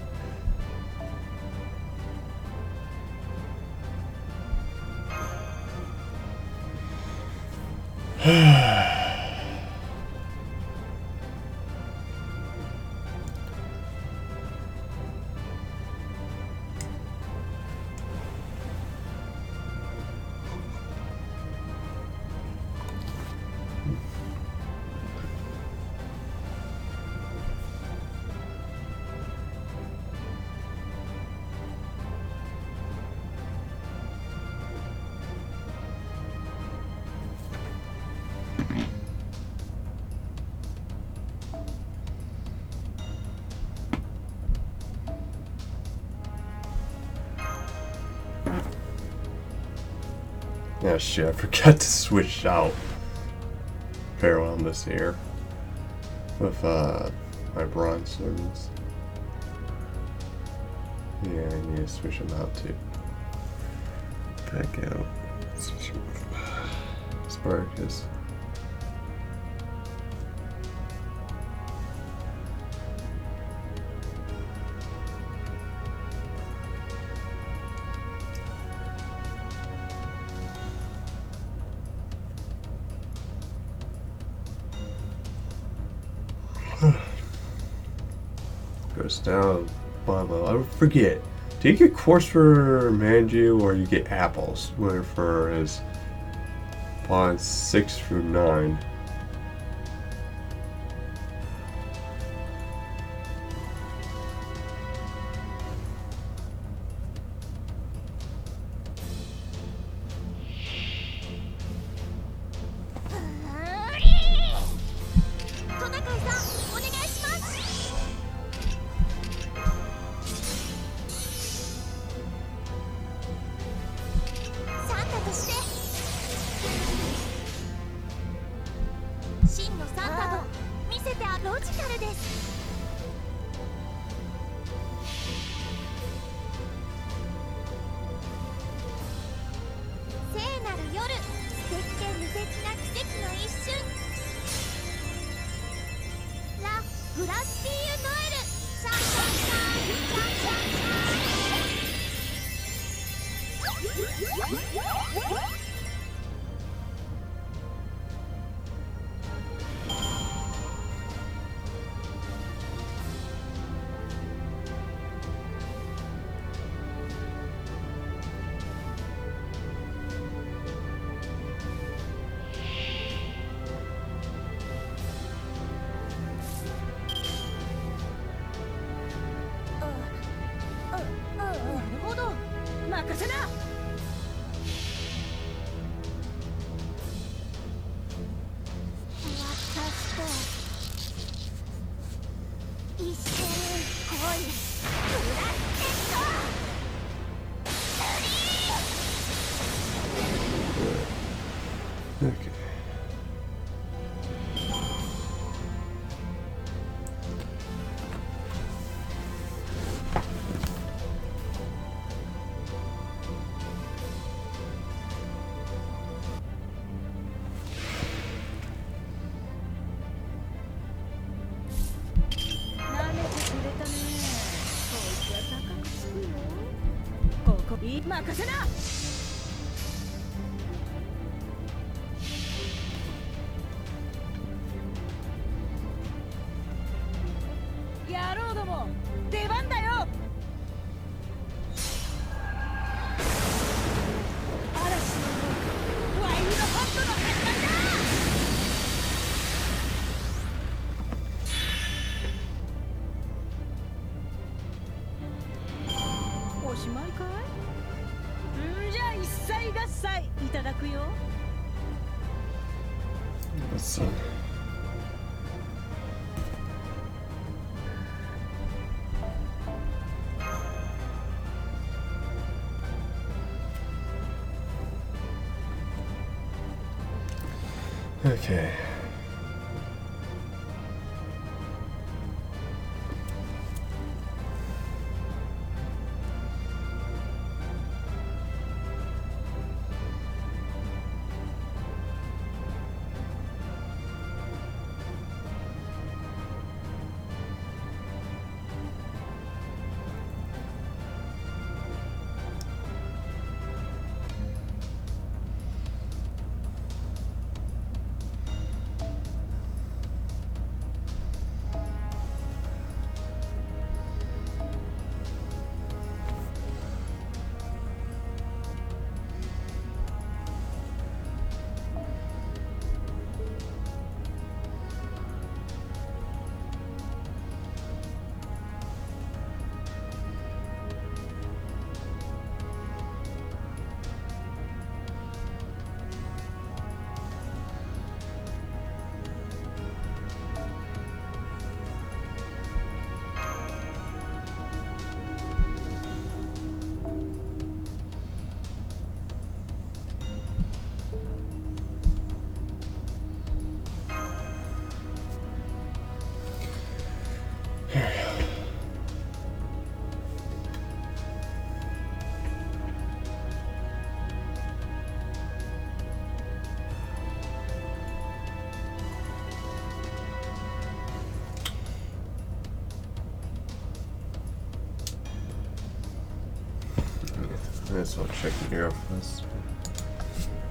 Yeah, shit, I forgot to switch out parallel this here with my bronze servants. Yeah, I need to switch them out too. Back out. Spartacus. Goes down, blah blah. I forget. Do you get quartz for Manju or you get apples? Where for is pawns 6 through 9. Okay. Let's see. Okay. guess I'll check the Euro first.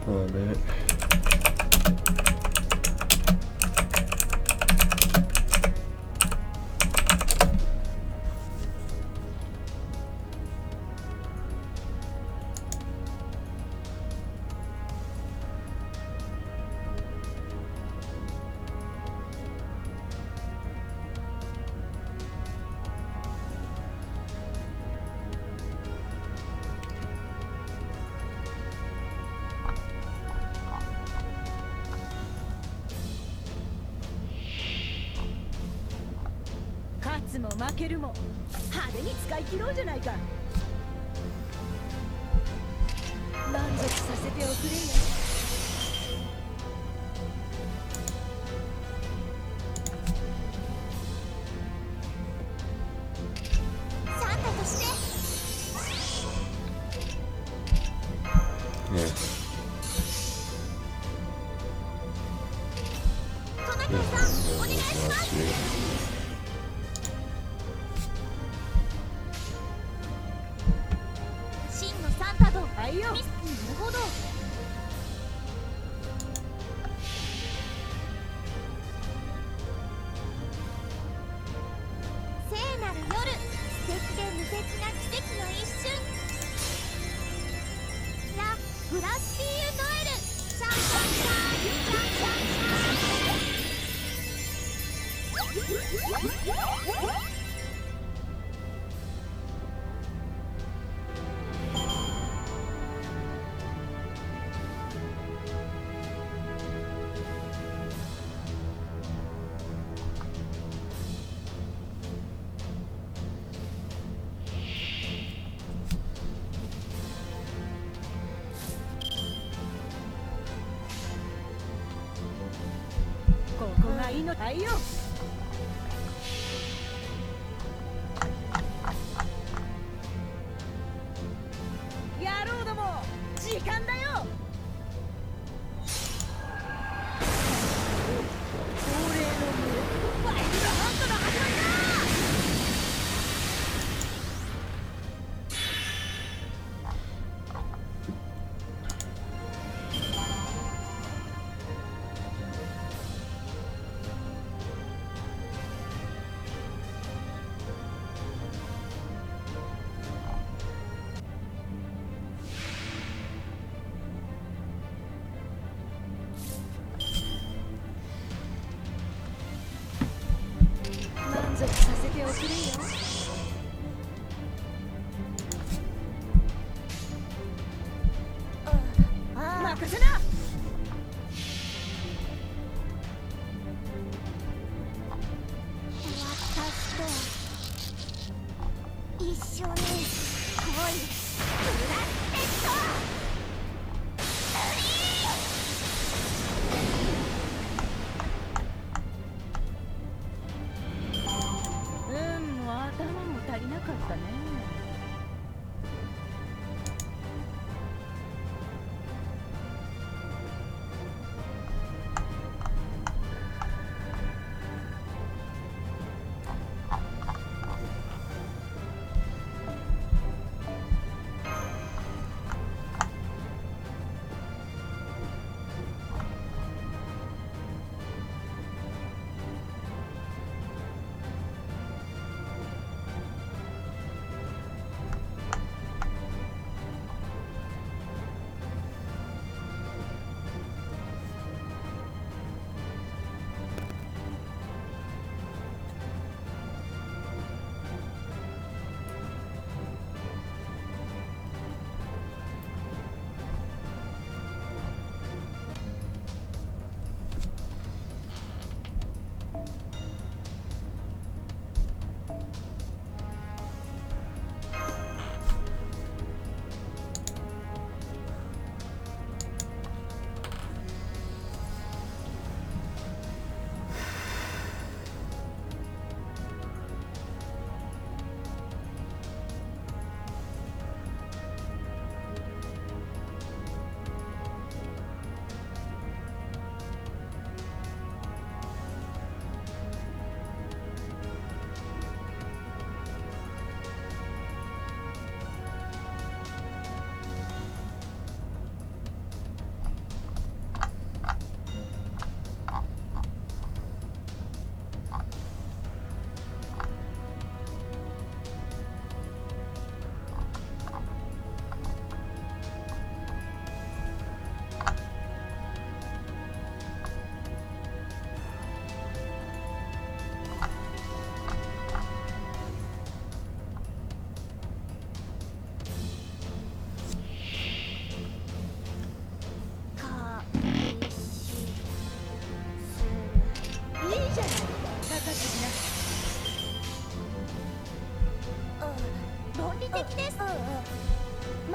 Oh, a minute.勝つも負けるも派手に使い切ろうじゃないか。満足させておくれよ。サンタとして Yeah. トナカイさんお願いします。 真のサンタとはいよ。ミス。なるほど。聖なる夜、素敵で無敵な奇跡の一瞬。ラ・グラスピーユ・ノエル。シャンシャンシャンシャンシャンシャン。ここがいいの。はいよ。野郎ども、時間だよ。恒例のワイルドハントの始まりだ。満足させておくれよ。任せな。私と一緒に恋プラステッド。もう頭も足りなかったね。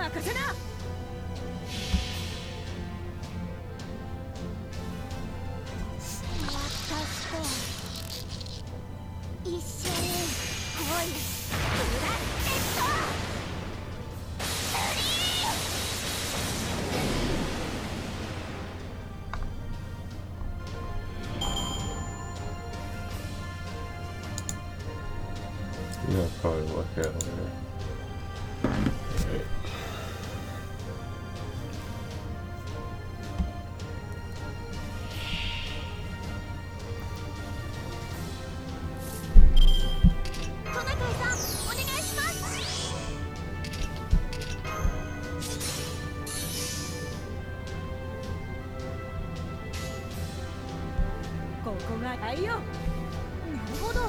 任せな。私と一緒に恋するってとYeah, probably look at it later. Alright. トナカイさんお願いします。ここが愛よ。なるほど。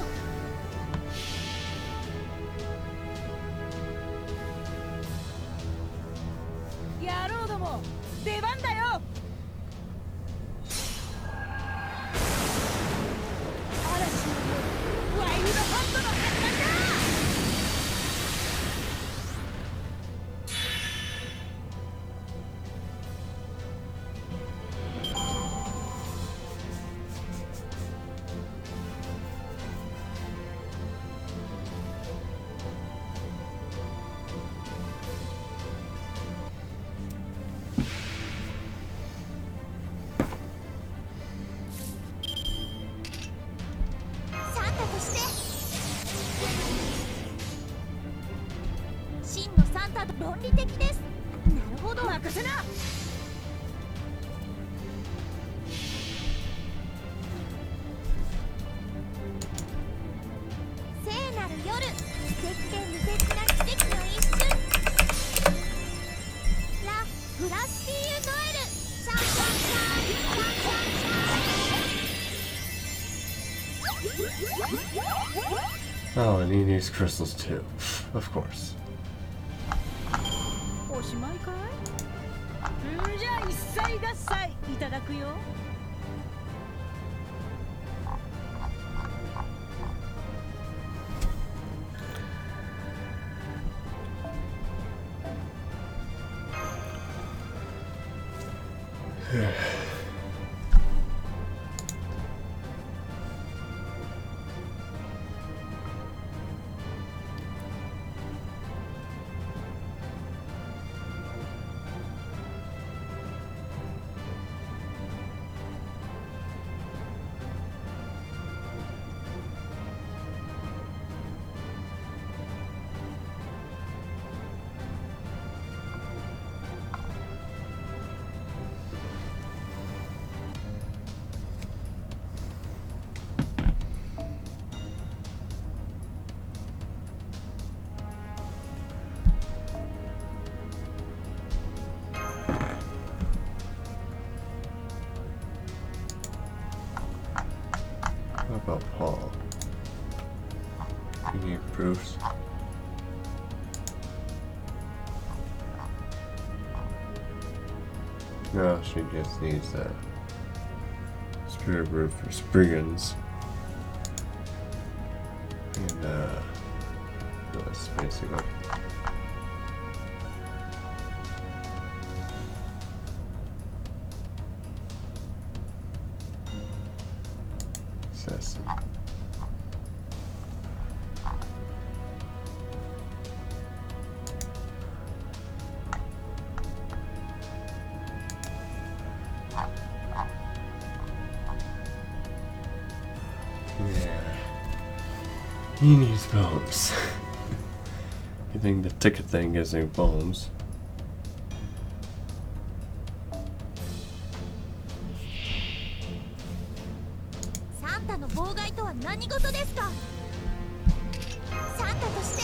野郎ども、出番だよ。嵐の夜、ワイルドハントの始まりだ。サンタとして真のサンタと論理的です。なるほど。任せな。聖なる夜、素敵で無敵な奇跡の一瞬。ラ・フラスティーユ・ノエル。シャンシャンシャンシャンシャンシャン。 Oh, and he needs crystals too. Of course. おしまいかい。じゃあ一切合切いただくよ。What about Paul? You need proofs? No, she just needs that spirit root for Spriggans. And that's basically. Assassin. Yeah. He needs bones. You think the ticket thing gives him bones? サンタの妨害とは何事ですか。サンタとして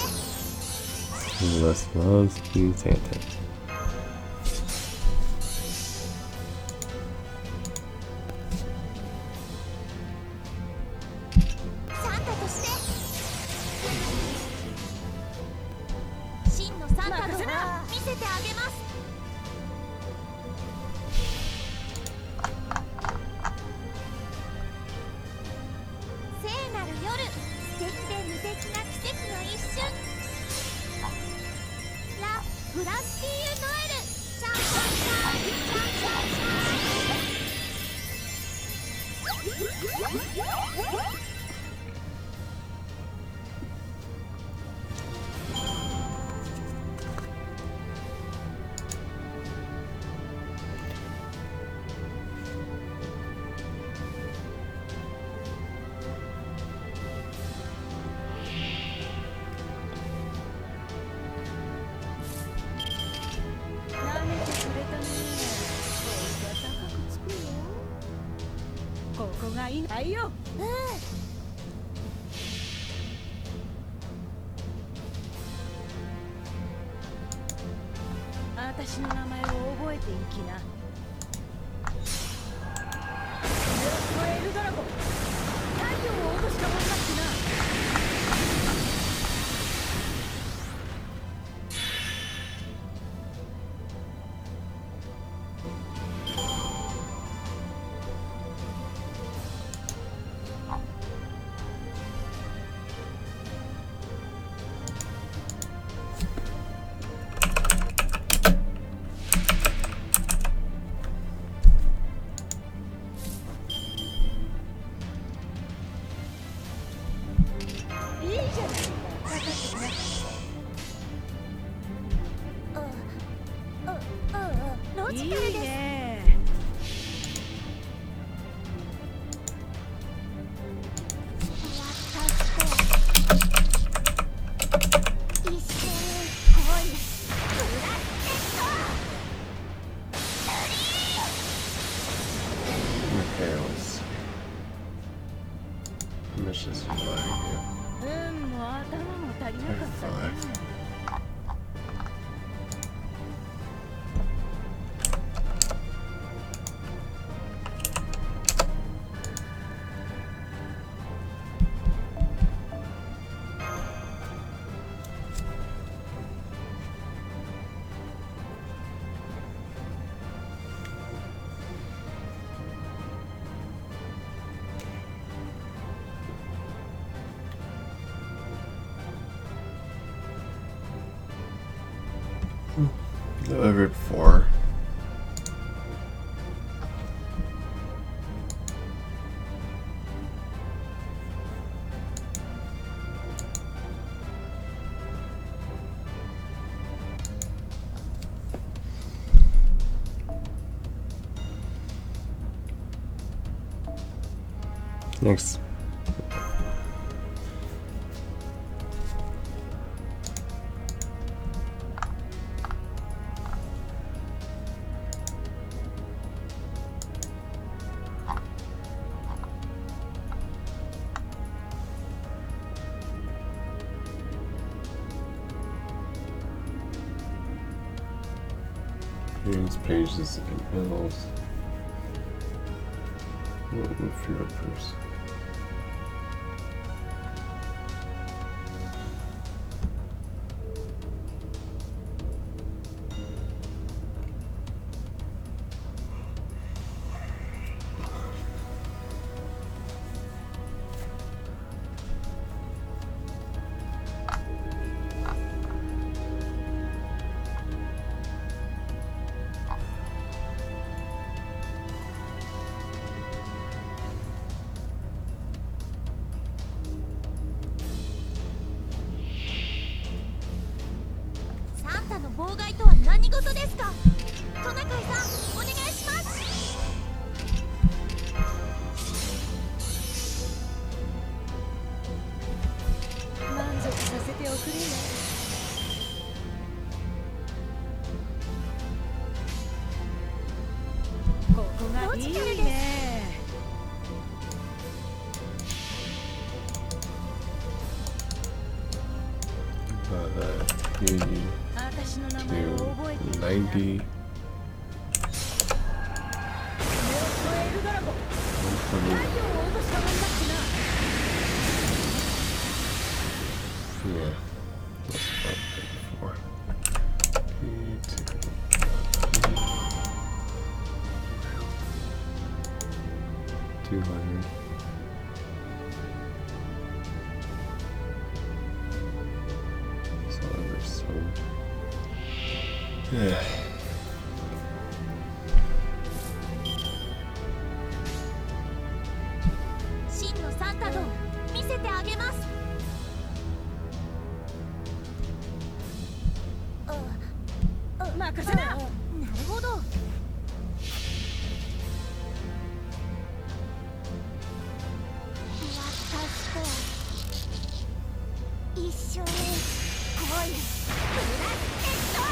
Unless loves King Santa. サンタとして真のサンタの任せな見せてあげます。聖なる夜、素敵で無敵な奇跡の一瞬。ラ・フラッシーここがいないよ。私の名前を覚えていきな。エルドラゴン、太陽を落としたもんだってな。ロジカルです。いいね。一瞬恋プラステッド。Okay, let's missions flying here. もう頭も足りなかったね。Delivered 4. Next. Use pages and bills. Move for your purse.サンタの妨害とは何事ですか。トナカイさん、お願いします。満足させておくれよ。ここがいいね。私の名前を覚えていきな。 90 90 エルドラゴン、太陽を落としたもんだってな。 Yeah. That's about 200. So there's some. Yeah. イムプラステッド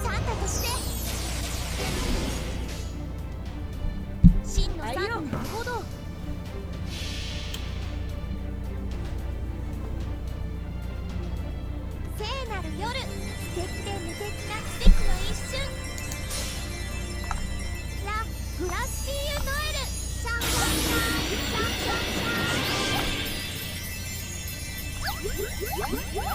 サンタとして真のサンタの行動聖なる夜素敵で無敵な奇跡の一瞬ラ・グラッシーユ・ノエルシャンシャンシャンシャンシャンシャン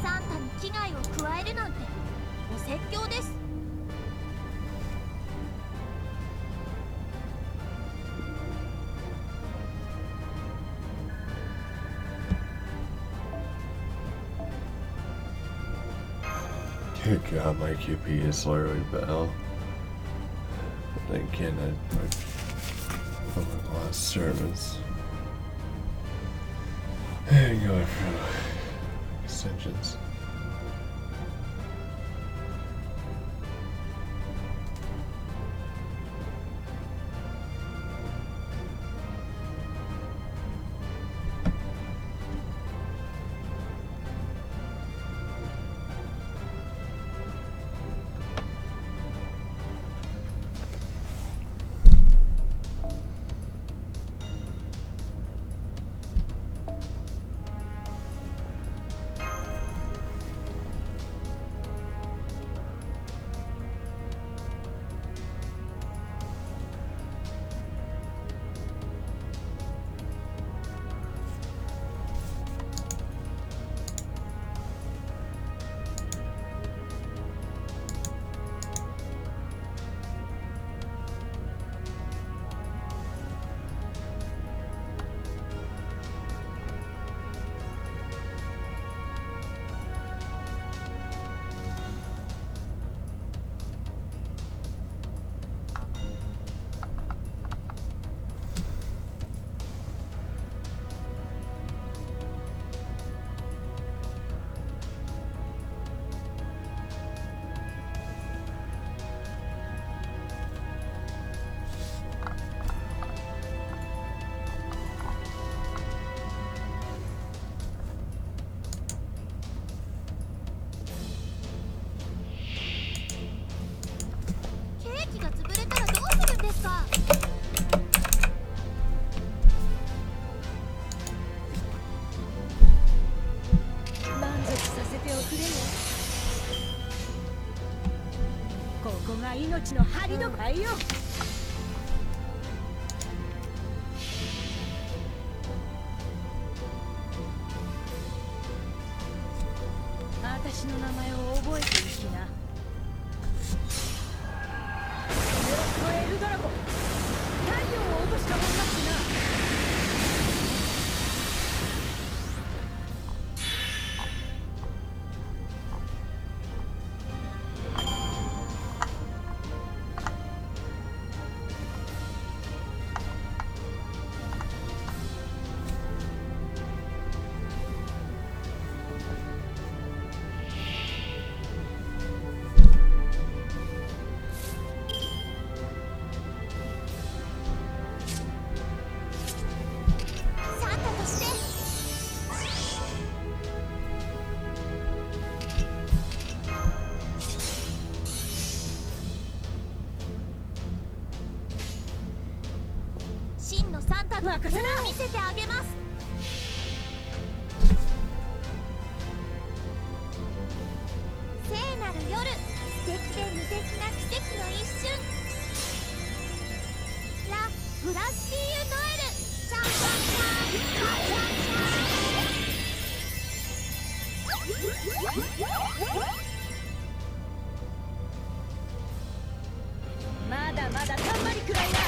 サンタに危害を加えるなんてお説教です。Good God, my QP is literally Bell. But then again, I the last service. And going for extensions.命の針の貝よ。私の名前を覚えていきな。エルドラゴン、太陽を落としたもんだってな。真のサンタの見せてあげます。聖なる夜、素敵で無敵な奇跡の一瞬。ラ・グラッシーユ・ノエルシャンシャンシャンシャンシャンまだまだたんまりくらいだ。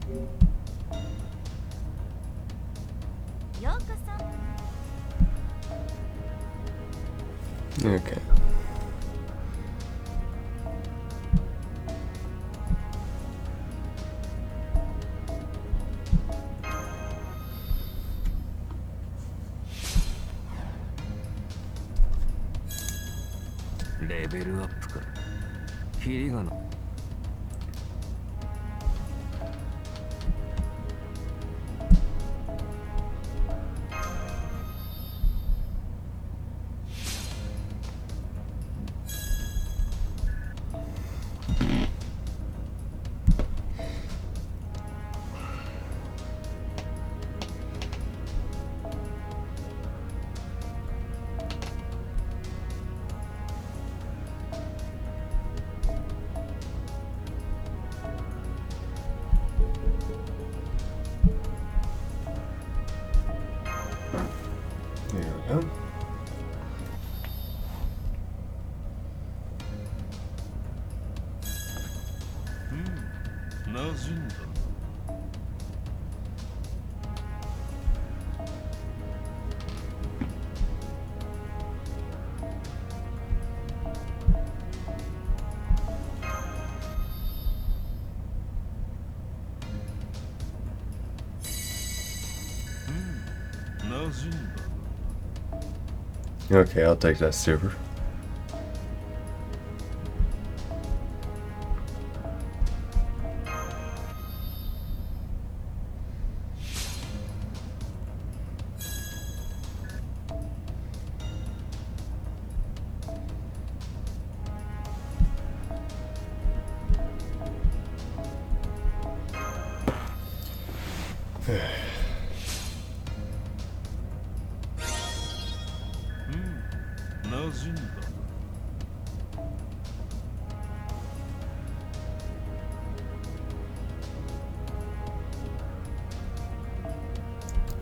ようこそ。 Okay. Level up か。キリがない。There we go. Okay, I'll take that super.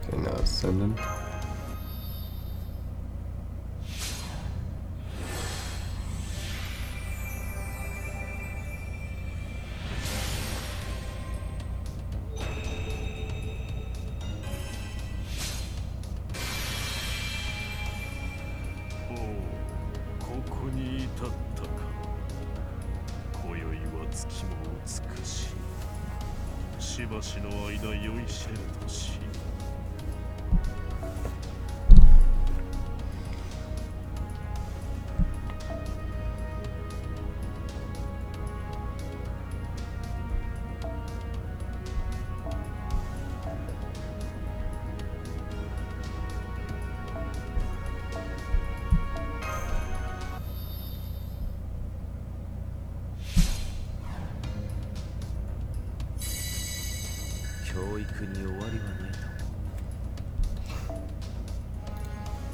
Okay, now ascending.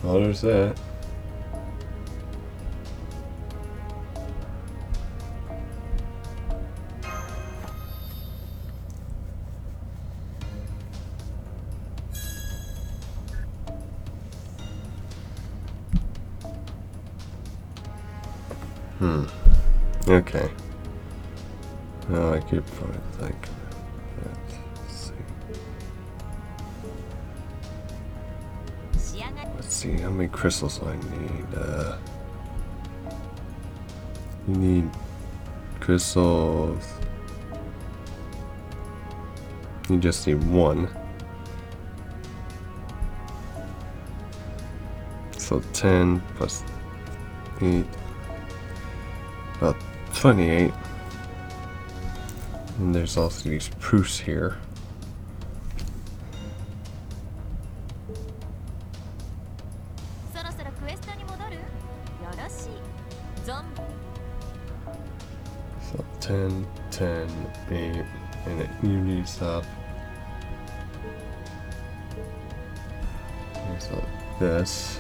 Oh, there's that. Okay. Well, I could probably think of that. Let's see how many crystals do I need. You need crystals. You just need one. So 10 plus 8. About 28. And there's also these proofs here. So 10, 10, 8, and it need stuff. So this.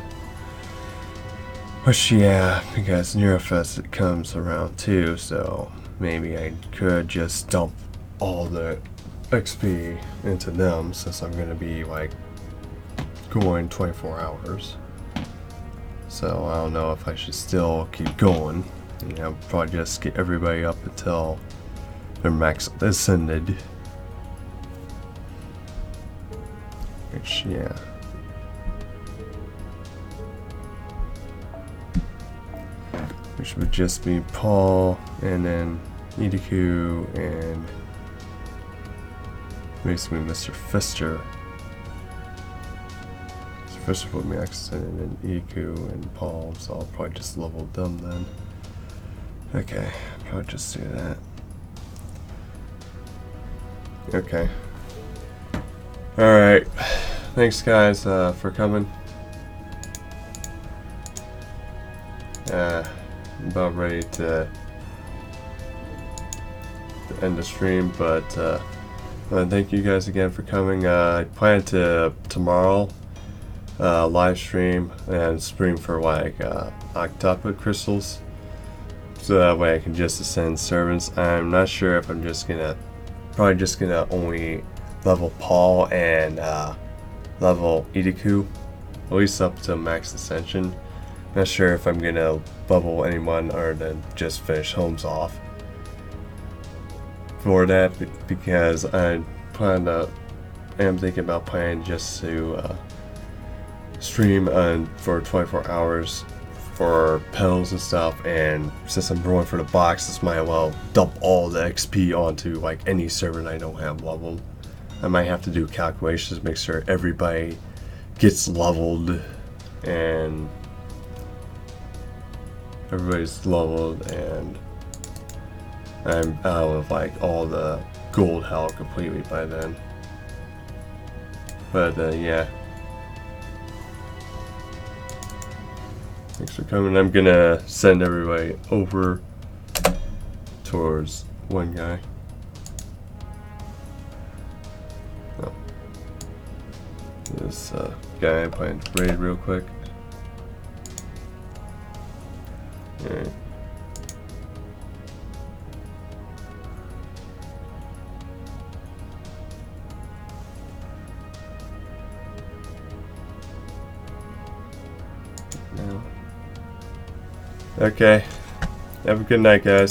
Which, yeah, because Neurofest it comes around too, so maybe I could just dump all the XP into them since I'm gonna be like going 24 hours. So I don't know if I should still keep going. You know, probably just get everybody up until they're max ascended. Which, yeah. Which would just be Paul, and then Idiku, and basically Mr. Fister. Mr. Fister put me accident, and then Idiku and Paul, so I'll probably just level them then. Okay, I'll just do that. Okay. Alright. Thanks guys for coming. About ready to end the stream, but thank you guys again for coming. I plan to tomorrow live stream and stream for like octopus crystals, so that way I can just ascend servants. I'm not sure if I'm just gonna only level Paul and level Idiku, at least up to max ascension. Not sure if I'm gonna level anyone or then just finish Holmes off for that, because I am thinking about planning just to stream for 24 hours for pills and stuff, and since I'm going for the boxes, might as well dump all the XP onto like any server I don't have leveled. I might have to do calculations, make sure everybody gets leveled and everybody's leveled, and I'm out of like all the gold hell completely by then. But yeah, thanks for coming. I'm gonna send everybody over towards one guy. Oh. This guy I'm playing raid real quick. Alright. Okay. Have a good night, guys.